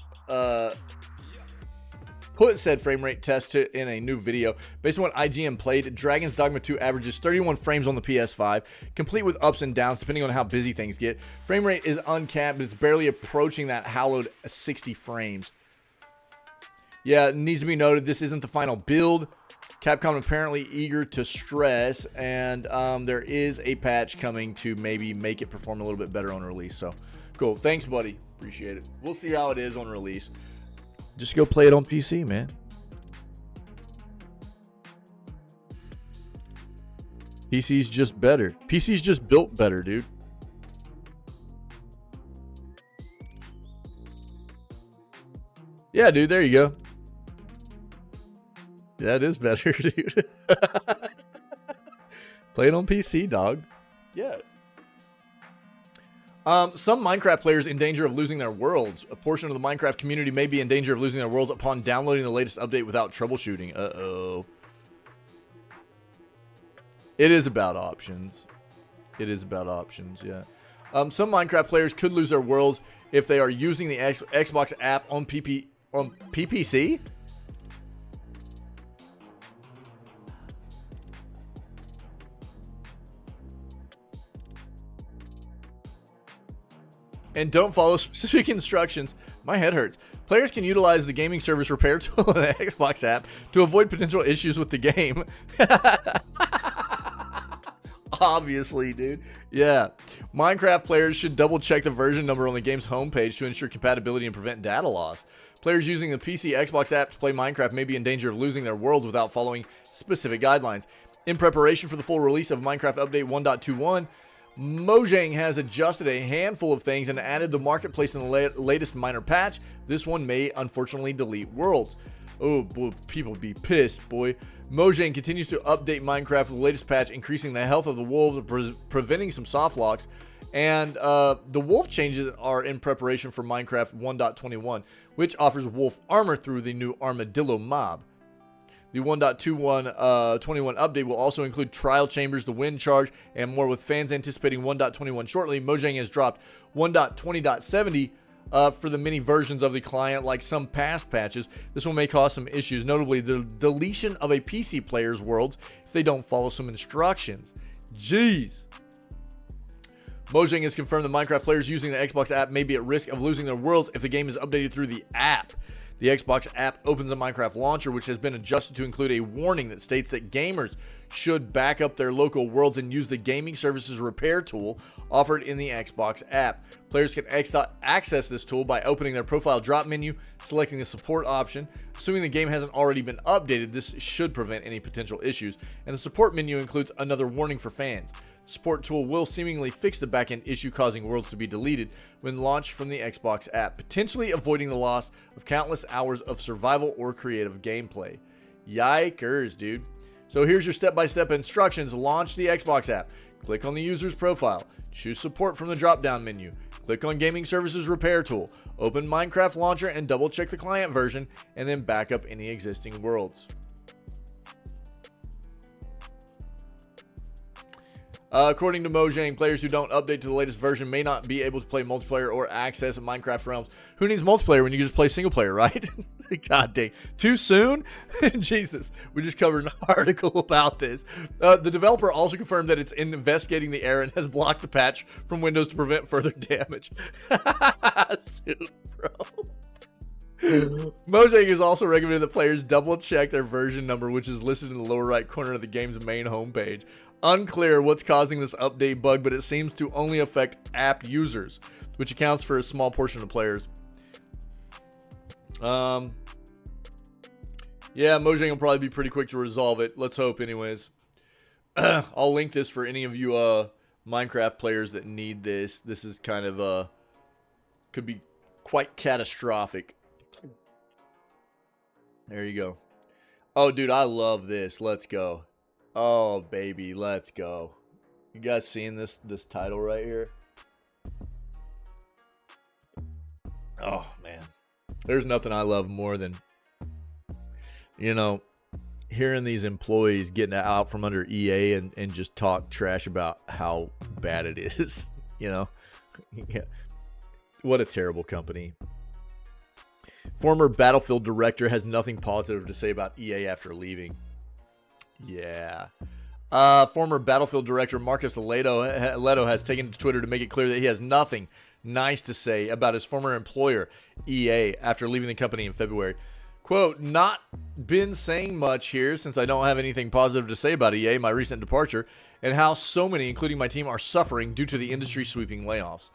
Speaker 1: put said frame rate test in a new video. Based on what IGN played, Dragon's Dogma 2 averages 31 frames on the PS5, complete with ups and downs depending on how busy things get. Frame rate is uncapped, but it's barely approaching that hallowed 60 frames. Yeah, it needs to be noted, this isn't the final build. Capcom apparently eager to stress, and there is a patch coming to maybe make it perform a little bit better on release. So, cool. Thanks, buddy. Appreciate it. We'll see how it is on release. Just go play it on PC, man. PC's just better. PC's just built better, dude. Yeah, dude, there you go. Yeah, it is better, dude. Play it on PC, dog. Yeah. Some Minecraft players in danger of losing their worlds. A portion of the Minecraft community may be in danger of losing their worlds upon downloading the latest update without troubleshooting. Uh-oh. It is about options. It is about options, yeah. Some Minecraft players could lose their worlds if they are using the Xbox app on PPC? And don't follow specific instructions. My head hurts. Players can utilize the gaming service repair tool in the Xbox app to avoid potential issues with the game. Obviously, dude. Yeah. Minecraft players should double check the version number on the game's homepage to ensure compatibility and prevent data loss. Players using the PC Xbox app to play Minecraft may be in danger of losing their worlds without following specific guidelines. In preparation for the full release of Minecraft Update 1.21, Mojang has adjusted a handful of things and added the marketplace in the latest minor patch. This one may unfortunately delete worlds. Oh, boy, people be pissed, boy. Mojang continues to update Minecraft with the latest patch, increasing the health of the wolves, preventing some soft locks. And the wolf changes are in preparation for Minecraft 1.21, which offers wolf armor through the new armadillo mob. The 1.21 update will also include trial chambers, the wind charge, and more. With fans anticipating 1.21 shortly, Mojang has dropped 1.20.70 for the mini versions of the client. Like some past patches, this one may cause some issues, notably the deletion of a PC player's worlds if they don't follow some instructions. Jeez. Mojang has confirmed that Minecraft players using the Xbox app may be at risk of losing their worlds if the game is updated through the app. The Xbox app opens a Minecraft launcher, which has been adjusted to include a warning that states that gamers should back up their local worlds and use the gaming services repair tool offered in the Xbox app. Players can access this tool by opening their profile drop menu, selecting the support option. Assuming the game hasn't already been updated, this should prevent any potential issues. And the support menu includes another warning for fans. The support tool will seemingly fix the backend issue causing worlds to be deleted when launched from the Xbox app, potentially avoiding the loss of countless hours of survival or creative gameplay. Yikers, dude. So here's your step-by-step instructions. Launch the Xbox app. Click on the user's profile. Choose support from the drop-down menu. Click on Gaming Services Repair Tool. Open Minecraft Launcher and double-check the client version, and then back up any existing worlds. According to Mojang, players who don't update to the latest version may not be able to play multiplayer or access Minecraft realms. Who needs multiplayer when you can just play single player, right? God dang. Too soon? Jesus. We just covered an article about this. The developer also confirmed that it's investigating the error and has blocked the patch from Windows to prevent further damage. Suit, bro. Mojang has also recommended that players double check their version number, which is listed in the lower right corner of the game's main homepage. Unclear what's causing this update bug, but it seems to only affect app users, which accounts for a small portion of players. Yeah, Mojang will probably be pretty quick to resolve it. Let's hope, anyways. I'll link this for any of you Minecraft players that need this. This is kind of could be quite catastrophic. There you go. Oh, dude, I love this. Let's go. Oh, baby, let's go. You guys seeing this title right here? Oh, man. There's nothing I love more than, you know, hearing these employees getting out from under EA and just talk trash about how bad it is. You know? Yeah. What a terrible company. Former Battlefield director has nothing positive to say about EA after leaving. Yeah. Former Battlefield director Marcus Leto has taken to Twitter to make it clear that he has nothing nice to say about his former employer, EA, after leaving the company in February. Quote, not been saying much here since I don't have anything positive to say about EA, my recent departure, and how so many, including my team, are suffering due to the industry-sweeping layoffs.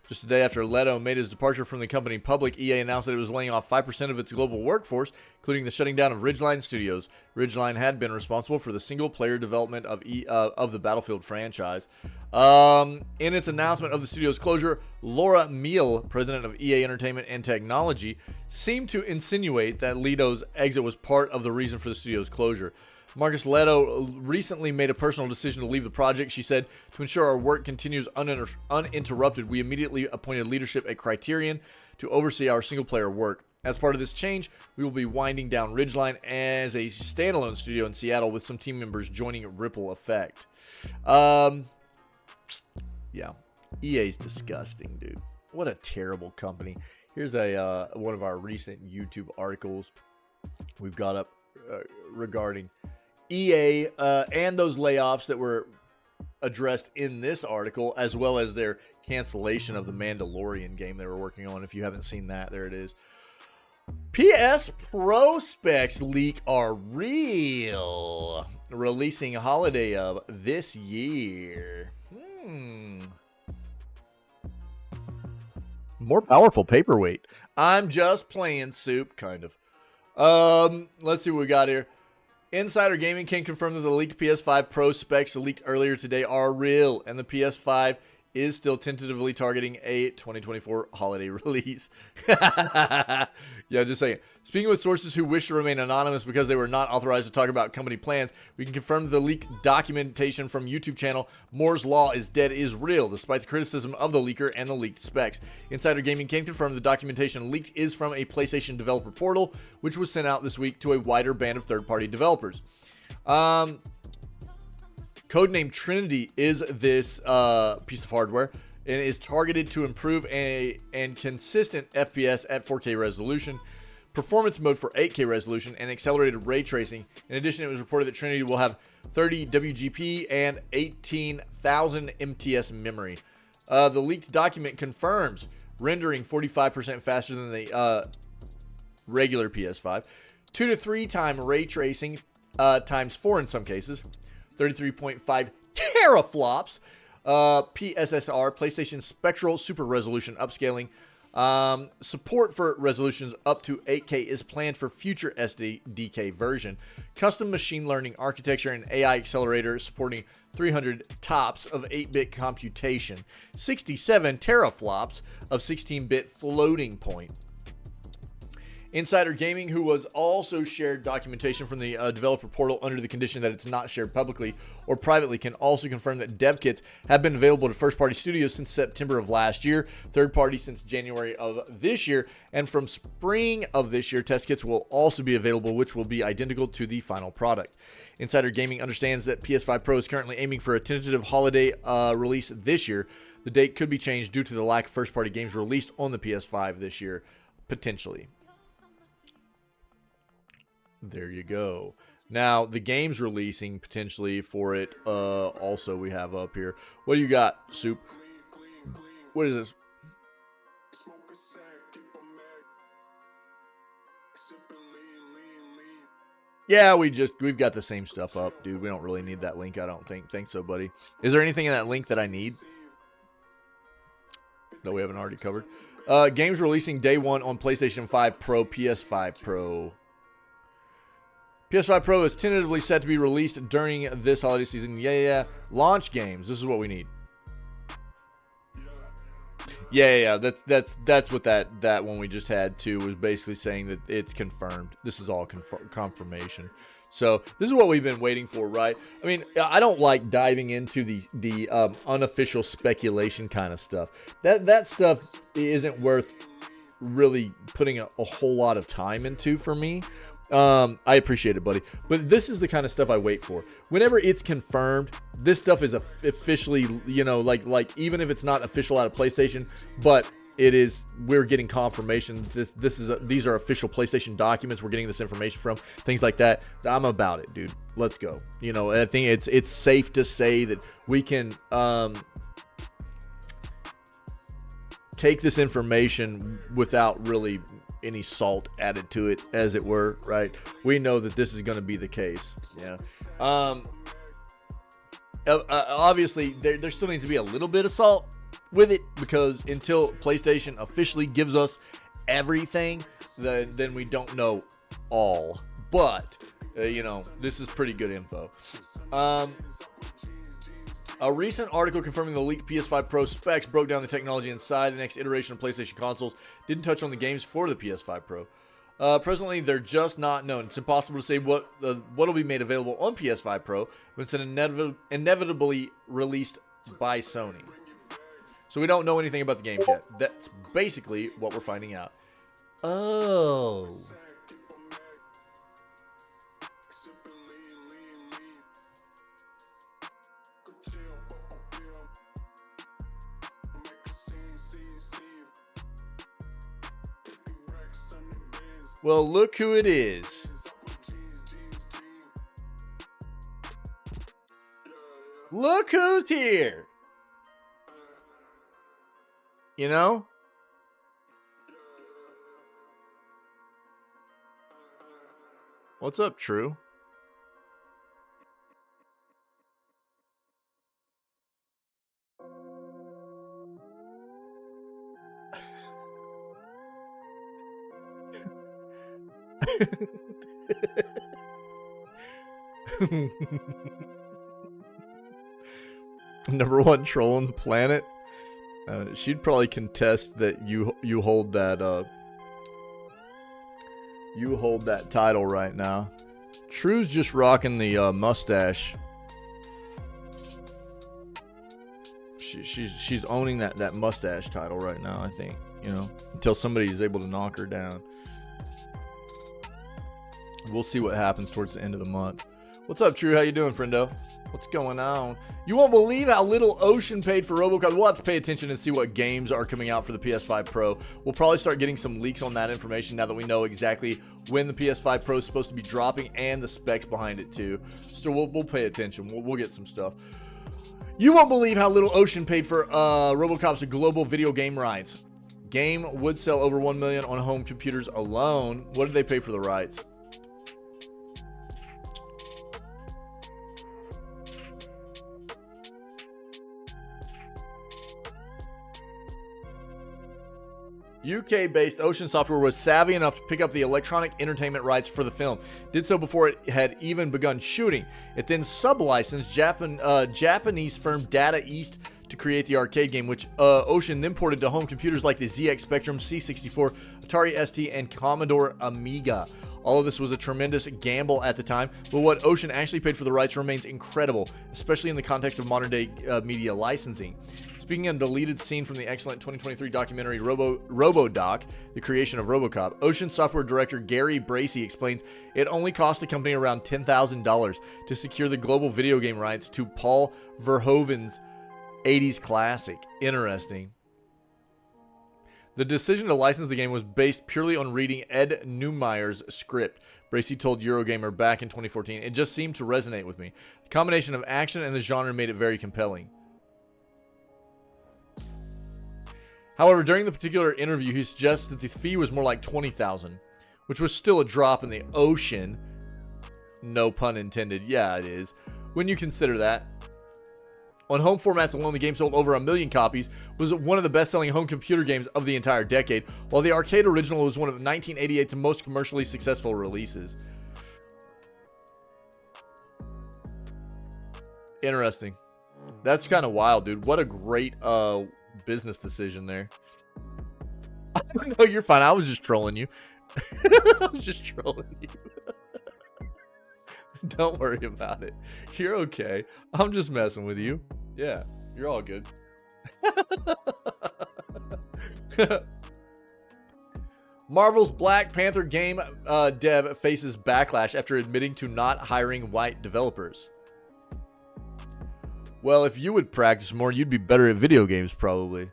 Speaker 1: Just a day after Leto made his departure from the company public, EA announced that it was laying off 5% of its global workforce, including the shutting down of Ridgeline Studios. Ridgeline had been responsible for the single-player development of the Battlefield franchise. In its announcement of the studio's closure, Laura Meal, president of EA Entertainment and Technology, seemed to insinuate that Leto's exit was part of the reason for the studio's closure. Marcus Leto recently made a personal decision to leave the project. She said, to ensure our work continues uninterrupted, we immediately appointed leadership at Criterion to oversee our single-player work. As part of this change, we will be winding down Ridgeline as a standalone studio in Seattle with some team members joining Ripple Effect. Yeah, EA's disgusting, dude. What a terrible company. Here's one of our recent YouTube articles we've got up regarding EA and those layoffs that were addressed in this article, as well as their cancellation of the Mandalorian game they were working on. If you haven't seen that, there it is. PS Pro specs leak are real. Releasing holiday of this year. More powerful paperweight. I'm just playing, Soup, kind of. Let's see what we got here. Insider Gaming can confirm that the leaked PS5 Pro specs leaked earlier today are real, and the PS5 is still tentatively targeting a 2024 holiday release. Yeah, just saying. Speaking with sources who wish to remain anonymous because they were not authorized to talk about company plans, we can confirm that the leaked documentation from YouTube channel Moore's Law is Dead is real, despite the criticism of the leaker and the leaked specs. Insider Gaming can confirm the documentation leaked is from a PlayStation developer portal, which was sent out this week to a wider band of third-party developers. Codename Trinity is this piece of hardware and is targeted to improve and consistent FPS at 4K resolution, performance mode for 8K resolution, and accelerated ray tracing. In addition, it was reported that Trinity will have 30 WGP and 18,000 MTS memory. The leaked document confirms rendering 45% faster than the regular PS5, 2 to 3 time ray tracing, times 4 in some cases, 33.5 teraflops, PSSR, PlayStation Spectral Super Resolution upscaling. Support for resolutions up to 8K is planned for future SDK version. Custom machine learning architecture and AI accelerator supporting 300 TOPS of 8-bit computation, 67 teraflops of 16-bit floating point. Insider Gaming, who was also shared documentation from the developer portal under the condition that it's not shared publicly or privately, can also confirm that dev kits have been available to first-party studios since September of last year, third-party since January of this year, and from spring of this year, test kits will also be available, which will be identical to the final product. Insider Gaming understands that PS5 Pro is currently aiming for a tentative holiday release this year. The date could be changed due to the lack of first-party games released on the PS5 this year, potentially. There you go. Now, the games releasing potentially for it, also we have up here. What do you got, Soup? What is this? Yeah, we've got the same stuff up, dude. We don't really need that link, I don't think so, buddy. Is there anything in that link that I need that we haven't already covered? Games releasing day one on PlayStation 5 Pro, PS5 Pro. PS5 Pro is tentatively set to be released during this holiday season. Yeah. Launch games. This is what we need. Yeah. That's what that one we just had too was basically saying that it's confirmed. This is all confirmation. So this is what we've been waiting for, right? I mean, I don't like diving into the unofficial speculation kind of stuff. That stuff isn't worth really putting a whole lot of time into for me. I appreciate it, buddy. But this is the kind of stuff I wait for. Whenever it's confirmed, this stuff is officially, like even if it's not official out of PlayStation, but it is, we're getting confirmation. These are official PlayStation documents. We're getting this information from things like that. I'm about it, dude. Let's go. I think it's safe to say that we can take this information without really any salt added to it, as it were, right? We know that this is going to be the case. Yeah. Obviously, there still needs to be a little bit of salt with it, because until PlayStation officially gives us everything, then we don't know all. But, this is pretty good info. A recent article confirming the leaked PS5 Pro specs broke down the technology inside the next iteration of PlayStation consoles. Didn't touch on the games for the PS5 Pro. Presently, they're just not known. It's impossible to say what will be made available on PS5 Pro when it's inevitably released by Sony. So we don't know anything about the games yet. That's basically what we're finding out. Oh. Well, look who it is. Look who's here. What's up, True? Number one troll on the planet. She'd probably contest that you hold that title right now. True's just rocking the mustache. She's owning that mustache title right now, I think, you know, until somebody is able to knock her down. We'll see what happens towards the end of the month. What's up, True? How you doing, friendo? What's going on? You won't believe how little Ocean paid for RoboCop. We'll have to pay attention and see what games are coming out for the PS5 Pro. We'll probably start getting some leaks on that information now that we know exactly when the PS5 Pro is supposed to be dropping and the specs behind it too. So we'll pay attention. We'll get some stuff. You won't believe how little Ocean paid for RoboCop's global video game rights. Game would sell over 1 million on home computers alone. What did they pay for the rights? UK-based Ocean Software was savvy enough to pick up the electronic entertainment rights for the film. Did so before it had even begun shooting. It then sub-licensed Japanese firm Data East to create the arcade game, which Ocean then ported to home computers like the ZX Spectrum, C64, Atari ST, and Commodore Amiga. All of this was a tremendous gamble at the time, but what Ocean actually paid for the rights remains incredible, especially in the context of modern-day media licensing. Speaking of a deleted scene from the excellent 2023 documentary RoboDoc, The Creation of RoboCop, Ocean Software Director Gary Bracey explains it only cost the company around $10,000 to secure the global video game rights to Paul Verhoeven's 80s classic. Interesting. The decision to license the game was based purely on reading Ed Neumeyer's script. Bracey told Eurogamer back in 2014, "It just seemed to resonate with me. The combination of action and the genre made it very compelling." However, during the particular interview, he suggests that the fee was more like $20,000, which was still a drop in the ocean. No pun intended. Yeah, it is. When you consider that. On home formats alone, the game sold over 1 million copies, was one of the best-selling home computer games of the entire decade, while the arcade original was one of 1988's most commercially successful releases. Interesting. That's kind of wild, dude. What a great business decision there. No, you're fine. I was just trolling you. I was just trolling you. Don't worry about it. You're okay. I'm just messing with you. Yeah, you're all good. Marvel's Black Panther game dev faces backlash after admitting to not hiring white developers. Well, if you would practice more, you'd be better at video games, probably.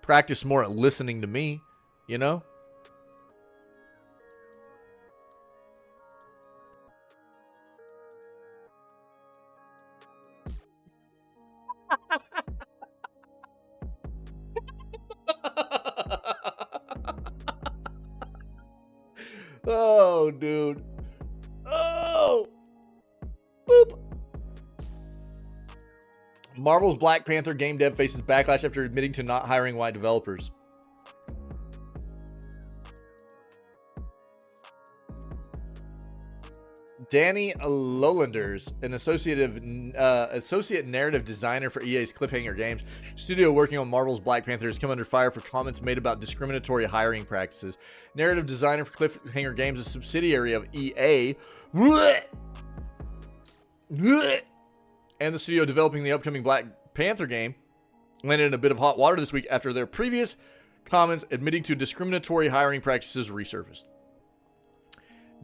Speaker 1: Practice more at listening to me, you know? Oh, dude. Oh! Boop! Marvel's Black Panther game dev faces backlash after admitting to not hiring white developers. Danny Lowlanders, an associate narrative designer for EA's Cliffhanger Games studio working on Marvel's Black Panther, has come under fire for comments made about discriminatory hiring practices. Narrative designer for Cliffhanger Games, a subsidiary of EA, and the studio developing the upcoming Black Panther game, landed in a bit of hot water this week after their previous comments admitting to discriminatory hiring practices resurfaced.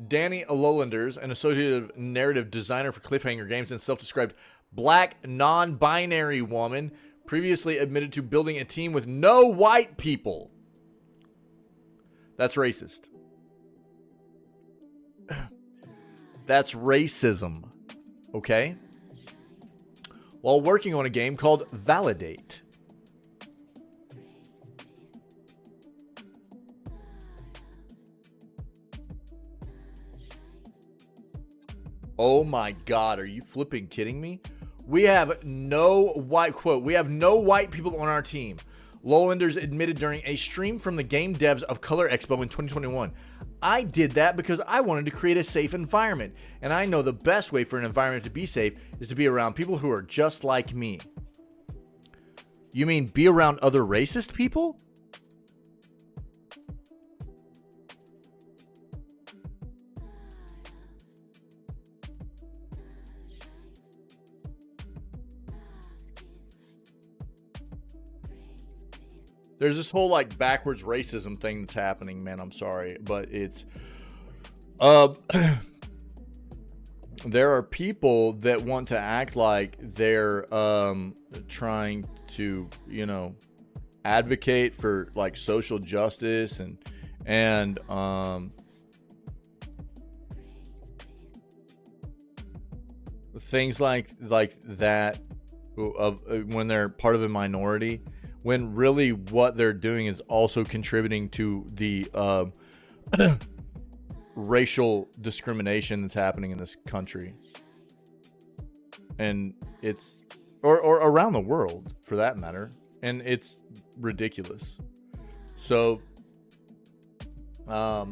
Speaker 1: Danny Lowlanders, an associate narrative designer for Cliffhanger Games and self-described black non-binary woman, previously admitted to building a team with no white people. That's racist. That's racism. Okay? While working on a game called Validate. Oh my God, are you flipping kidding me? We have no white quote. We have no white people on our team. Lowlanders admitted during a stream from the Game Devs of Color Expo in 2021. I did that because I wanted to create a safe environment, and I know the best way for an environment to be safe is to be around people who are just like me. You mean be around other racist people? There's this whole like backwards racism thing that's happening, man. I'm sorry, but it's there are people that want to act like they're trying to, you know, advocate for like social justice and things like that of when they're part of a minority, when really what they're doing is also contributing to the racial discrimination that's happening in this country, and it's or around the world for that matter, and it's ridiculous. So I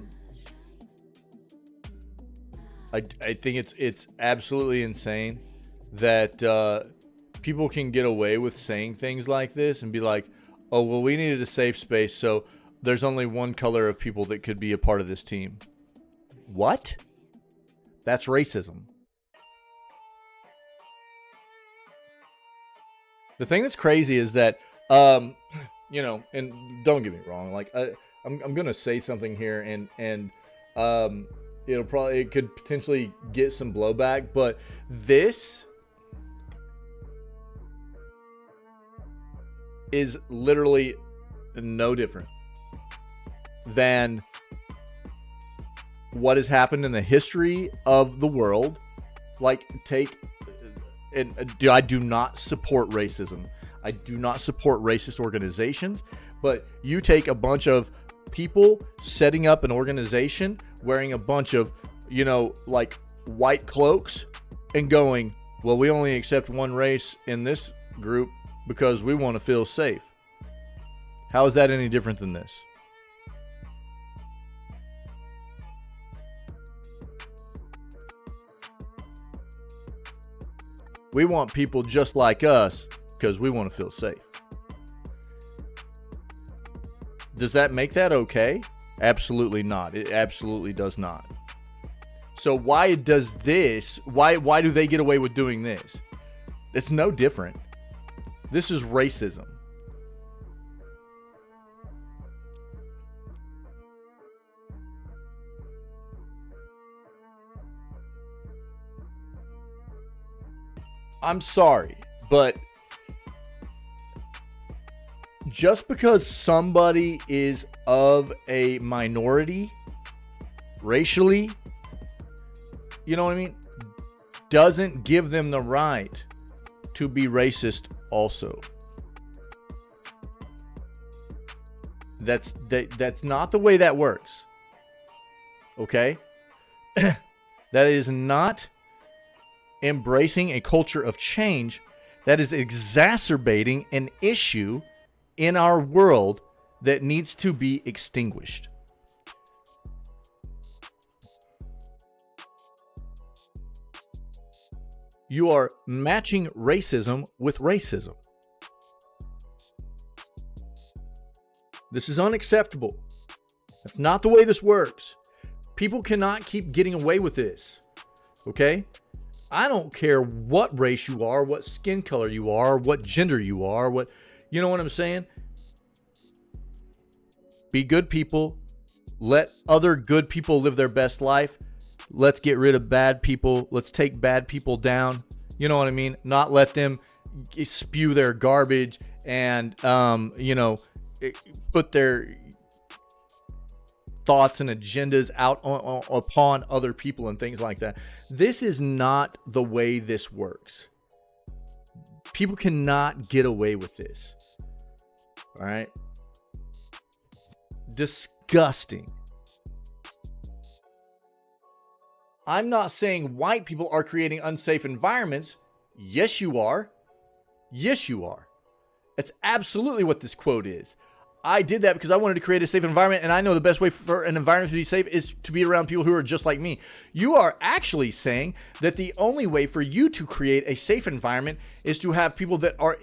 Speaker 1: think it's absolutely insane that people can get away with saying things like this and be like, oh, well, we needed a safe space, so there's only one color of people that could be a part of this team. What? That's racism. The thing that's crazy is that, you know, and don't get me wrong, like I'm gonna say something here, and it could potentially get some blowback, but this is literally no different than what has happened in the history of the world. Like, I do not support racism. I do not support racist organizations, but you take a bunch of people setting up an organization wearing a bunch of, you know, like white cloaks and going, well, we only accept one race in this group because we want to feel safe. How is that any different than this? We want people just like us because we want to feel safe. Does that make that okay? Absolutely not. It absolutely does not. So why do they get away with doing this? It's no different. This is racism. I'm sorry, but just because somebody is of a minority racially, you know what I mean, doesn't give them the right to be racist also. That's not the way that works. Okay? That is not embracing a culture of change. That is exacerbating an issue in our world that needs to be extinguished. You are matching racism with racism. This is unacceptable. That's not the way this works. People cannot keep getting away with this. Okay? I don't care what race you are, what skin color you are, what gender you are, you know what I'm saying? Be good people. Let other good people live their best life. Let's get rid of bad people. Let's take bad people down. You know what I mean? Not let them spew their garbage and, you know, put their thoughts and agendas out upon other people and things like that. This is not the way this works. People cannot get away with this. All right? Disgusting. I'm not saying white people are creating unsafe environments. Yes, you are. Yes, you are. That's absolutely what this quote is. I did that because I wanted to create a safe environment, and I know the best way for an environment to be safe is to be around people who are just like me. You are actually saying that the only way for you to create a safe environment is to have people that are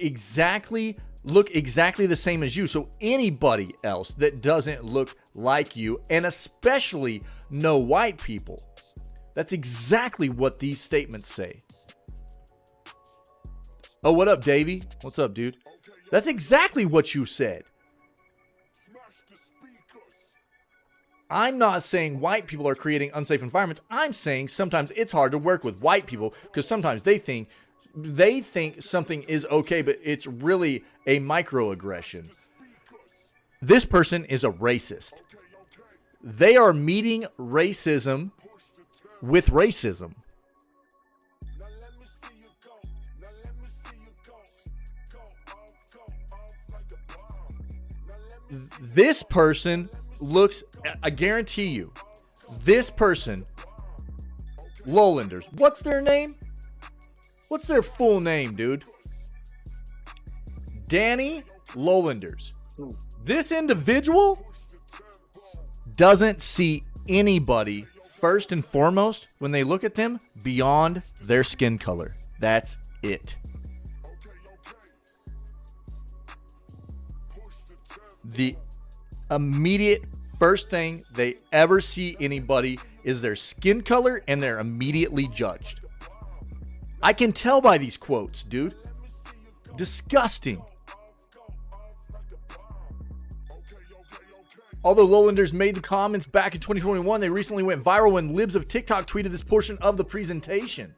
Speaker 1: look exactly the same as you. So anybody else that doesn't look like you, and especially no white people. That's exactly what these statements say. Oh, what up, Davey? What's up, dude? That's exactly what you said. I'm not saying white people are creating unsafe environments. I'm saying sometimes it's hard to work with white people because sometimes they think something is okay, but it's really a microaggression. This person is a racist. They are meeting racism with racism. This person looks, I guarantee you, this person, Lowlanders, what's their name? What's their full name, dude? Danny Lowlanders. This individual doesn't see anybody, first and foremost, when they look at them, beyond their skin color. That's it. The immediate first thing they ever see anybody is their skin color, and they're immediately judged. I can tell by these quotes, dude. Disgusting. Although Lowlanders made the comments back in 2021, they recently went viral when libs of TikTok tweeted this portion of the presentation.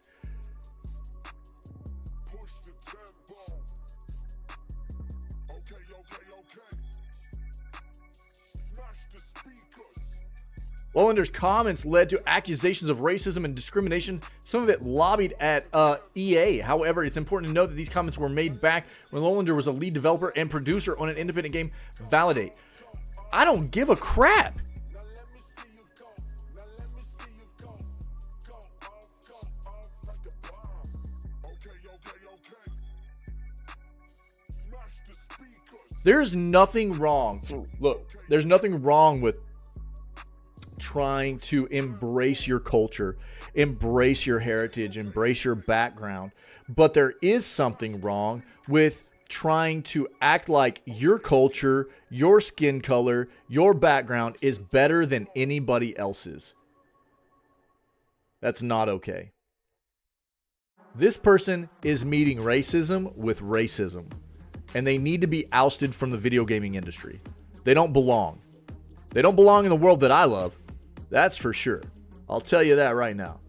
Speaker 1: Lowlanders' comments led to accusations of racism and discrimination, some of it lobbied at EA. However, it's important to note that these comments were made back when Lowlander was a lead developer and producer on an independent game, Validate. I don't give a crap. There's nothing wrong. Look, there's nothing wrong with trying to embrace your culture, embrace your heritage, embrace your background. But there is something wrong with trying to act like your culture, your skin color, your background is better than anybody else's. That's not okay. This person is meeting racism with racism, and they need to be ousted from the video gaming industry. They don't belong. They don't belong in the world that I love. That's for sure. I'll tell you that right now.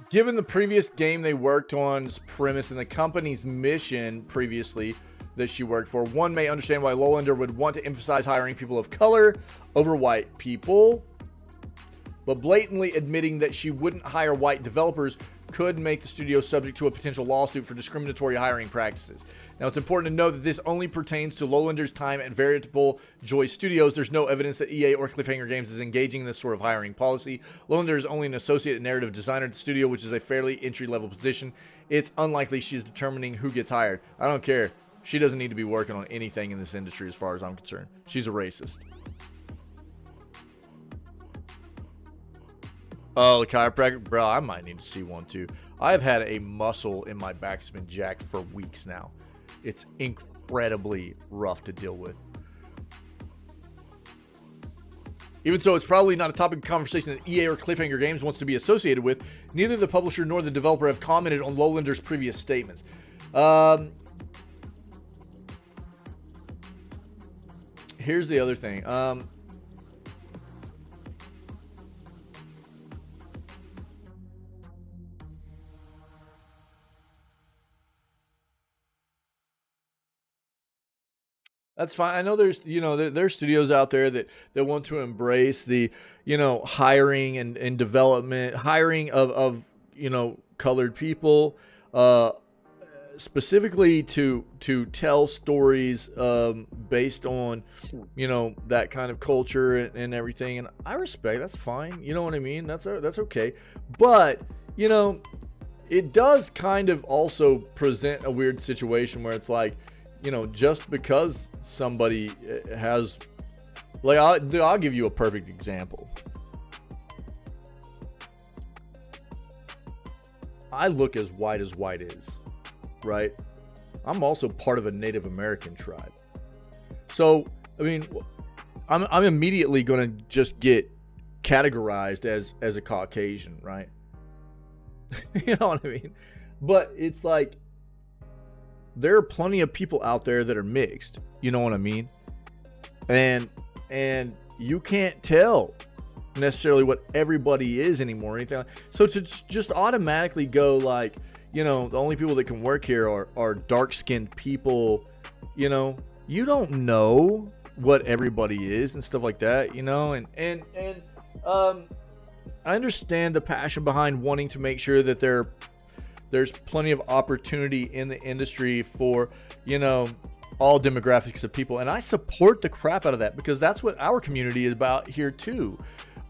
Speaker 1: Given the previous game they worked on's premise and the company's mission previously that she worked for, one may understand why Lowlander would want to emphasize hiring people of color over white people. But blatantly admitting that she wouldn't hire white developers could make the studio subject to a potential lawsuit for discriminatory hiring practices. Now, it's important to note that this only pertains to Lowlander's time at Veritable Joy Studios. There's no evidence that EA or Cliffhanger Games is engaging in this sort of hiring policy. Lowlander is only an associate narrative designer at the studio, which is a fairly entry-level position. It's unlikely she's determining who gets hired. I don't care. She doesn't need to be working on anything in this industry as far as I'm concerned. She's a racist. Oh, the chiropractor? Bro, I might need to see one too. I've had a muscle in my back that's been jacked for weeks now. It's incredibly rough to deal with. Even so, it's probably not a topic of conversation that EA or Cliffhanger Games wants to be associated with. Neither the publisher nor the developer have commented on Lowlander's previous statements. Here's the other thing. That's fine. I know there's, there's studios out there that want to embrace the, hiring and development, hiring of colored people, specifically to tell stories based on, that kind of culture and everything. And I respect, that's fine. You know what I mean? That's okay. But, it does kind of also present a weird situation where it's like, just because somebody has, like, I'll give you a perfect example. I look as white is, right? I'm also part of a Native American tribe. So, I mean, I'm immediately going to just get categorized as a Caucasian, right? You know what I mean? But it's like, there are plenty of people out there that are mixed. You know what I mean? And you can't tell necessarily what everybody is anymore or anything like that. So to just automatically go like, the only people that can work here are dark-skinned people, you don't know what everybody is and stuff like that, and I understand the passion behind wanting to make sure that there's plenty of opportunity in the industry for, all demographics of people. And I support the crap out of that because that's what our community is about here too.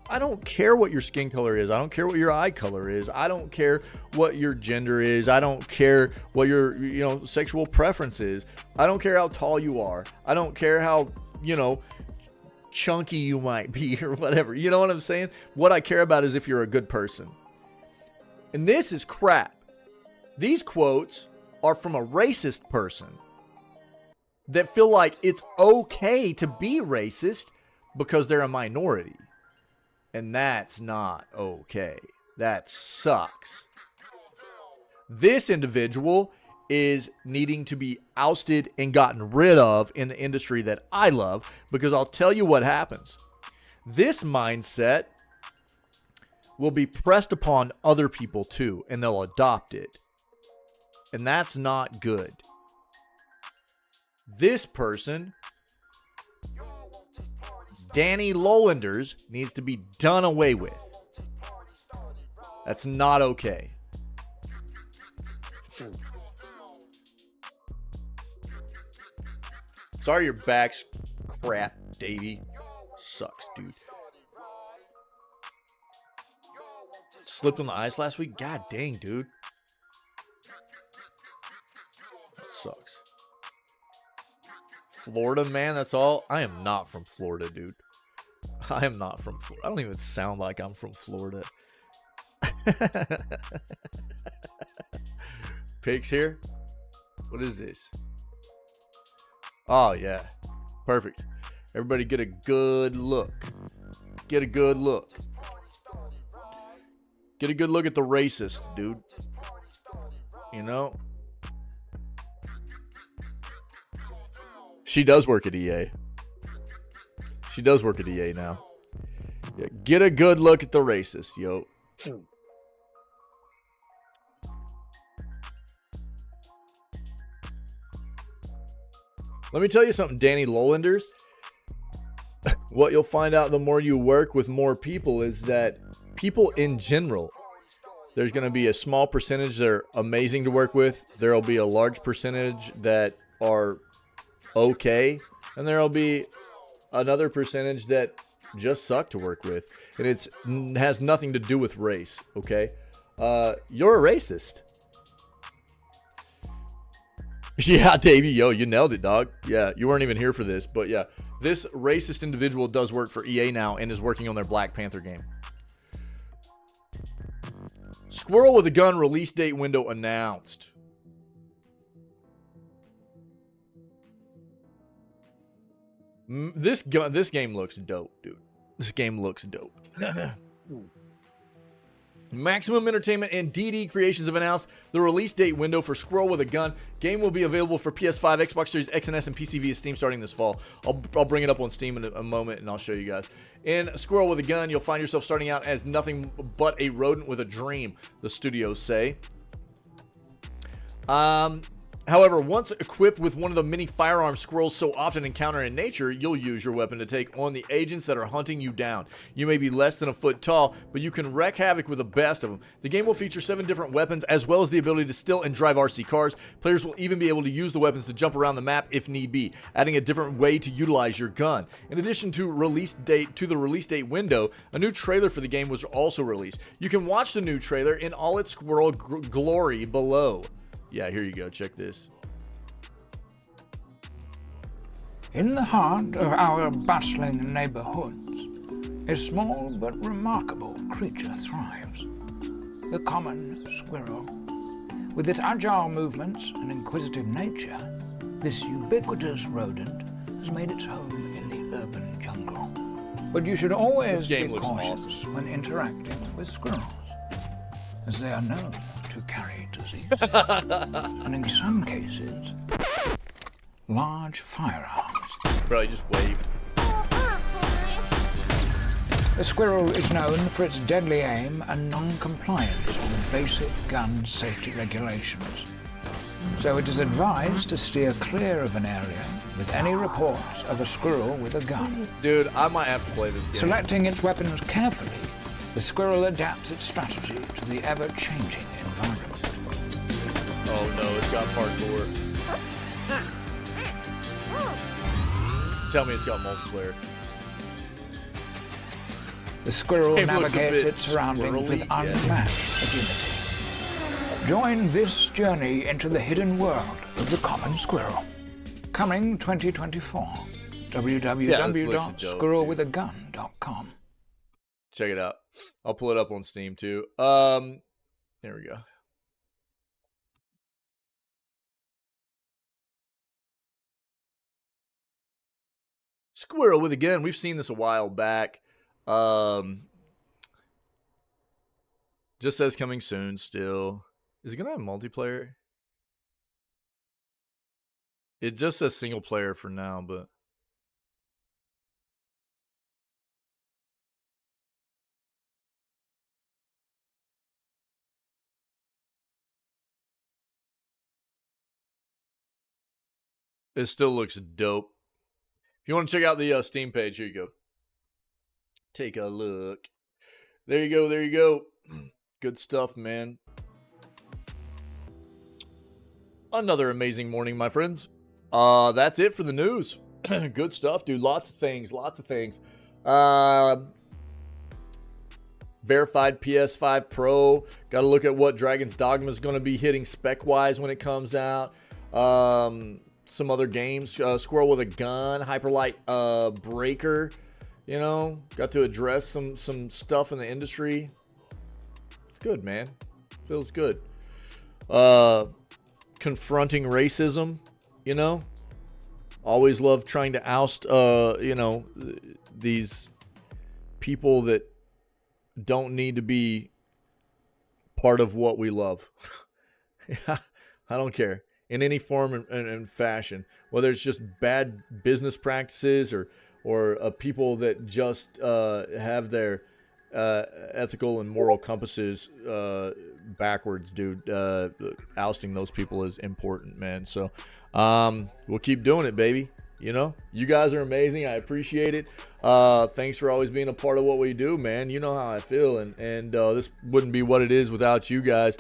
Speaker 1: I don't care what your skin color is. I don't care what your eye color is. I don't care what your gender is. I don't care what your, sexual preference is. I don't care how tall you are. I don't care how, chunky you might be or whatever. You know what I'm saying? What I care about is if you're a good person. And this is crap. These quotes are from a racist person that feel like it's okay to be racist because they're a minority. And that's not okay. That sucks. This individual is needing to be ousted and gotten rid of in the industry that I love, because I'll tell you what happens. This mindset will be pressed upon other people too, and they'll adopt it. And that's not good. This person, Danny Lowlanders, needs to be done away with. That's not okay. Sorry your back's crap, Davey. Sucks, dude. Slipped on the ice last week? God dang, dude. That sucks. Florida, man, that's all. I am not from Florida, dude. I am not from Florida. I don't even sound like I'm from Florida. Pigs here? What is this? Oh, yeah. Perfect. Everybody get a good look. Get a good look. Get a good look at the racist, dude. She does work at EA. She does work at EA now. Yeah, get a good look at the racist, yo. Let me tell you something, Danny Lowlanders. What you'll find out the more you work with more people is that people in general, there's going to be a small percentage that are amazing to work with. There will be a large percentage that are okay. And there will be another percentage that just suck to work with. And it has nothing to do with race, okay? You're a racist. Yeah, Davey, yo, you nailed it, dog. Yeah, you weren't even here for this, but yeah. This racist individual does work for EA now and is working on their Black Panther game. Squirrel with a Gun release date window announced. This game looks dope, dude. This game looks dope. Maximum Entertainment and DD Creations have announced the release date window for Squirrel with a Gun. Game will be available for PS5, Xbox Series X and S, and PC via Steam starting this fall. I'll bring it up on Steam in a moment, and I'll show you guys. In Squirrel with a Gun, you'll find yourself starting out as nothing but a rodent with a dream, the studios say. However, once equipped with one of the many firearms squirrels so often encounter in nature, you'll use your weapon to take on the agents that are hunting you down. You may be less than a foot tall, but you can wreak havoc with the best of them. The game will feature 7 different weapons, as well as the ability to steal and drive RC cars. Players will even be able to use the weapons to jump around the map if need be, adding a different way to utilize your gun. In addition to the release date window, a new trailer for the game was also released. You can watch the new trailer in all its squirrel glory below. Yeah, here you go. Check this.
Speaker 3: In the heart of our bustling neighborhoods, a small but remarkable creature thrives. The common squirrel. With its agile movements and inquisitive nature, this ubiquitous rodent has made its home in the urban jungle. But you should always be cautious when interacting with squirrels, as they are known to carry disease, and in some cases, large firearms.
Speaker 1: Bro, he just waved.
Speaker 3: The squirrel is known for its deadly aim and non-compliance with basic gun safety regulations. So it is advised to steer clear of an area with any reports of a squirrel with a gun.
Speaker 1: Dude, I might have to play this game.
Speaker 3: Selecting its weapons carefully, the squirrel adapts its strategy to the ever-changing environment.
Speaker 1: Oh no, it's got parkour. Tell me it's got multiplayer.
Speaker 3: The squirrel
Speaker 1: It looks a
Speaker 3: navigates
Speaker 1: bit
Speaker 3: its surroundings with
Speaker 1: squirrely, yeah.
Speaker 3: unmatched agility. Join this journey into the hidden world of the common squirrel. Coming 2024. www.squirrelwithagun.com.
Speaker 1: Check it out. I'll pull it up on Steam too. There we go. Squirrel with a gun. We've seen this a while back. Just says coming soon still. Is it gonna have multiplayer? It just says single player for now, but it still looks dope. If you want to check out the Steam page, here you go. Take a look. There you go. There you go. Good stuff, man. Another amazing morning, my friends. That's it for the news. Good stuff, dude. Lots of things. Lots of things. Verified PS5 Pro. Got to look at what Dragon's Dogma is going to be hitting spec-wise when it comes out. Some other games. Squirrel with a Gun. Hyperlight Breaker. You know, got to address some stuff in the industry. It's good, man. Feels good. Confronting racism, you know. Always love trying to oust, you know, these people that don't need to be part of what we love. I don't care. In any form and fashion. Whether it's just bad business practices or people that just have their ethical and moral compasses backwards, dude. Ousting those people is important, man. So we'll keep doing it, baby. You know, you guys are amazing. I appreciate it. Thanks for always being a part of what we do, man. You know how I feel, and this wouldn't be what it is without you guys.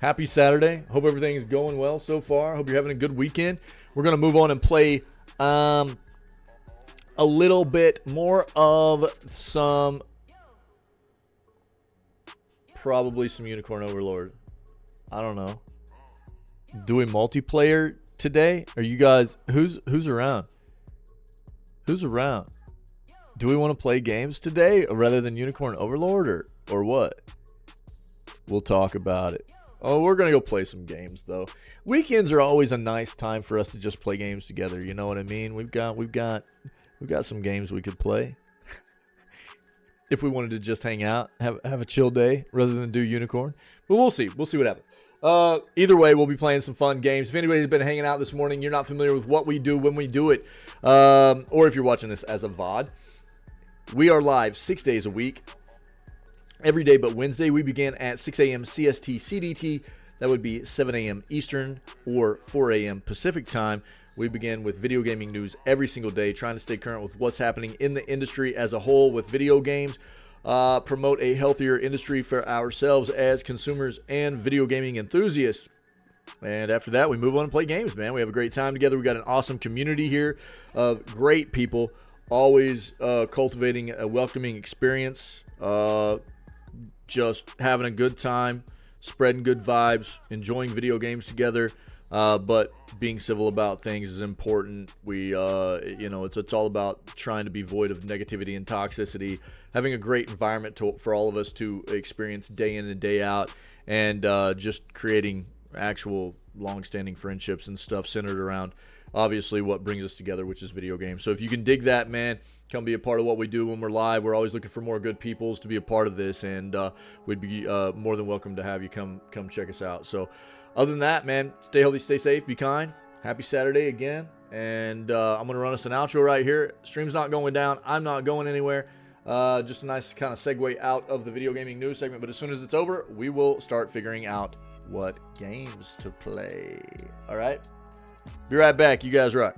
Speaker 1: Happy Saturday. Hope everything's going well so far. Hope you're having a good weekend. We're gonna move on and play a little bit more of probably some Unicorn Overlord. I don't know. Doing multiplayer today? Are you guys who's around? Who's around? Do we want to play games today rather than Unicorn Overlord or what? We'll talk about it. Oh, we're gonna go play some games though. Weekends are always a nice time for us to just play games together. You know what I mean? We've got some games we could play. If we wanted to just hang out, have a chill day rather than do Unicorn. But we'll see. We'll see what happens. Either way, we'll be playing some fun games. If anybody's been hanging out this morning, you're not familiar with what we do when we do it, or if you're watching this as a VOD, we are live 6 days a week. Every day but Wednesday. We begin at 6 a.m. CST CDT, That would be 7 a.m. Eastern or 4 a.m. Pacific time. We begin with video gaming news every single day, trying to stay current with what's happening in the industry as a whole with video games, promote a healthier industry for ourselves as consumers and video gaming enthusiasts. And after that, we move on and play games, man. We have a great time together. We got an awesome community here of great people, always cultivating a welcoming experience, just having a good time, spreading good vibes, enjoying video games together, but being civil about things is important. We, it's all about trying to be void of negativity and toxicity, having a great environment for all of us to experience day in and day out, and just creating actual long-standing friendships and stuff centered around obviously what brings us together, which is video games. So if you can dig that, man, come be a part of what we do when we're live. We're always looking for more good peoples to be a part of this, and we'd be more than welcome to have you come check us out. So other than that, man, stay healthy, stay safe, be kind. Happy Saturday again, and I'm gonna run us an outro right here. Stream's not going down, I'm not going anywhere. Just a nice kind of segue out of the video gaming news segment, but as soon as it's over, we will start figuring out what games to play. All right, be right back. You guys rock.